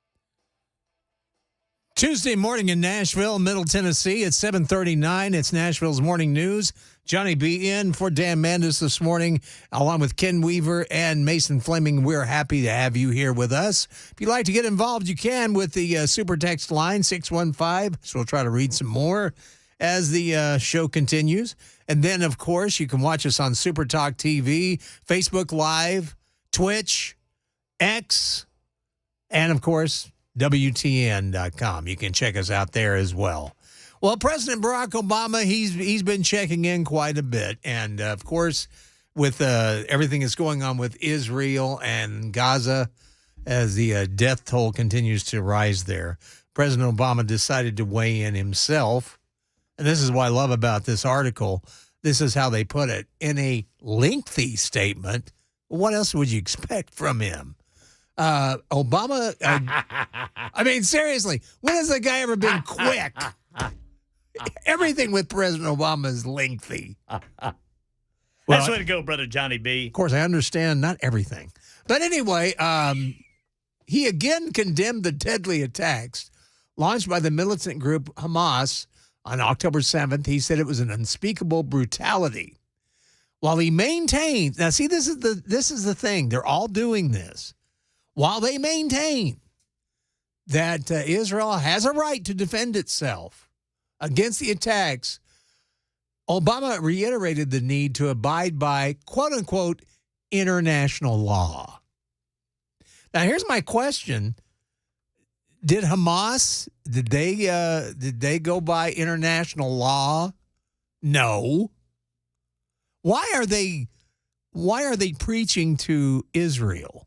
app. Tuesday morning in Nashville, Middle Tennessee. It's 7:39. It's Nashville's Morning News. Johnny B. in for Dan Mandis this morning, along with Ken Weaver and Mason Fleming. We're happy to have you here with us. If you'd like to get involved, you can with the super text line, 615. So we'll try to read some more as the show continues. And then, of course, you can watch us on Super Talk TV, Facebook Live, Twitch, X, and, of course, WTN.com. You can check us out there as well. Well, President Barack Obama, he's been checking in quite a bit. And, of course, with everything that's going on with Israel and Gaza, as the death toll continues to rise there, President Obama decided to weigh in himself. And this is what I love about this article. This is how they put it. In a lengthy statement, what else would you expect from him? Obama, I mean, seriously, when has the guy ever been quick? Everything with President Obama is lengthy. That's the way to go, brother Johnny B. Of course, I understand not everything. But anyway, he again condemned the deadly attacks launched by the militant group Hamas on October 7th. He said it was an unspeakable brutality. While he maintained, now see, this is the thing. They're all doing this. While they maintain that Israel has a right to defend itself against the attacks, Obama reiterated the need to abide by, quote unquote, international law. Now, here's my question. Did Hamas, did they go by international law? No. Why are they preaching to Israel?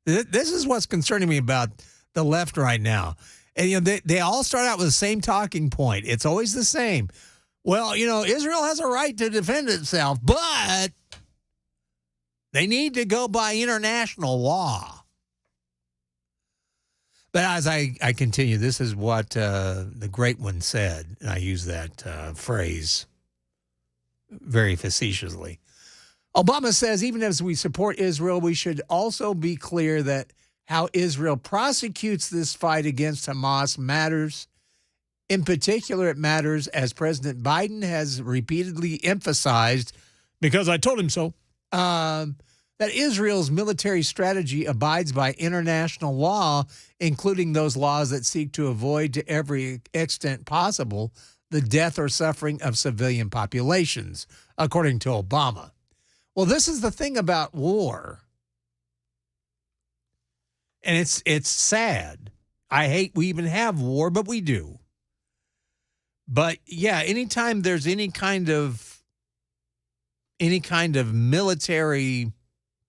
This is what's concerning me about the left right now. And they all start out with the same talking point. It's always the same. Well, Israel has a right to defend itself, but they need to go by international law. But as I continue, this is what the great one said, and I use that phrase very facetiously. Obama says, even as we support Israel, we should also be clear that how Israel prosecutes this fight against Hamas matters. In particular, it matters, as President Biden has repeatedly emphasized, because I told him so, that Israel's military strategy abides by international law, including those laws that seek to avoid to every extent possible the death or suffering of civilian populations, according to Obama. Well, this is the thing about war, and it's sad. I hate we even have war, but we do. But yeah, anytime there's any kind of military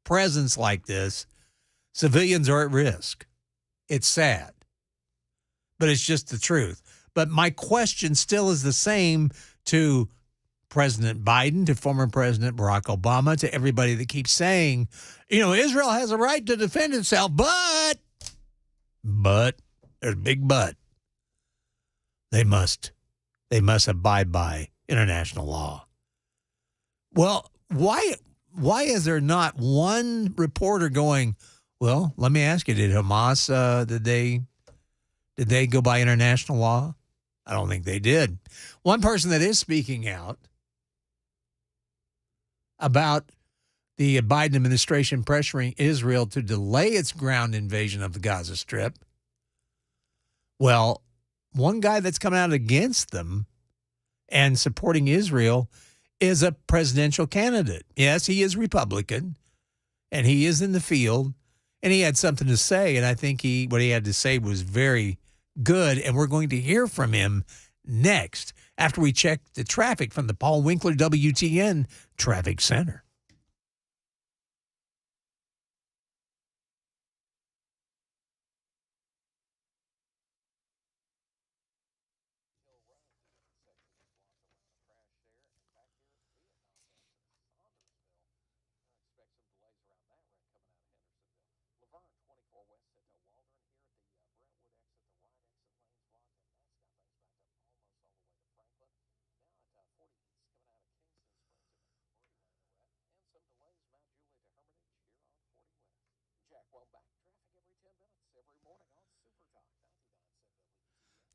presence like this, civilians are at risk. It's sad, but it's just the truth. But my question still is the same to President Biden, to former President Barack Obama, to everybody that keeps saying, Israel has a right to defend itself, but, there's a big but. They must abide by international law. Well, why is there not one reporter going, well, let me ask you, did Hamas, did they go by international law? I don't think they did. One person that is speaking out about the Biden administration pressuring Israel to delay its ground invasion of the Gaza Strip. Well, one guy that's coming out against them and supporting Israel is a presidential candidate. Yes, he is Republican, and he is in the field, and he had something to say, and I think what he had to say was very good, and we're going to hear from him next after we check the traffic from the Paul Winkler WTN Traffic Center.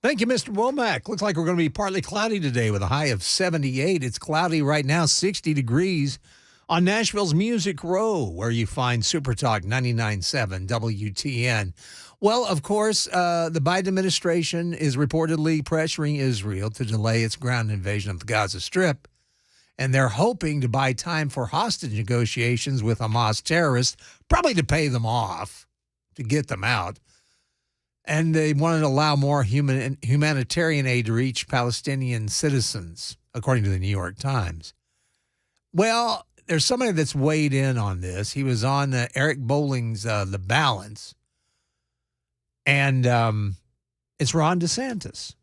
Thank you, Mr. Womack. Looks like we're going to be partly cloudy today with a high of 78. It's cloudy right now, 60 degrees on Nashville's Music Row, where you find Super Talk 99.7 WTN. Well, of course, the Biden administration is reportedly pressuring Israel to delay its ground invasion of the Gaza Strip, and they're hoping to buy time for hostage negotiations with Hamas terrorists, probably to pay them off, to get them out. And they wanted to allow more humanitarian aid to reach Palestinian citizens, according to the New York Times. Well, there's somebody that's weighed in on this. He was on Eric Bolling's The Balance, and it's Ron DeSantis.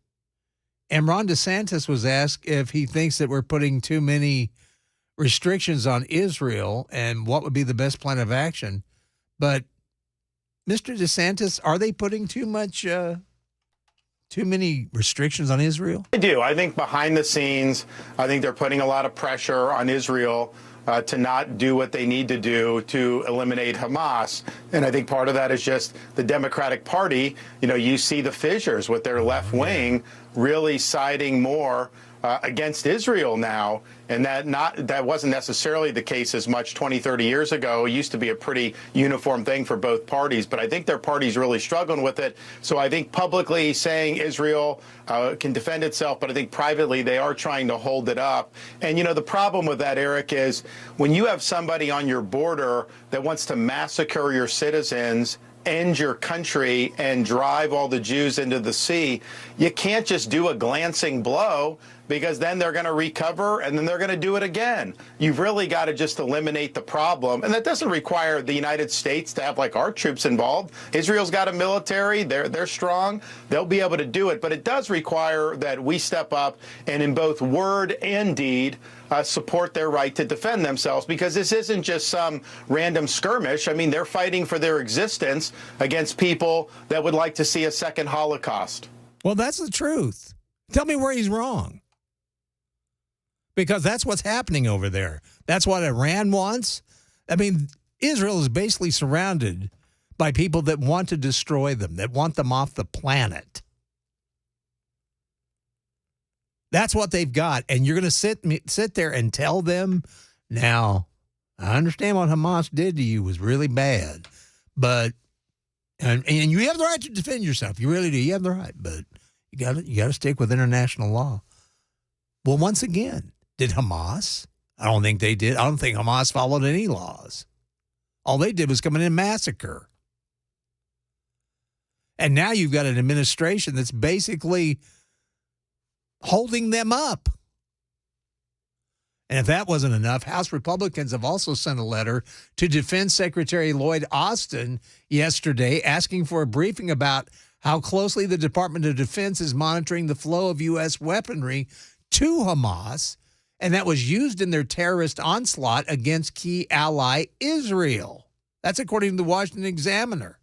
And Ron DeSantis was asked if he thinks that we're putting too many restrictions on Israel and what would be the best plan of action. But Mr. DeSantis, are they putting too many restrictions on Israel? I do. I think behind the scenes, I think they're putting a lot of pressure on Israel to not do what they need to do to eliminate Hamas. And I think part of that is just the Democratic Party. You know, you see the fissures with their left wing really siding more against Israel now, and that wasn't necessarily the case as much 20, 30 years ago. It used to be a pretty uniform thing for both parties, but I think their party's really struggling with it. So I think publicly saying Israel can defend itself, but I think privately they are trying to hold it up. And, you know, the problem with that, Eric, is when you have somebody on your border that wants to massacre your citizens, end your country, and drive all the Jews into the sea, you can't just do a glancing blow, because then they're going to recover and then they're going to do it again. You've really got to just eliminate the problem. And that doesn't require the United States to have like our troops involved. Israel's got a military. They're strong. They'll be able to do it. But it does require that we step up and in both word and deed support their right to defend themselves, because this isn't just some random skirmish. I mean, they're fighting for their existence against people that would like to see a second Holocaust. Well, that's the truth. Tell me where he's wrong. Because that's what's happening over there. That's what Iran wants. I mean, Israel is basically surrounded by people that want to destroy them, that want them off the planet. That's what they've got. And you're going to sit there and tell them, now, I understand what Hamas did to you was really bad, but, and you have the right to defend yourself. You really do. You have the right, but you got to stick with international law. Well, once again, did Hamas? I don't think they did. I don't think Hamas followed any laws. All they did was come in and massacre. And now you've got an administration that's basically holding them up. And if that wasn't enough, House Republicans have also sent a letter to Defense Secretary Lloyd Austin yesterday asking for a briefing about how closely the Department of Defense is monitoring the flow of U.S. weaponry to Hamas, and that was used in their terrorist onslaught against key ally Israel. That's according to the Washington Examiner.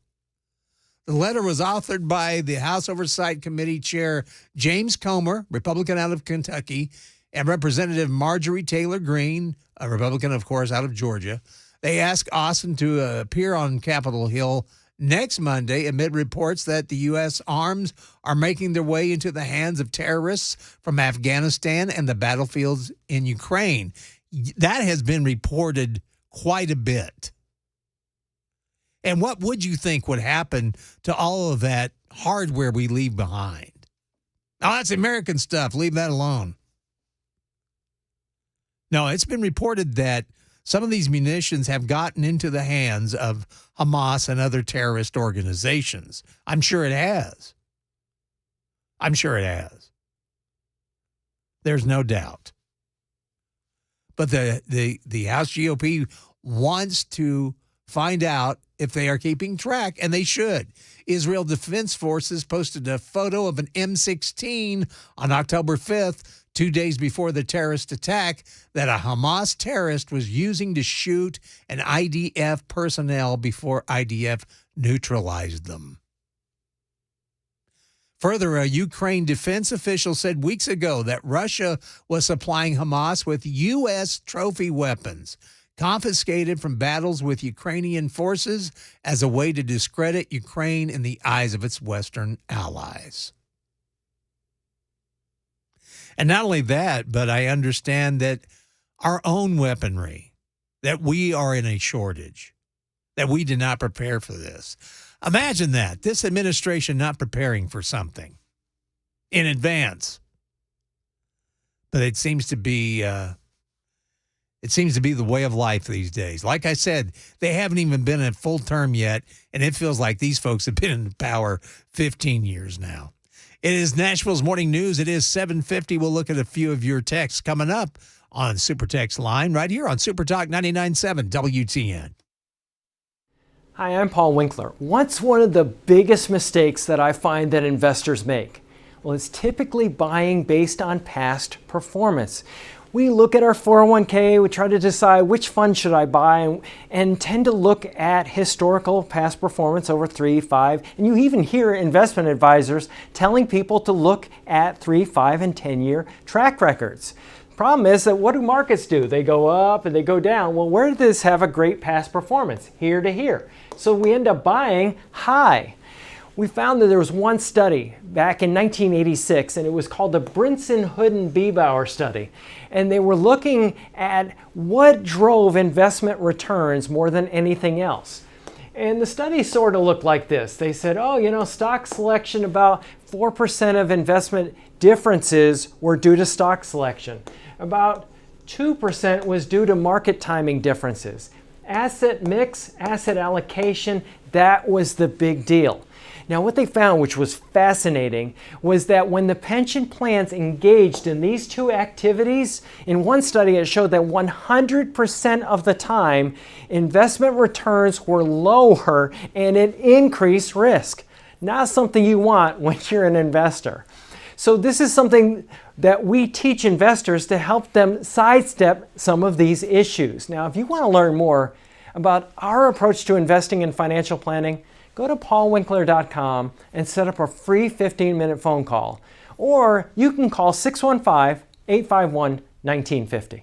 The letter was authored by the House Oversight Committee Chair James Comer, Republican out of Kentucky, and Representative Marjorie Taylor Greene, a Republican, of course, out of Georgia. They asked Austin to appear on Capitol Hill next Monday amid reports that the U.S. arms are making their way into the hands of terrorists from Afghanistan and the battlefields in Ukraine. That has been reported quite a bit. And what would you think would happen to all of that hardware we leave behind? Oh, that's American stuff. Leave that alone. No, it's been reported that some of these munitions have gotten into the hands of Hamas and other terrorist organizations. I'm sure it has. I'm sure it has. There's no doubt. But the House GOP wants to find out if they are keeping track, and they should. Israel Defense Forces posted a photo of an M16 on October 5th, 2 days before the terrorist attack, that a Hamas terrorist was using to shoot an IDF personnel before IDF neutralized them. Further, a Ukraine defense official said weeks ago that Russia was supplying Hamas with U.S. trophy weapons, confiscated from battles with Ukrainian forces as a way to discredit Ukraine in the eyes of its Western allies. And not only that, but I understand that our own weaponry, that we are in a shortage, that we did not prepare for this. Imagine that, this administration not preparing for something in advance. But it seems to be the way of life these days. Like I said, they haven't even been in full term yet, and it feels like these folks have been in power 15 years now. It is Nashville's Morning News. It is 7:50. We'll look at a few of your texts coming up on Super Text Line right here on Super Talk 99.7 WTN. Hi, I'm Paul Winkler. What's one of the biggest mistakes that I find that investors make? Well, it's typically buying based on past performance. We look at our 401k, we try to decide which fund should I buy, and tend to look at historical past performance over 3, 5, and you even hear investment advisors telling people to look at 3, 5, and 10-year track records. Problem is that what do markets do? They go up and they go down. Well, where did this have a great past performance? Here to here. So we end up buying high. We found that there was one study back in 1986, and it was called the Brinson-Hooden-Biebauer study. And they were looking at what drove investment returns more than anything else. And the study sort of looked like this. They said, stock selection, about 4% of investment differences were due to stock selection. About 2% was due to market timing differences. Asset mix, asset allocation, that was the big deal. Now, what they found, which was fascinating, was that when the pension plans engaged in these two activities, in one study it showed that 100% of the time, investment returns were lower and it increased risk. Not something you want when you're an investor. So this is something that we teach investors to help them sidestep some of these issues. Now, if you want to learn more about our approach to investing in financial planning, go to paulwinkler.com and set up a free 15-minute phone call. Or you can call 615-851-1950.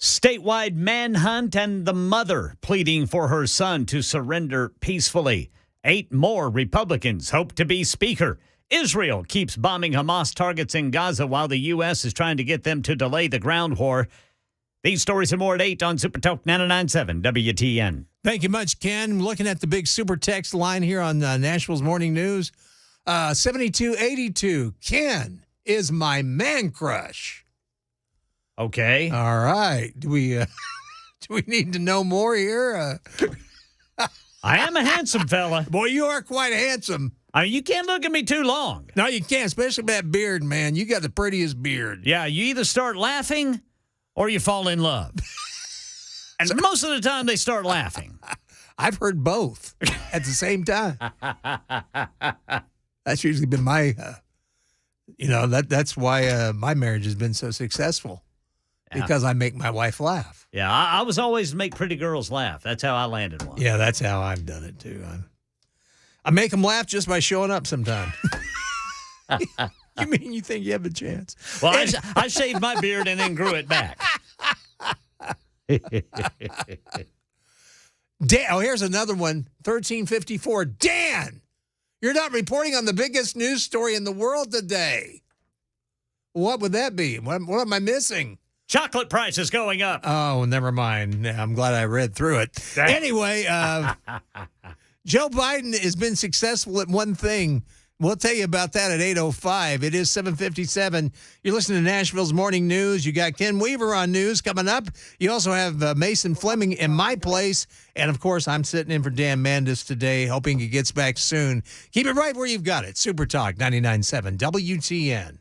Statewide manhunt and the mother pleading for her son to surrender peacefully. 8 more Republicans hope to be speaker. Israel keeps bombing Hamas targets in Gaza while the U.S. is trying to get them to delay the ground war. These stories and more at 8 on Super Talk 99.7 WTN. Thank you much, Ken. Looking at the big super text line here on Nashville's Morning News. 7282. Ken is my man crush. Okay. All right. Do we need to know more here? I am a handsome fella. Boy, you are quite handsome. I mean, you can't look at me too long. No, you can't, especially with that beard, man. You got the prettiest beard. Yeah, you either start laughing or you fall in love. And most of the time they start laughing. I've heard both at the same time. That's usually been my, that's why my marriage has been so successful. Yeah. Because I make my wife laugh. Yeah, I was always make pretty girls laugh. That's how I landed one. Yeah, that's how I've done it, too. I make them laugh just by showing up sometimes. You mean you think you have a chance? Well, I shaved my beard and then grew it back. Dan, here's another one. 1354. Dan, you're not reporting on the biggest news story in the world today. What would that be? What am I missing? Chocolate prices going up. Oh, never mind. I'm glad I read through it. Anyway, Joe Biden has been successful at one thing. We'll tell you about that at 8:05. It is 7:57. You're listening to Nashville's Morning News. You got Ken Weaver on news coming up. You also have Mason Fleming in my place. And, of course, I'm sitting in for Dan Mandis today, hoping he gets back soon. Keep it right where you've got it. Super Talk 99.7 WTN.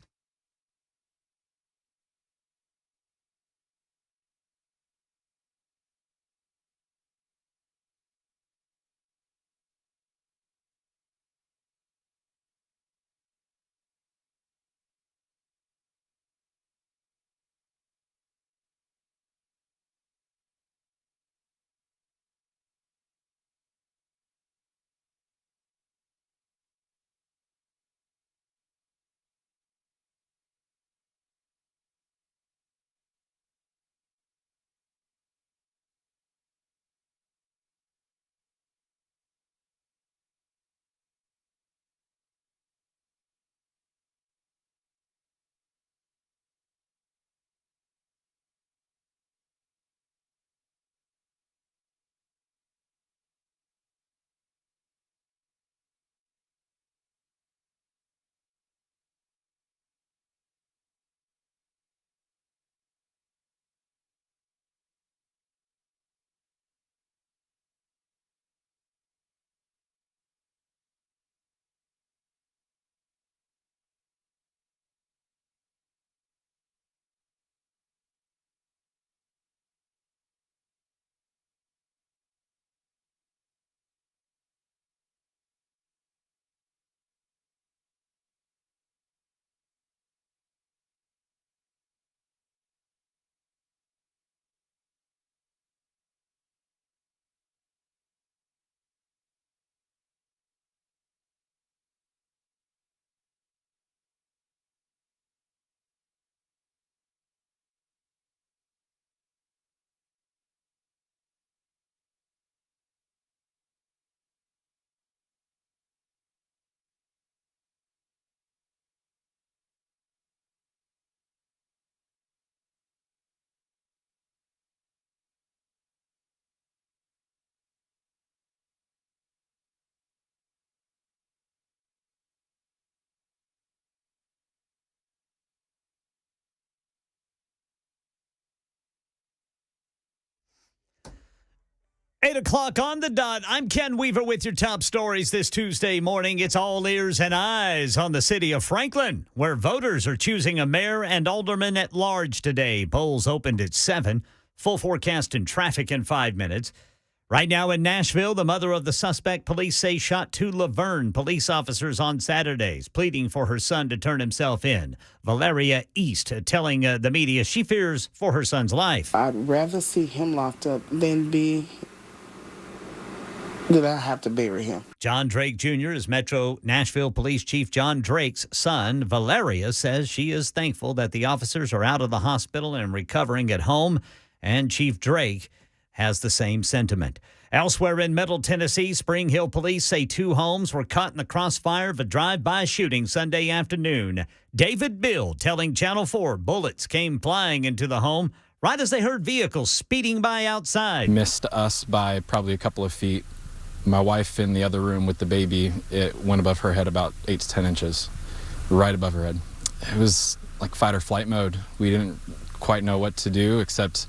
Eight o'clock on the dot. I'm Ken Weaver with your top stories this Tuesday morning. It's all ears and eyes on the city of Franklin, where voters are choosing a mayor and alderman at large today. Polls opened at 7. Full forecast and traffic in 5 minutes. Right now in Nashville, the mother of the suspect police say shot 2 Laverne police officers on Saturdays, pleading for her son to turn himself in. Valeria East telling the media she fears for her son's life. I'd rather see him locked up than that I have to bury him. John Drake Jr. is Metro Nashville Police Chief John Drake's son. Valeria says she is thankful that the officers are out of the hospital and recovering at home, and Chief Drake has the same sentiment. Elsewhere in Middle Tennessee, Spring Hill police say 2 homes were caught in the crossfire of a drive-by shooting Sunday afternoon. David Bill telling Channel 4 bullets came flying into the home right as they heard vehicles speeding by outside. Missed us by probably a couple of feet. My wife in the other room with the baby, it went above her head about 8 to 10 inches, right above her head. It was like fight or flight mode. We didn't quite know what to do except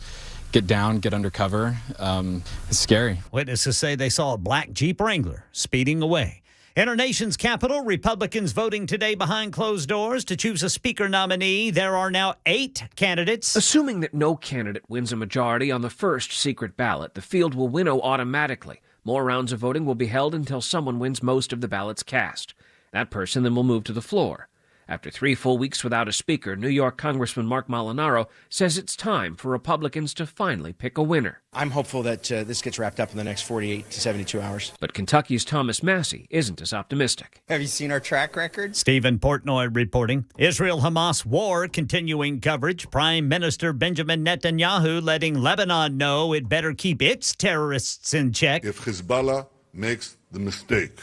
get down, get under cover. It's scary. Witnesses say they saw a black Jeep Wrangler speeding away. In our nation's capital, Republicans voting today behind closed doors to choose a speaker nominee. There are now 8 candidates. Assuming that no candidate wins a majority on the first secret ballot, the field will winnow automatically. More rounds of voting will be held until someone wins most of the ballots cast. That person then will move to the floor. After 3 full weeks without a speaker, New York Congressman Mark Molinaro says it's time for Republicans to finally pick a winner. I'm hopeful that this gets wrapped up in the next 48 to 72 hours. But Kentucky's Thomas Massey isn't as optimistic. Have you seen our track record? Stephen Portnoy reporting. Israel-Hamas war continuing coverage. Prime Minister Benjamin Netanyahu letting Lebanon know it better keep its terrorists in check. If Hezbollah makes the mistake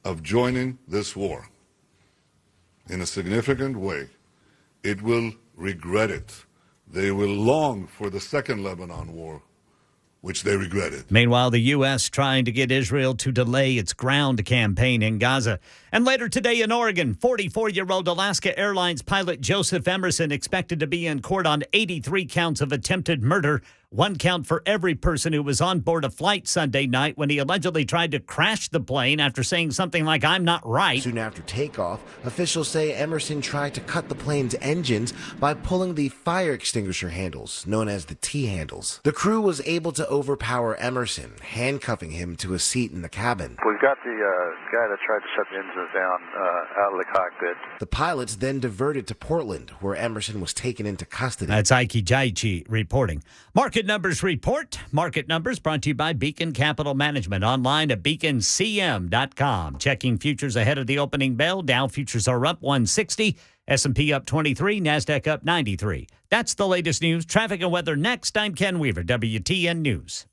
of joining this war in a significant way, it will regret it. They will long for the second Lebanon war, which they regretted. Meanwhile, the U.S. trying to get Israel to delay its ground campaign in Gaza. And later today in Oregon, 44-year-old Alaska Airlines pilot Joseph Emerson expected to be in court on 83 counts of attempted murder, 1 count for every person who was on board a flight Sunday night when he allegedly tried to crash the plane after saying something like, "I'm not right." Soon after takeoff, officials say Emerson tried to cut the plane's engines by pulling the fire extinguisher handles, known as the T-handles. The crew was able to overpower Emerson, handcuffing him to a seat in the cabin. We've got the guy that tried to shut the engines down out of the cockpit. The pilots then diverted to Portland, where Emerson was taken into custody. That's Ike Jaichi reporting. Market Numbers report. Market Numbers brought to you by Beacon Capital Management. Online at beaconcm.com. Checking futures ahead of the opening bell. Dow futures are up 160. S&P up 23. NASDAQ up 93. That's the latest news. Traffic and weather next. I'm Ken Weaver, WTN News.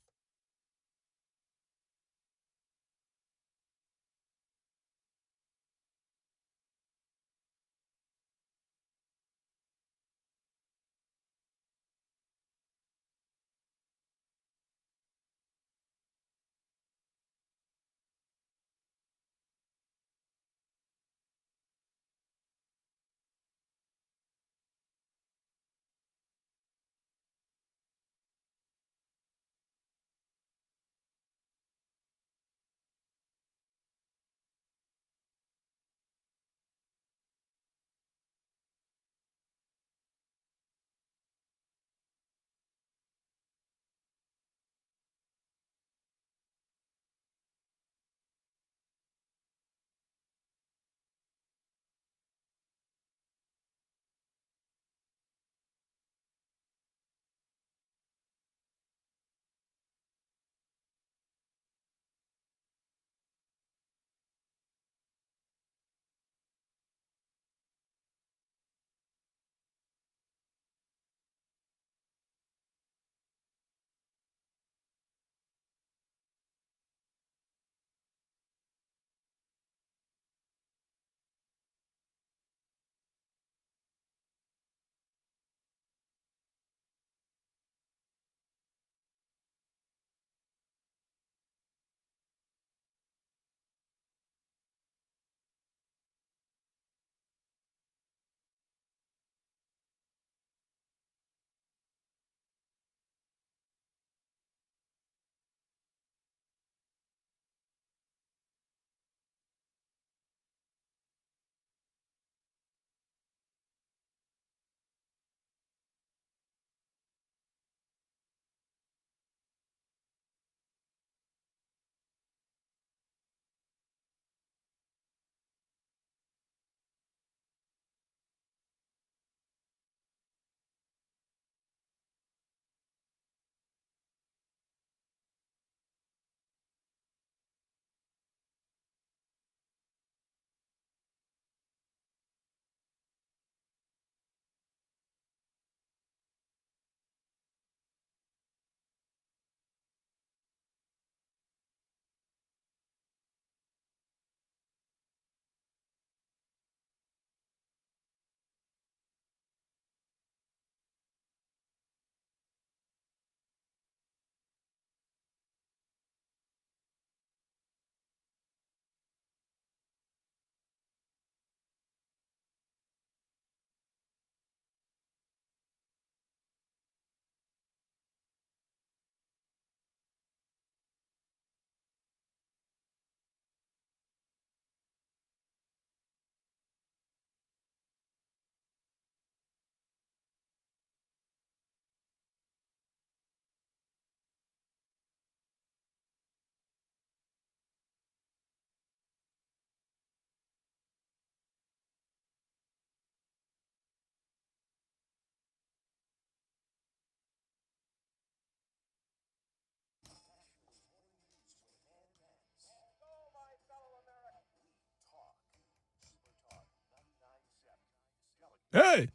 Hey.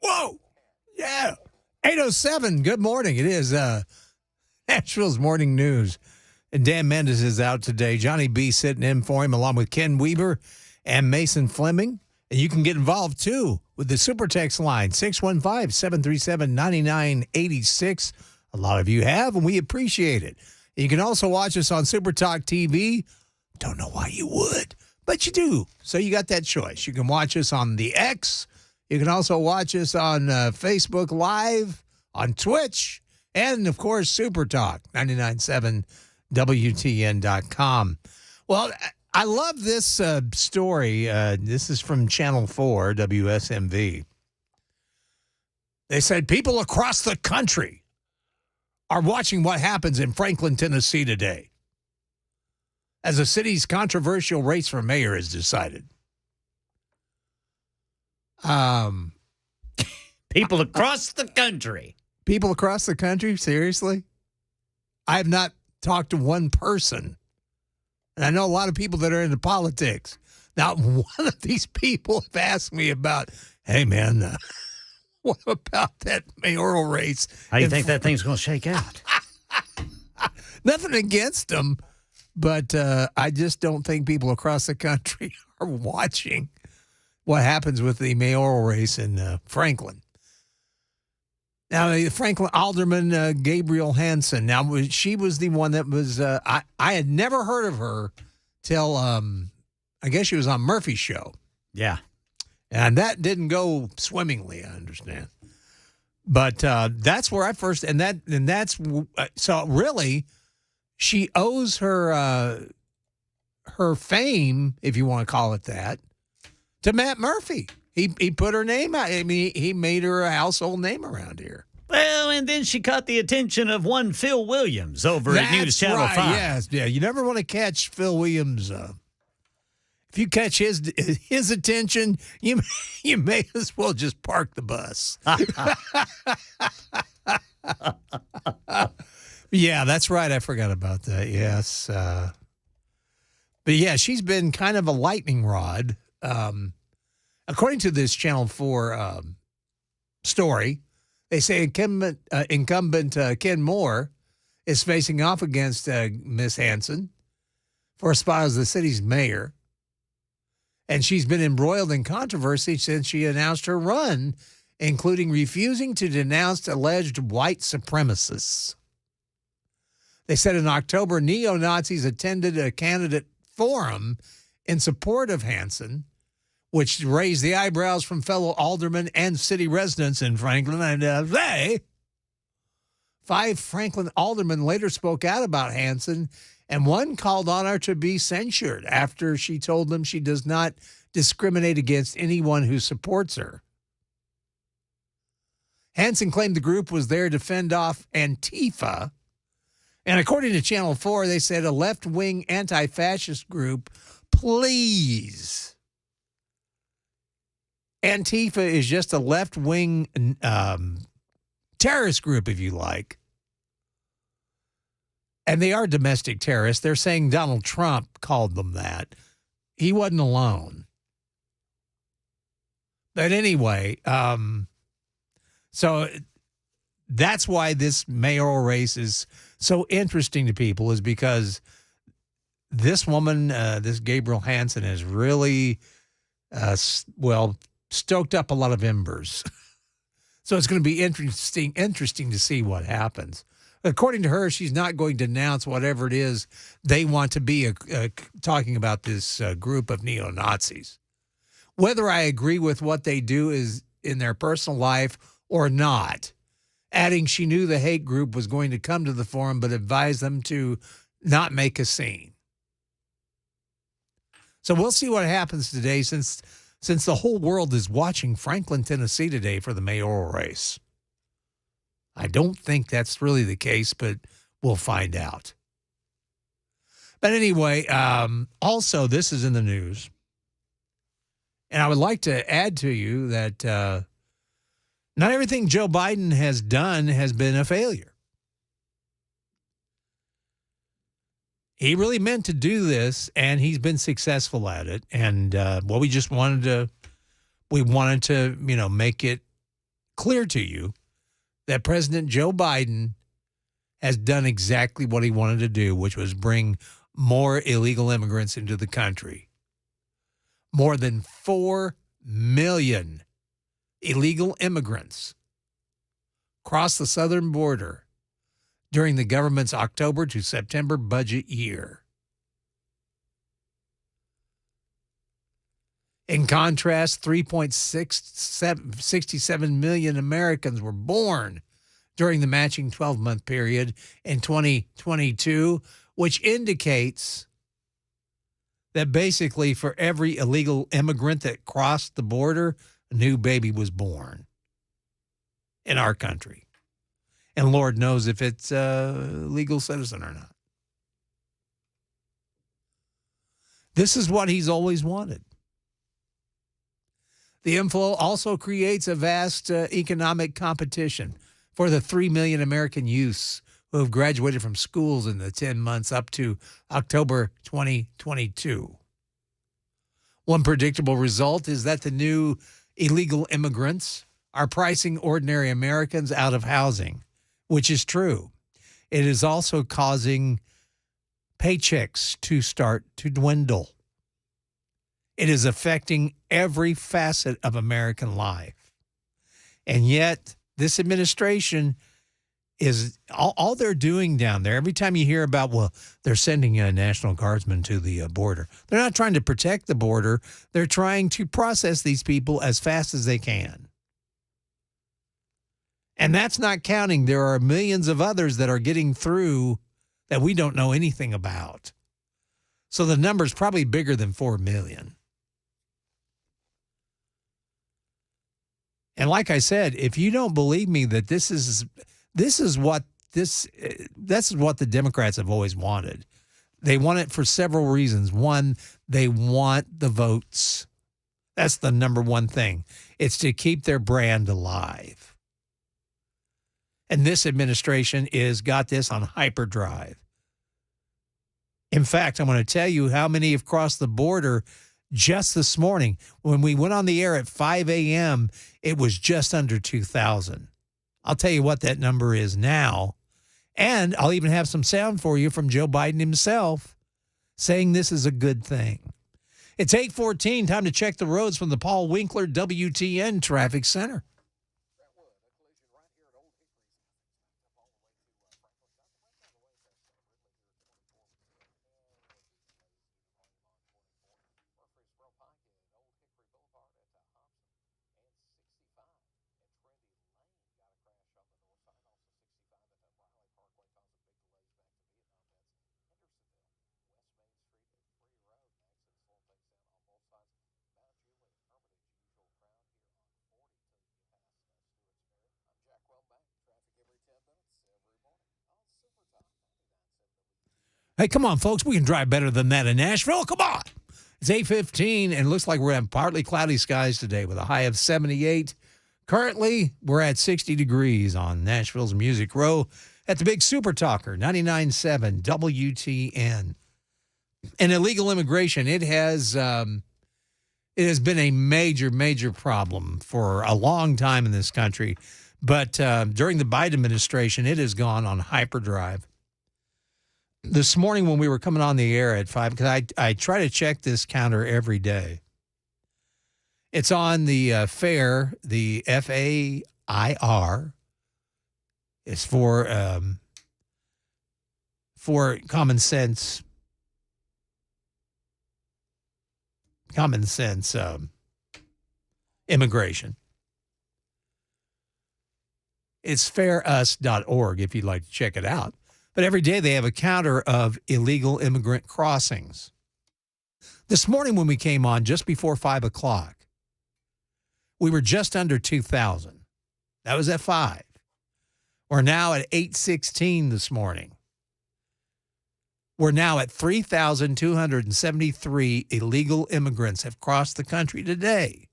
Whoa. Yeah. 8:07. Good morning. It is Nashville's Morning News. And Dan Mendes is out today. Johnny B sitting in for him along with Ken Weaver and Mason Fleming. And you can get involved, too, with the Super Text line, 615-737-9986. A lot of you have, and we appreciate it. You can also watch us on Super Talk TV. Don't know why you would, but you do. So you got that choice. You can watch us on the X. You can also watch us on Facebook Live, on Twitch, and, of course, Super Talk, 99.7 WTN.com. Well, I love this story. This is from Channel 4, WSMV. They said people across the country are watching what happens in Franklin, Tennessee today, as the city's controversial race for mayor is decided. People across the country. People across the country? Seriously? I have not talked to one person. And I know a lot of people that are into politics. Not one of these people have asked me about, hey, man, what about that mayoral race? How do you think that thing's going to shake out? Nothing against them, but I just don't think people across the country are watching what happens with the mayoral race in Franklin. Now, the Franklin Alderman Gabriel Hansen. Now, she was the one that was I had never heard of her till I guess she was on Murphy's show. Yeah. And that didn't go swimmingly, I understand. But that's where I first that's so really she owes her fame, if you want to call it that, to Matt Murphy. He put her name out. I mean, he made her a household name around here. Well, and then she caught the attention of one Phil Williams over at News Channel 5. Yes, yeah. You never want to catch Phil Williams. If you catch his attention, you may as well just park the bus. Yeah, that's right. I forgot about that. Yes. But yeah, she's been kind of a lightning rod. According to this Channel 4 story, they say incumbent Ken Moore is facing off against Miss Hansen for a spot as the city's mayor. And she's been embroiled in controversy since she announced her run, including refusing to denounce alleged white supremacists. They said in October, neo-Nazis attended a candidate forum in support of Hansen, which raised the eyebrows from fellow aldermen and city residents in Franklin. And five Franklin aldermen later spoke out about Hansen, and one called on her to be censured after she told them she does not discriminate against anyone who supports her. Hansen claimed the group was there to fend off Antifa. And according to Channel 4, they said a left-wing anti-fascist group, please. Antifa is just a left-wing terrorist group, if you like. And they are domestic terrorists. They're saying Donald Trump called them that. He wasn't alone. But anyway, so that's why this mayoral race is so interesting to people, is because this woman, this Gabriel Hansen, has really, stoked up a lot of embers. So it's going to be interesting to see what happens. According to her, she's not going to announce whatever it is they want to be talking about this group of neo-Nazis. Whether I agree with what they do is in their personal life or not. Adding she knew the hate group was going to come to the forum but advised them to not make a scene. So we'll see what happens today since the whole world is watching Franklin, Tennessee today for the mayoral race. I don't think that's really the case, but we'll find out. But anyway, also this is in the news. And I would like to add to you that not everything Joe Biden has done has been a failure. He really meant to do this, and he's been successful at it. And, we just wanted to we wanted to, make it clear to you that President Joe Biden has done exactly what he wanted to do, which was bring more illegal immigrants into the country. More than 4 million illegal immigrants crossed the southern border during the government's October to September budget year. In contrast, 3.67 million Americans were born during the matching 12-month period in 2022, which indicates that basically for every illegal immigrant that crossed the border, a new baby was born in our country. And Lord knows if it's a legal citizen or not. This is what he's always wanted. The inflow also creates a vast economic competition for the 3 million American youths who have graduated from schools in the 10 months up to October 2022. One predictable result is that the new illegal immigrants are pricing ordinary Americans out of housing, which is true. It is also causing paychecks to start to dwindle. It is affecting every facet of American life. And yet, this administration is all they're doing down there. Every time you hear about, well, they're sending a National Guardsman to the border. They're not trying to protect the border. They're trying to process these people as fast as they can. And that's not counting. There are millions of others that are getting through that we don't know anything about. So the number's probably bigger than 4 million. And like I said, if you don't believe me that this is what the Democrats have always wanted. They want it for several reasons. One, they want the votes. That's the number one thing. It's to keep their brand alive. And this administration is got this on hyperdrive. In fact, I'm going to tell you how many have crossed the border just this morning. When we went on the air at 5 a.m., it was just under 2,000. I'll tell you what that number is now. And I'll even have some sound for you from Joe Biden himself saying this is a good thing. It's 8:14, time to check the roads from the Paul Winkler WTN Traffic Center. Hey, come on, folks. We can drive better than that in Nashville. Come on. It's 8:15, and it looks like we're having partly cloudy skies today with a high of 78. Currently, we're at 60 degrees on Nashville's Music Row at the Big Super Talker, 99.7 WTN. And illegal immigration, it has been a major, major problem for a long time in this country. But during the Biden administration, it has gone on hyperdrive. This morning when we were coming on the air at 5, because I try to check this counter every day. It's on the FAIR, the FAIR. It's for common sense immigration. It's fairus.org if you'd like to check it out. But every day they have a counter of illegal immigrant crossings. This morning when we came on just before 5 o'clock, we were just under 2,000. That was at 5. We're now at 8:16 this morning. We're now at 3,273 illegal immigrants have crossed the country today.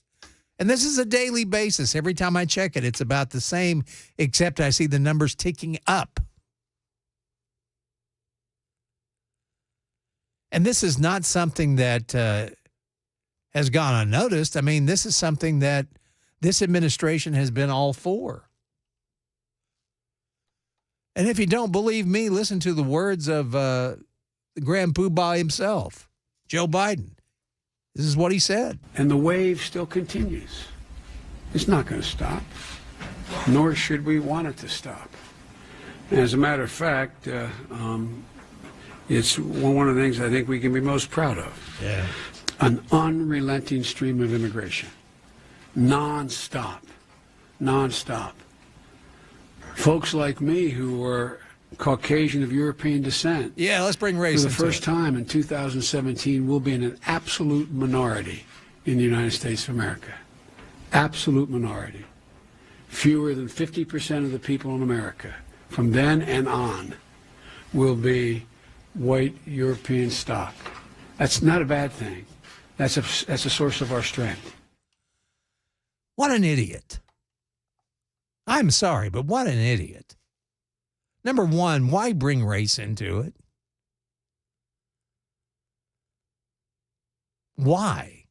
And this is a daily basis. Every time I check it, it's about the same, except I see the numbers ticking up. And this is not something that has gone unnoticed. I mean, this is something that this administration has been all for. And if you don't believe me, listen to the words of the Grand Poobah himself, Joe Biden. This is what he said. And the wave still continues. It's not going to stop, nor should we want it to stop. As a matter of fact, it's one of the things I think we can be most proud of. Yeah. An unrelenting stream of immigration. Non-stop. Non-stop. Folks like me who were Caucasian of European descent. Yeah, let's bring race for the into first it. time in 2017, we'll be in an absolute minority in the United States of America. Absolute minority. Fewer than 50% of the people in America from then and on will be white European stock. That's not a bad thing. That's a source of our strength. What an idiot. I'm sorry, but what an idiot. Number one, why bring race into it? Why?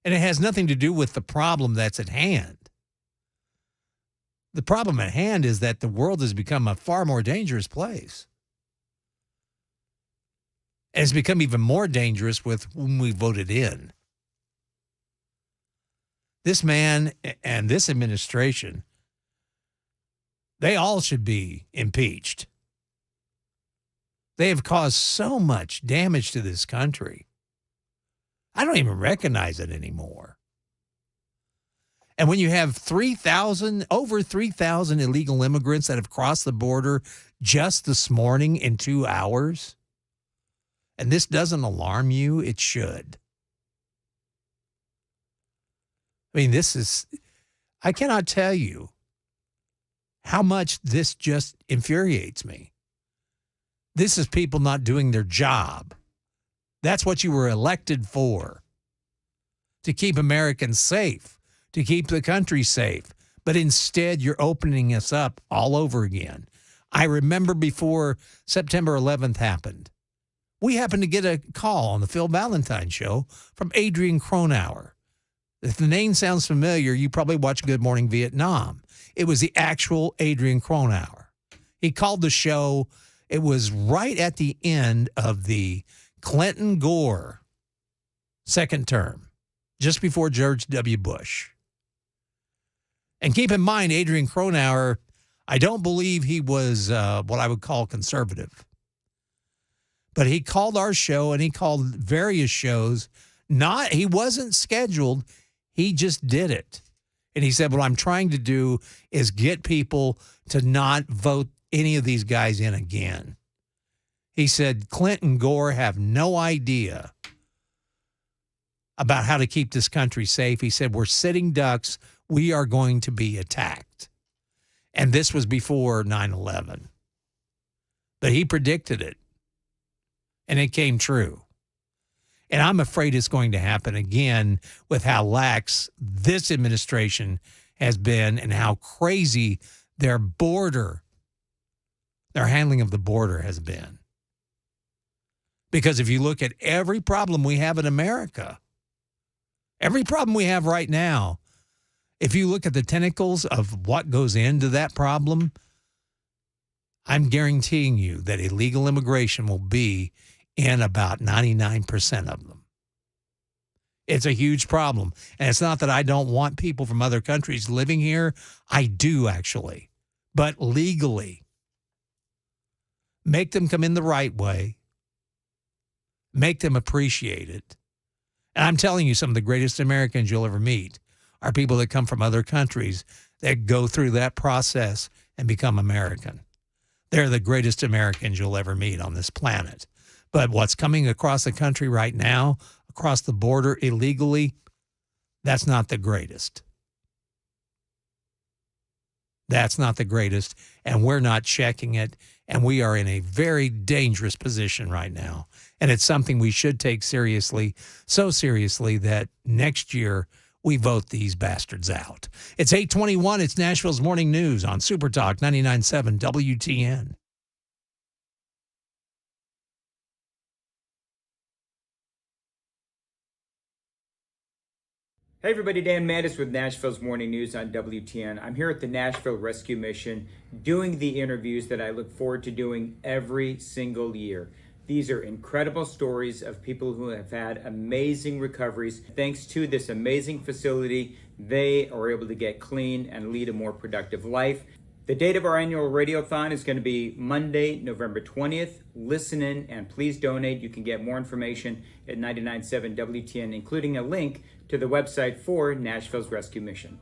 And it has nothing to do with the problem that's at hand. The problem at hand is that the world has become a far more dangerous place. And it's become even more dangerous with whom we voted in. This man and this administration, they all should be impeached. They have caused so much damage to this country. I don't even recognize it anymore. And when you have over 3,000 illegal immigrants that have crossed the border just this morning in 2 hours, and this doesn't alarm you, it should. I mean, I cannot tell you how much this just infuriates me. This is people not doing their job. That's what you were elected for, to keep Americans safe, to keep the country safe. But instead, you're opening us up all over again. I remember before September 11th happened, we happened to get a call on the Phil Valentine show from Adrian Cronauer. If the name sounds familiar, you probably watch Good Morning Vietnam. It was the actual Adrian Cronauer. He called the show. It was right at the end of the Clinton-Gore second term, just before George W. Bush. And keep in mind, Adrian Cronauer, I don't believe he was what I would call conservative. But he called our show and he called various shows. He wasn't scheduled. He just did it. And he said, what I'm trying to do is get people to not vote any of these guys in again. He said, Clinton and Gore have no idea about how to keep this country safe. He said, we're sitting ducks. We are going to be attacked. And this was before 9/11. But he predicted it. And it came true. And I'm afraid it's going to happen again with how lax this administration has been and how crazy their handling of the border has been. Because if you look at every problem we have in America, every problem we have right now, if you look at the tentacles of what goes into that problem, I'm guaranteeing you that illegal immigration will be in about 99% of them. It's a huge problem. And it's not that I don't want people from other countries living here. I do, actually. But legally, make them come in the right way. Make them appreciate it. And I'm telling you, some of the greatest Americans you'll ever meet are people that come from other countries that go through that process and become American. They're the greatest Americans you'll ever meet on this planet. But what's coming across the country right now, across the border illegally, that's not the greatest. That's not the greatest, and we're not checking it, and we are in a very dangerous position right now. And it's something we should take seriously, so seriously that next year we vote these bastards out. It's 8:21. It's Nashville's Morning News on Super Talk 99.7 WTN. Hey everybody, Dan Mattis with Nashville's Morning News on WTN. I'm here at the Nashville Rescue Mission doing the interviews that I look forward to doing every single year. These are incredible stories of people who have had amazing recoveries. Thanks to this amazing facility, they are able to get clean and lead a more productive life. The date of our annual radiothon is going to be Monday, November 20th. Listen in and please donate. You can get more information at 99.7 WTN, including a link to the website for Nashville's Rescue Mission.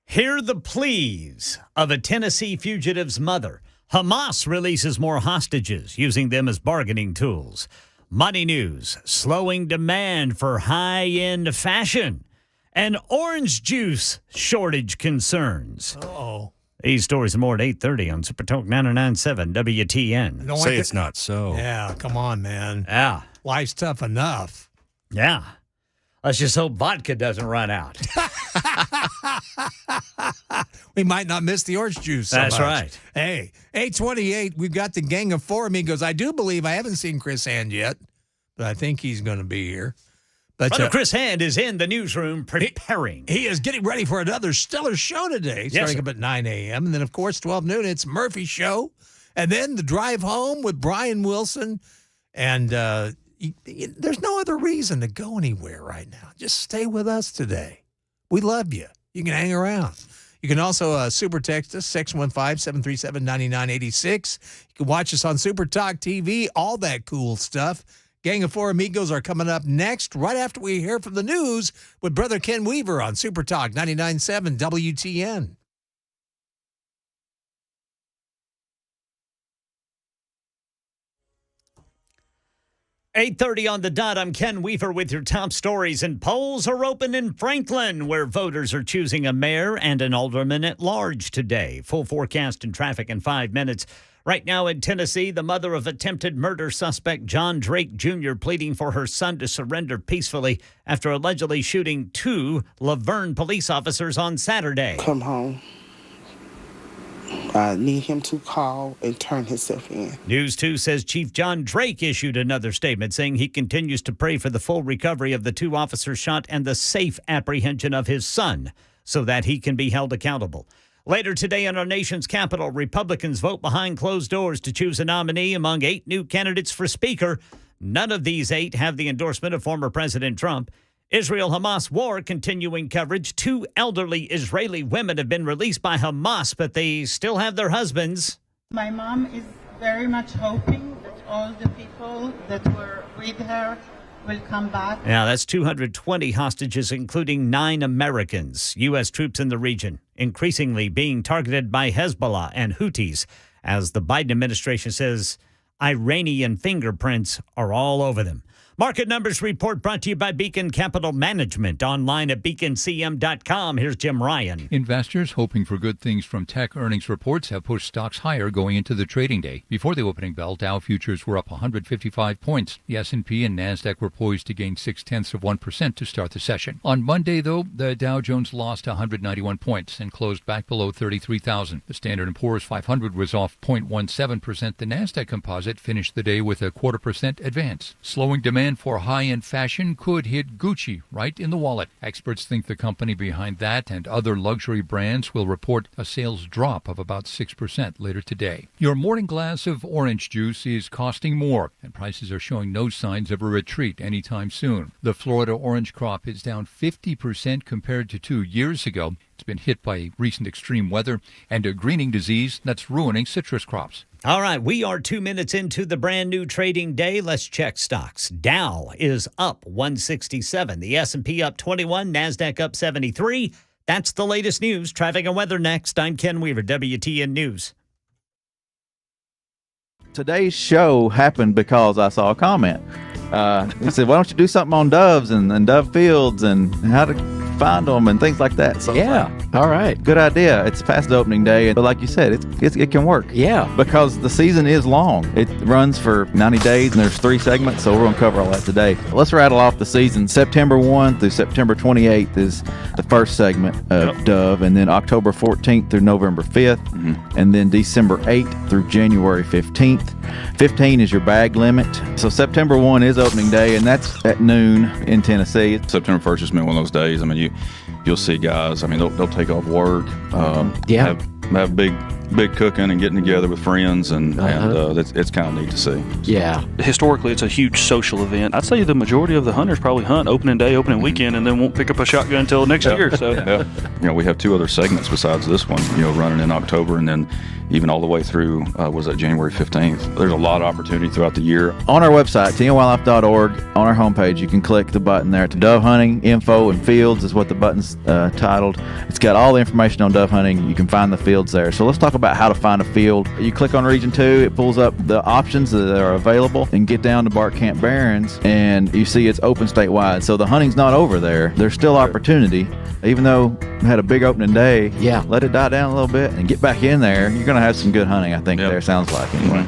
Hear the pleas of a Tennessee fugitive's mother. Hamas releases more hostages, using them as bargaining tools. Money news, slowing demand for high-end fashion. And orange juice shortage concerns. Uh-oh. These stories and more at 8:30 on Super Talk 99.7 WTN. Don't Say it's not so. Yeah, come on, man. Yeah. Life's tough enough. Yeah. Let's just hope vodka doesn't run out. We might not miss the orange juice so That's much. right. Hey, 8:28, we've got the gang of four amigos. I do believe, I haven't seen Chris Hand yet, but I think he's going to be here. But Brother Chris Hand is in the newsroom preparing. He is getting ready for another stellar show today, starting up at 9 a.m. And then, of course, 12 noon, it's Murphy's show. And then the drive home with Brian Wilson. And there's no other reason to go anywhere right now. Just stay with us today. We love you. You can hang around. You can also super text us, 615-737-9986. You can watch us on Super Talk TV, all that cool stuff. Gang of Four Amigos are coming up next, right after we hear from the news with Brother Ken Weaver on Super Talk 99.7 WTN. $8:30 on the dot. I'm Ken Weaver with your top stories. And polls are open in Franklin, where voters are choosing a mayor and an alderman at large today. Full forecast and traffic in 5 minutes. Right now in Tennessee, the mother of attempted murder suspect John Drake Jr. pleading for her son to surrender peacefully after allegedly shooting 2 Laverne police officers on Saturday. Come home. I need him to call and turn himself in. News 2 says Chief John Drake issued another statement saying he continues to pray for the full recovery of the 2 officers shot and the safe apprehension of his son so that he can be held accountable. Later today in our nation's capital, Republicans vote behind closed doors to choose a nominee among 8 new candidates for Speaker. None of these 8 have the endorsement of former President Trump. Israel-Hamas war continuing coverage. 2 elderly Israeli women have been released by Hamas, but they still have their husbands. My mom is very much hoping that all the people that were with her will come back. Now, that's 220 hostages, including 9 Americans. U.S. troops in the region increasingly being targeted by Hezbollah and Houthis, as the Biden administration says Iranian fingerprints are all over them. Market Numbers Report brought to you by Beacon Capital Management. Online at beaconcm.com. Here's Jim Ryan. Investors hoping for good things from tech earnings reports have pushed stocks higher going into the trading day. Before the opening bell, Dow futures were up 155 points. The S&P and NASDAQ were poised to gain 0.6% to start the session. On Monday, though, the Dow Jones lost 191 points and closed back below 33,000. The Standard & Poor's 500 was off 0.17%. The NASDAQ composite finished the day with a 0.25% advance. Slowing demand for high-end fashion could hit Gucci right in the wallet. Experts think the company behind that and other luxury brands will report a sales drop of about 6% later today. Your morning glass of orange juice is costing more, and prices are showing no signs of a retreat anytime soon. The Florida orange crop is down 50% compared to 2 years ago. It's been hit by recent extreme weather and a greening disease that's ruining citrus crops. All right, we are 2 minutes into the brand new trading day. Let's check stocks. Dow is up 167. The S&P up 21. NASDAQ up 73. That's the latest news. Traffic and weather next. I'm Ken Weaver, WTN News. Today's show happened because I saw a comment. He said, why don't you do something on doves and dove fields and how to find them and things like that. So yeah, all right. Good idea. It's past the opening day, but like you said, it can work. Yeah. Because the season is long. It runs for 90 days, and there's 3 segments, so we're going to cover all that today. Let's rattle off the season. September 1 through September 28th is the first segment of Dove, and then October 14th through November 5th, and then December 8th through January 15th. 15 is your bag limit. So September 1 is opening day, and that's at noon in Tennessee. September 1st has been one of those days. I mean, you'll see guys. I mean, they'll take off work. Have big big cooking and getting together with friends, and it's kind of neat to see. Yeah. Historically, it's a huge social event. I'd say the majority of the hunters probably hunt opening day, opening weekend, and then won't pick up a shotgun until next year. So, we have 2 other segments besides this one, running in October and then even all the way through, January 15th. There's a lot of opportunity throughout the year. On our website, tnwildlife.org, on our homepage, you can click the button there to dove hunting, info, and fields is what the button's titled. It's got all the information on dove hunting. You can find the fields there. So let's talk about how to find a field. You click on Region 2, it pulls up the options that are available, and get down to Bark Camp Barrens, and you see it's open statewide. So the hunting's not over there. There's still opportunity. Even though we had a big opening day, let it die down a little bit and get back in there. You're going to have some good hunting, I think, there, sounds like, anyway.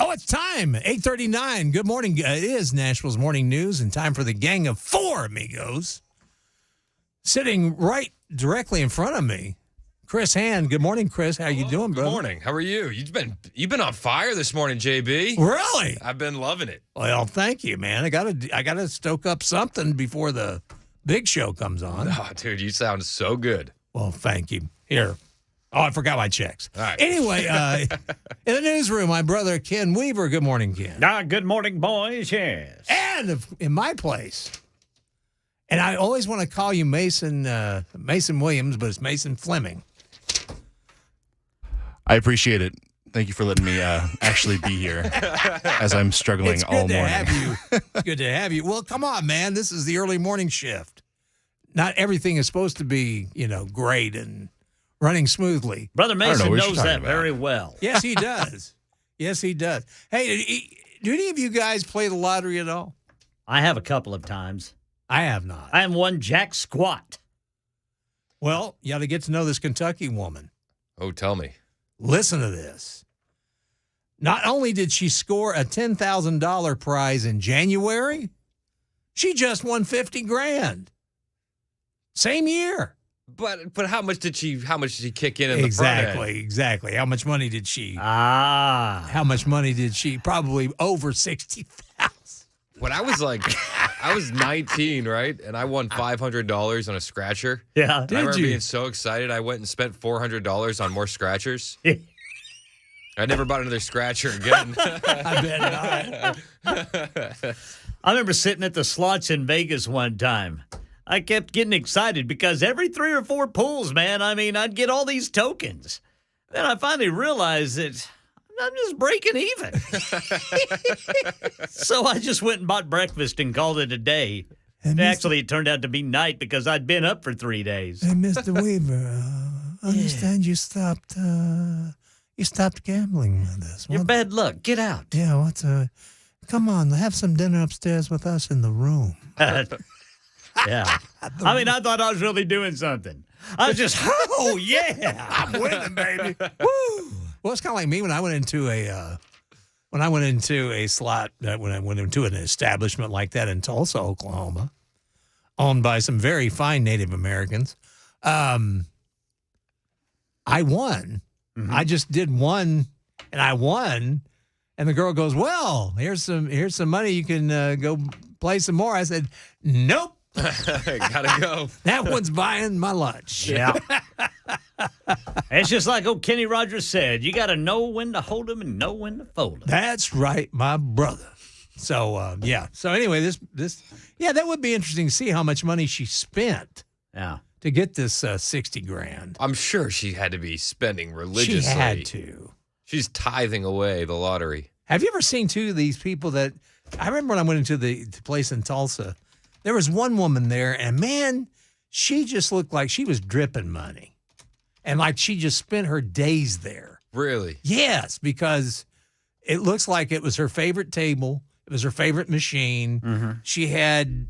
Oh, it's time. 8:39. Good morning. It is Nashville's Morning News and time for the Gang of Four Amigos. Sitting right directly in front of me, Chris Hand. Good morning, Chris. How you doing, bro? Good morning. How are you? You've been on fire this morning, JB. Really? I've been loving it. Well, thank you, man. I gotta stoke up something before the big show comes on. Oh, dude, you sound so good. Well, thank you. Here. Oh, I forgot my checks. All right. Anyway, in the newsroom, my brother Ken Weaver. Good morning, Ken. Good morning, boys. Yes. And in my place, and I always want to call you Mason Williams, but it's Mason Fleming. I appreciate it. Thank you for letting me actually be here as I'm struggling all morning. It's good to have you. Well, come on, man. This is the early morning shift. Not everything is supposed to be, great and running smoothly. Brother Mason knows that very well. Yes, he does. Yes, he does. Hey, do any of you guys play the lottery at all? I have a couple of times. I have not. I am one jack squat. Well, you got to get to know this Kentucky woman. Oh, tell me. Listen to this. Not only did she score a $10,000 prize in January, she just won $50,000. Same year. But how much did she kick in the front end? Exactly. How much money did she? How much money did she? Probably over $60,000. When I was 19, right? And I won $500 on a scratcher. Yeah. I remember being so excited. I went and spent $400 on more scratchers. I never bought another scratcher again. I bet not. I remember sitting at the slots in Vegas one time. I kept getting excited because every 3 or 4 pulls, man, I'd get all these tokens. Then I finally realized that I'm just breaking even. So I just went and bought breakfast and called it a day. Actually, it turned out to be night because I'd been up for 3 days. Hey, Mr. Weaver, I understand you stopped gambling with us. You're bad luck. Get out. Yeah, come on, have some dinner upstairs with us in the room. Yeah. I thought I was really doing something. I was just, oh, yeah. I'm winning, baby. Woo. Well, it's kind of like me when I went into a slot, when I went into an establishment like that in Tulsa, Oklahoma, owned by some very fine Native Americans. I won. Mm-hmm. I just did one, and I won. And the girl goes, "Well, here's some money. You can go play some more." I said, "Nope." Gotta go. That one's buying my lunch. Yeah. It's just like old Kenny Rogers said, you got to know when to hold them and know when to fold them. That's right, my brother. So, yeah. So anyway, that would be interesting to see how much money she spent. Yeah. To get this $60,000. I'm sure she had to be spending religiously. She had to. She's tithing away the lottery. Have you ever seen, too, these people that... I remember when I went into the place in Tulsa, there was one woman there, and, man, she just looked like she was dripping money. And like she just spent her days there. Really? Yes, because it looks like it was her favorite table. It was her favorite machine. Mm-hmm. She had,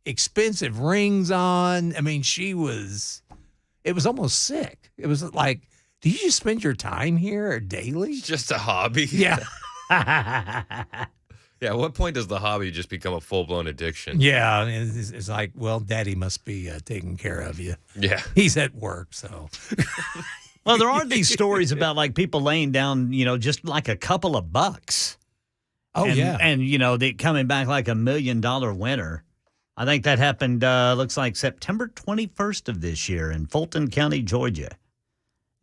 expensive rings on. It was almost sick. It was like, do you just spend your time here daily? It's just a hobby. Yeah. Yeah, at what point does the hobby just become a full-blown addiction? Yeah, it's like, well, Daddy must be taking care of you. Yeah. He's at work, so. Well, there are these stories about, like, people laying down, just like a couple of bucks. Oh, yeah. And, they coming back like $1 million winner. I think that happened, looks like September 21st of this year in Fulton County, Georgia.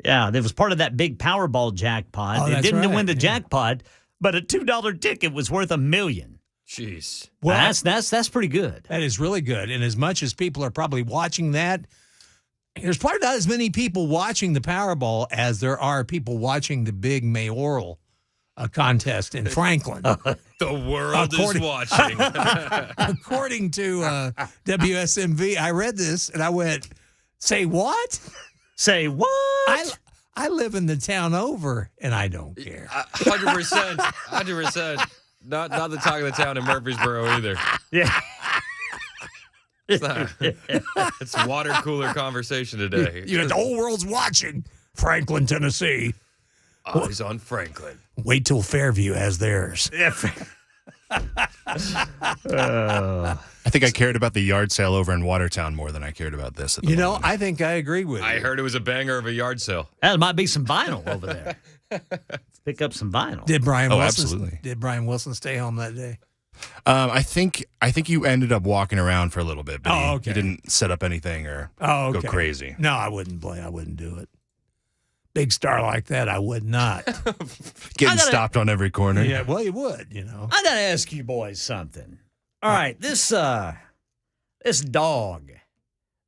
Yeah, it was part of that big Powerball jackpot. Oh, it didn't right. win the jackpot. But a $2 ticket was worth $1 million. Jeez. Well, that's pretty good. That is really good. And as much as people are probably watching that, there's probably not as many people watching the Powerball as there are people watching the big mayoral contest in Franklin. The world is watching. According to WSMV, I read this and I went, say what? Say what? I live in the town over, and I don't care. 100%. 100%. Not the talk of the town in Murfreesboro either. Yeah. It's water cooler conversation today. The whole world's watching Franklin, Tennessee. Eyes on Franklin. Wait till Fairview has theirs. I think I cared about the yard sale over in Watertown more than I cared about this. At the moment. I think I agree with you. I heard it was a banger of a yard sale. That might be some vinyl over there. Let's pick up some vinyl. Did Brian Wilson? Absolutely. Did Brian Wilson stay home that day? I think you ended up walking around for a little bit, but okay. he didn't set up anything or Okay. go crazy. No, I wouldn't play. I wouldn't do it. Big star like that, I would not. Getting stopped on every corner. Yeah, well, you would, you know. I gotta ask you boys something. All right, this dog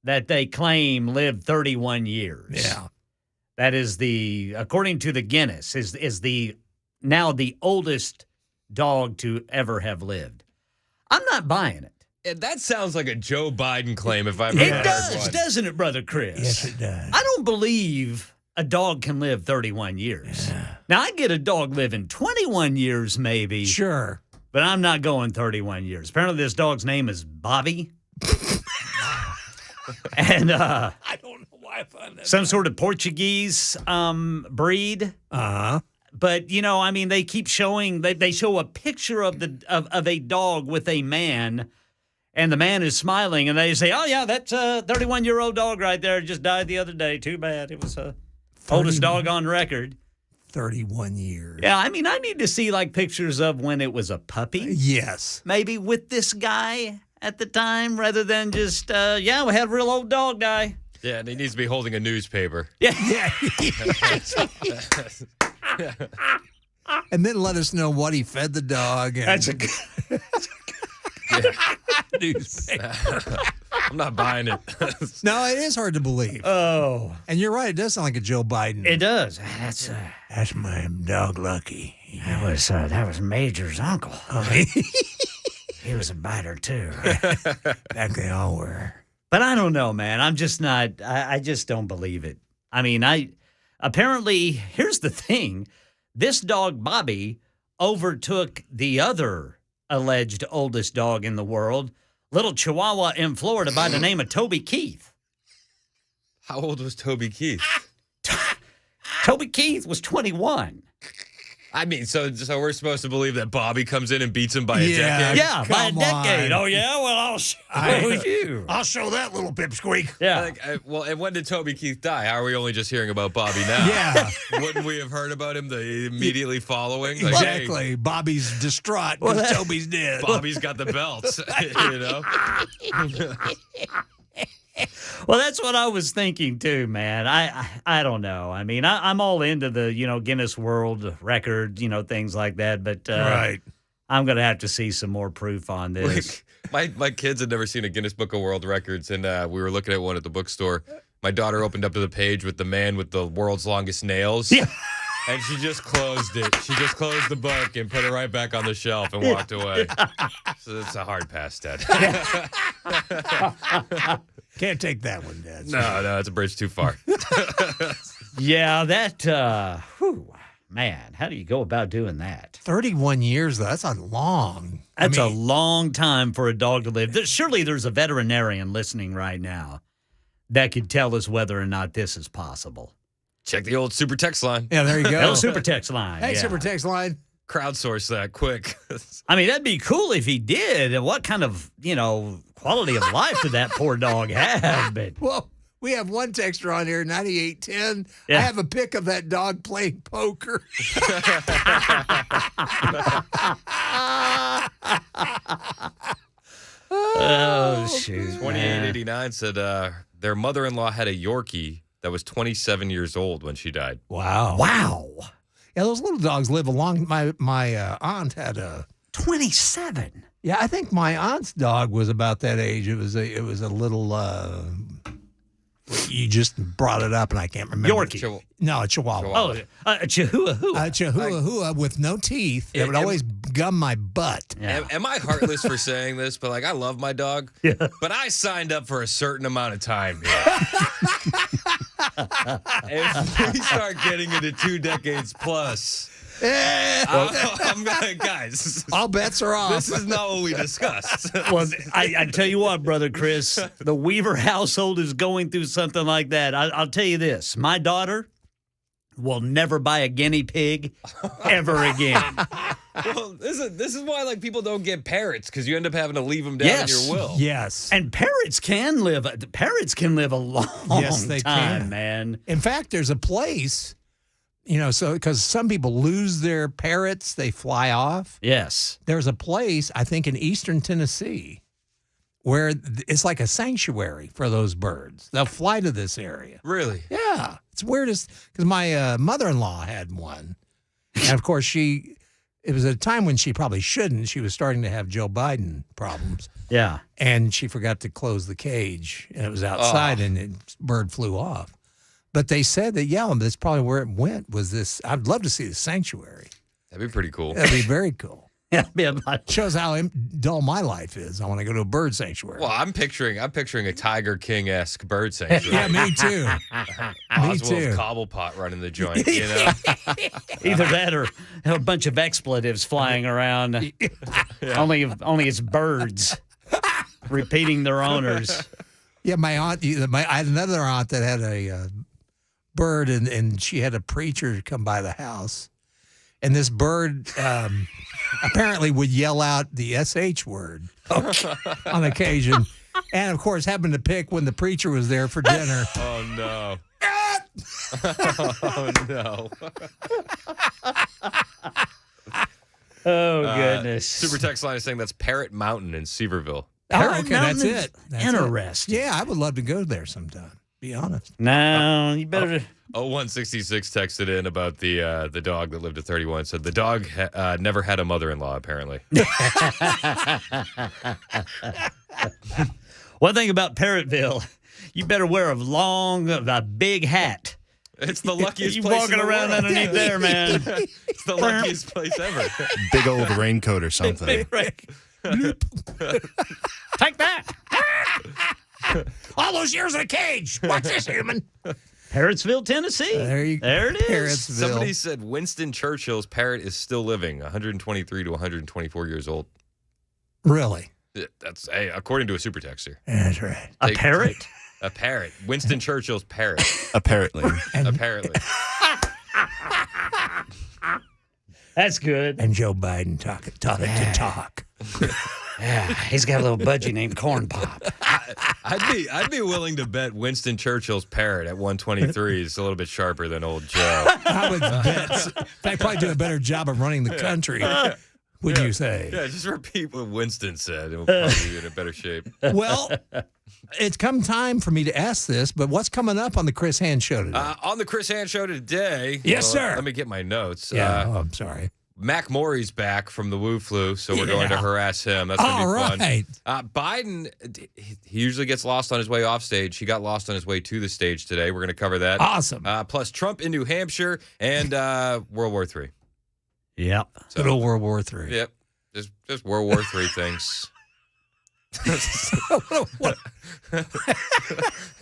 that they claim lived 31 years. Yeah. That is according to the Guinness, is now the oldest dog to ever have lived. I'm not buying it. That sounds like a Joe Biden claim if I've ever It heard does, one. doesn't it, Brother Chris? Yes, it does. I don't believe a dog can live 31 years. Yeah. Now, I get a dog living 21 years maybe. Sure. But I'm not going 31 years. Apparently, this dog's name is Bobby. And I don't know why I find that. Some sort of Portuguese breed. Uh-huh. But, they keep showing, they show a picture of a dog with a man, and the man is smiling, and they say, oh, yeah, that's a 31-year-old dog right there. Just died the other day. Too bad. It was oldest dog on record. 31 years. Yeah, I need to see, pictures of when it was a puppy. Yes. Maybe with this guy at the time, rather than just, we had a real old dog die. Yeah, and he needs to be holding a newspaper. Yeah. And then let us know what he fed the dog. And That's a good newspaper. I'm not buying it. No, it is hard to believe. Oh. And you're right. It does sound like a Joe Biden. It does. That's my dog, Lucky. That was Major's uncle. Oh, He was a biter, too. Back they all were. But I don't know, man. I'm just not, I just don't believe it. Apparently, here's the thing. This dog, Bobby, overtook the other alleged oldest dog in the world, little Chihuahua in Florida by the name of Toby Keith. How old was Toby Keith? Toby Keith was 21. So we're supposed to believe that Bobby comes in and beats him by a decade? Yeah, by a Come decade. on. Oh, yeah? Well, I'll show you. I'll show that little pipsqueak. Yeah. And when did Toby Keith die? How are we only just hearing about Bobby now? Yeah. Wouldn't we have heard about him immediately following? Like, hey, Exactly. Bobby's distraught because Toby's dead. Bobby's got the belt, Well, that's what I was thinking too, man. I don't know. I'm all into the Guinness World Record, things like that. But Right. I'm gonna have to see some more proof on this. My kids had never seen a Guinness Book of World Records, and we were looking at one at the bookstore. My daughter opened up to the page with the man with the world's longest nails. Yeah. And she just closed it. She just closed the book and put it right back on the shelf and walked away. So it's a hard pass, Dad. Can't take that one, Dad. No, it's a bridge too far. Yeah, that. Man, how do you go about doing that? 31 years, though. That's a long. That's a long time for a dog to live. Surely there's a veterinarian listening right now that could tell us whether or not this is possible. Check the old super text line. Yeah, there you go. The old super text line. Hey, yeah. super text line. Crowdsource that quick. That'd be cool if he did. And what kind of, quality of life did that poor dog have? But Well, we have one texter on here, 9810. Yeah. I have a pic of that dog playing poker. oh, shoot. 2889 said their mother-in-law had a Yorkie that was 27 years old when she died. Wow. Yeah, those little dogs live a long. My aunt had a 27. Yeah, I think my aunt's dog was about that age. It was a little. You just brought it up, and I can't remember. Yorkie. No, a Chihuahua. Oh, a Chihuahua. A Chihuahua with no teeth. That would always gum my butt. Yeah. Am I heartless for saying this? But I love my dog. Yeah. But I signed up for a certain amount of time here. If we start getting into 2 decades plus, I'm gonna, guys. All bets are off. This is not what we discussed. Well, I tell you what, Brother Chris, the Weaver household is going through something like that. I'll tell you this. My daughter, will never buy a guinea pig ever again. Well, this is why like people don't get parrots, because you end up having to leave them down in your will. Yes. And parrots can live a long Yes, they time, can. man. In fact, there's a place, so because some people lose their parrots, they fly off. Yes. There's a place, I think, in eastern Tennessee where it's like a sanctuary for those birds. They'll fly to this area. Really? Yeah. It's weirdest because my mother-in-law had one. And, of course, it was at a time when she probably shouldn't. She was starting to have Joe Biden problems. Yeah. And she forgot to close the cage, and it was outside, and the bird flew off. But they said that, that's probably where it went, was this. I'd love to see the sanctuary. That'd be pretty cool. That'd be very cool. Yeah, shows how dull my life is. I want to go to a bird sanctuary. Well, I'm picturing a Tiger King-esque bird sanctuary. Yeah, me too. Oswald Cobblepot running the joint, you know? Either that or a bunch of expletives flying around. Only it's birds repeating their owners. Yeah, my aunt. I had another aunt that had a bird, and she had a preacher come by the house, and this bird apparently would yell out the SH word on occasion, and of course happened to pick when the preacher was there for dinner. Oh no! Oh no! Oh goodness! Super text line is saying that's Parrot Mountain in Seaverville. Oh, okay, that's it. That's interesting. Yeah, I would love to go there sometime. Be honest. No, you better. 0166 texted in about the dog that lived to 31. Said the dog never had a mother-in-law. Apparently. One thing about Parrotville, you better wear a big hat. It's the luckiest you place walking in the around world. underneath there, man. It's the luckiest place ever. Big old raincoat or something. Take that. All those years in a cage. Watch this, human. Parrotsville, Tennessee. There it is. Somebody said Winston Churchill's parrot is still living, 123 to 124 years old. Really? That's according to a super texter. That's right. A parrot? A parrot. Winston Churchill's parrot. Apparently. Apparently. That's good. And Joe Biden taught it to talk. Yeah, he's got a little budgie named Corn Pop. I'd be willing to bet Winston Churchill's parrot at 123 is a little bit sharper than old Joe. I would bet. They probably do a better job of running the country. Would you say? Yeah, just repeat what Winston said. It will probably be in a better shape. Well, it's come time for me to ask this, but what's coming up on the Chris Hand Show today? On the Chris Hand Show today. Yes, sir. Let me get my notes. Yeah, I'm sorry. Mac Morey's back from the Wu flu, so we're going to harass him. That's going to be fun. Biden, he usually gets lost on his way off stage. He got lost on his way to the stage today. We're going to cover that. Awesome. Plus Trump in New Hampshire and World War III. Yep. Good old World War III. Yep. Just World War III things.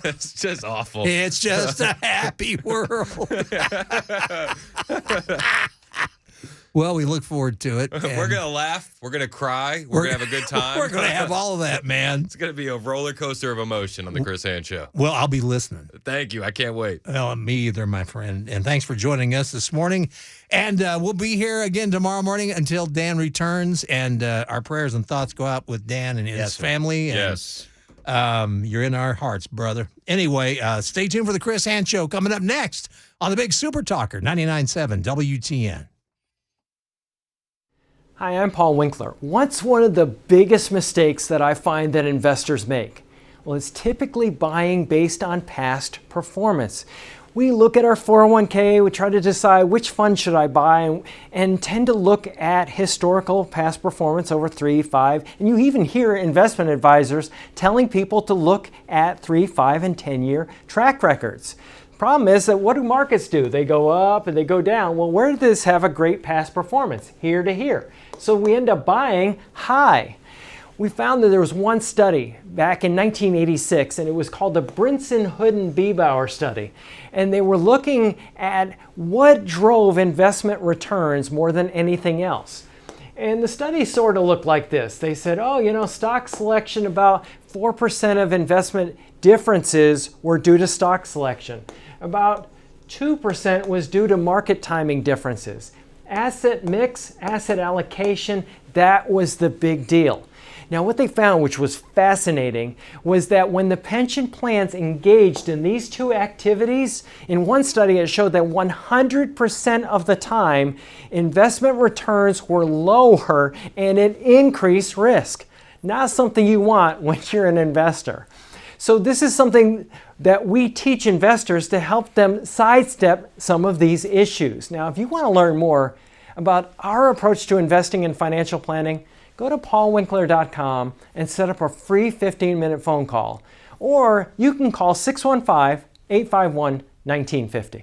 It's just awful. It's just a happy world. Well, we look forward to it. We're going to laugh. We're going to cry. We're going to have a good time. We're going to have all of that, man. It's going to be a roller coaster of emotion on the Chris Hand Show. Well, I'll be listening. Thank you. I can't wait. Well, me either, my friend. And thanks for joining us this morning. And we'll be here again tomorrow morning until Dan returns. And our prayers and thoughts go out with Dan and his family. And, yes. You're in our hearts, brother. Anyway, stay tuned for the Chris Hand Show coming up next on the Big Super Talker, 99.7 WTN. Hi, I'm Paul Winkler. What's one of the biggest mistakes that I find that investors make? Well, it's typically buying based on past performance. We look at our 401k, we try to decide which fund should I buy, and tend to look at historical past performance over 3, 5, and you even hear investment advisors telling people to look at 3, 5, and 10-year track records. Problem is that what do markets do? They go up and they go down. Well, where did this have a great past performance? Here to here. So we end up buying high. We found that there was one study back in 1986, and it was called the Brinson-Hooden-Biebauer study. And they were looking at what drove investment returns more than anything else. And the study sort of looked like this. They said, stock selection, about 4% of investment differences were due to stock selection. About 2% was due to market timing differences. Asset mix, asset allocation, that was the big deal. Now, what they found, which was fascinating, was that when the pension plans engaged in these two activities, in one study it showed that 100% of the time, investment returns were lower and it increased risk. Not something you want when you're an investor. So this is something that we teach investors to help them sidestep some of these issues. Now, if you want to learn more about our approach to investing in financial planning, go to paulwinkler.com and set up a free 15-minute phone call. Or you can call 615-851-1950.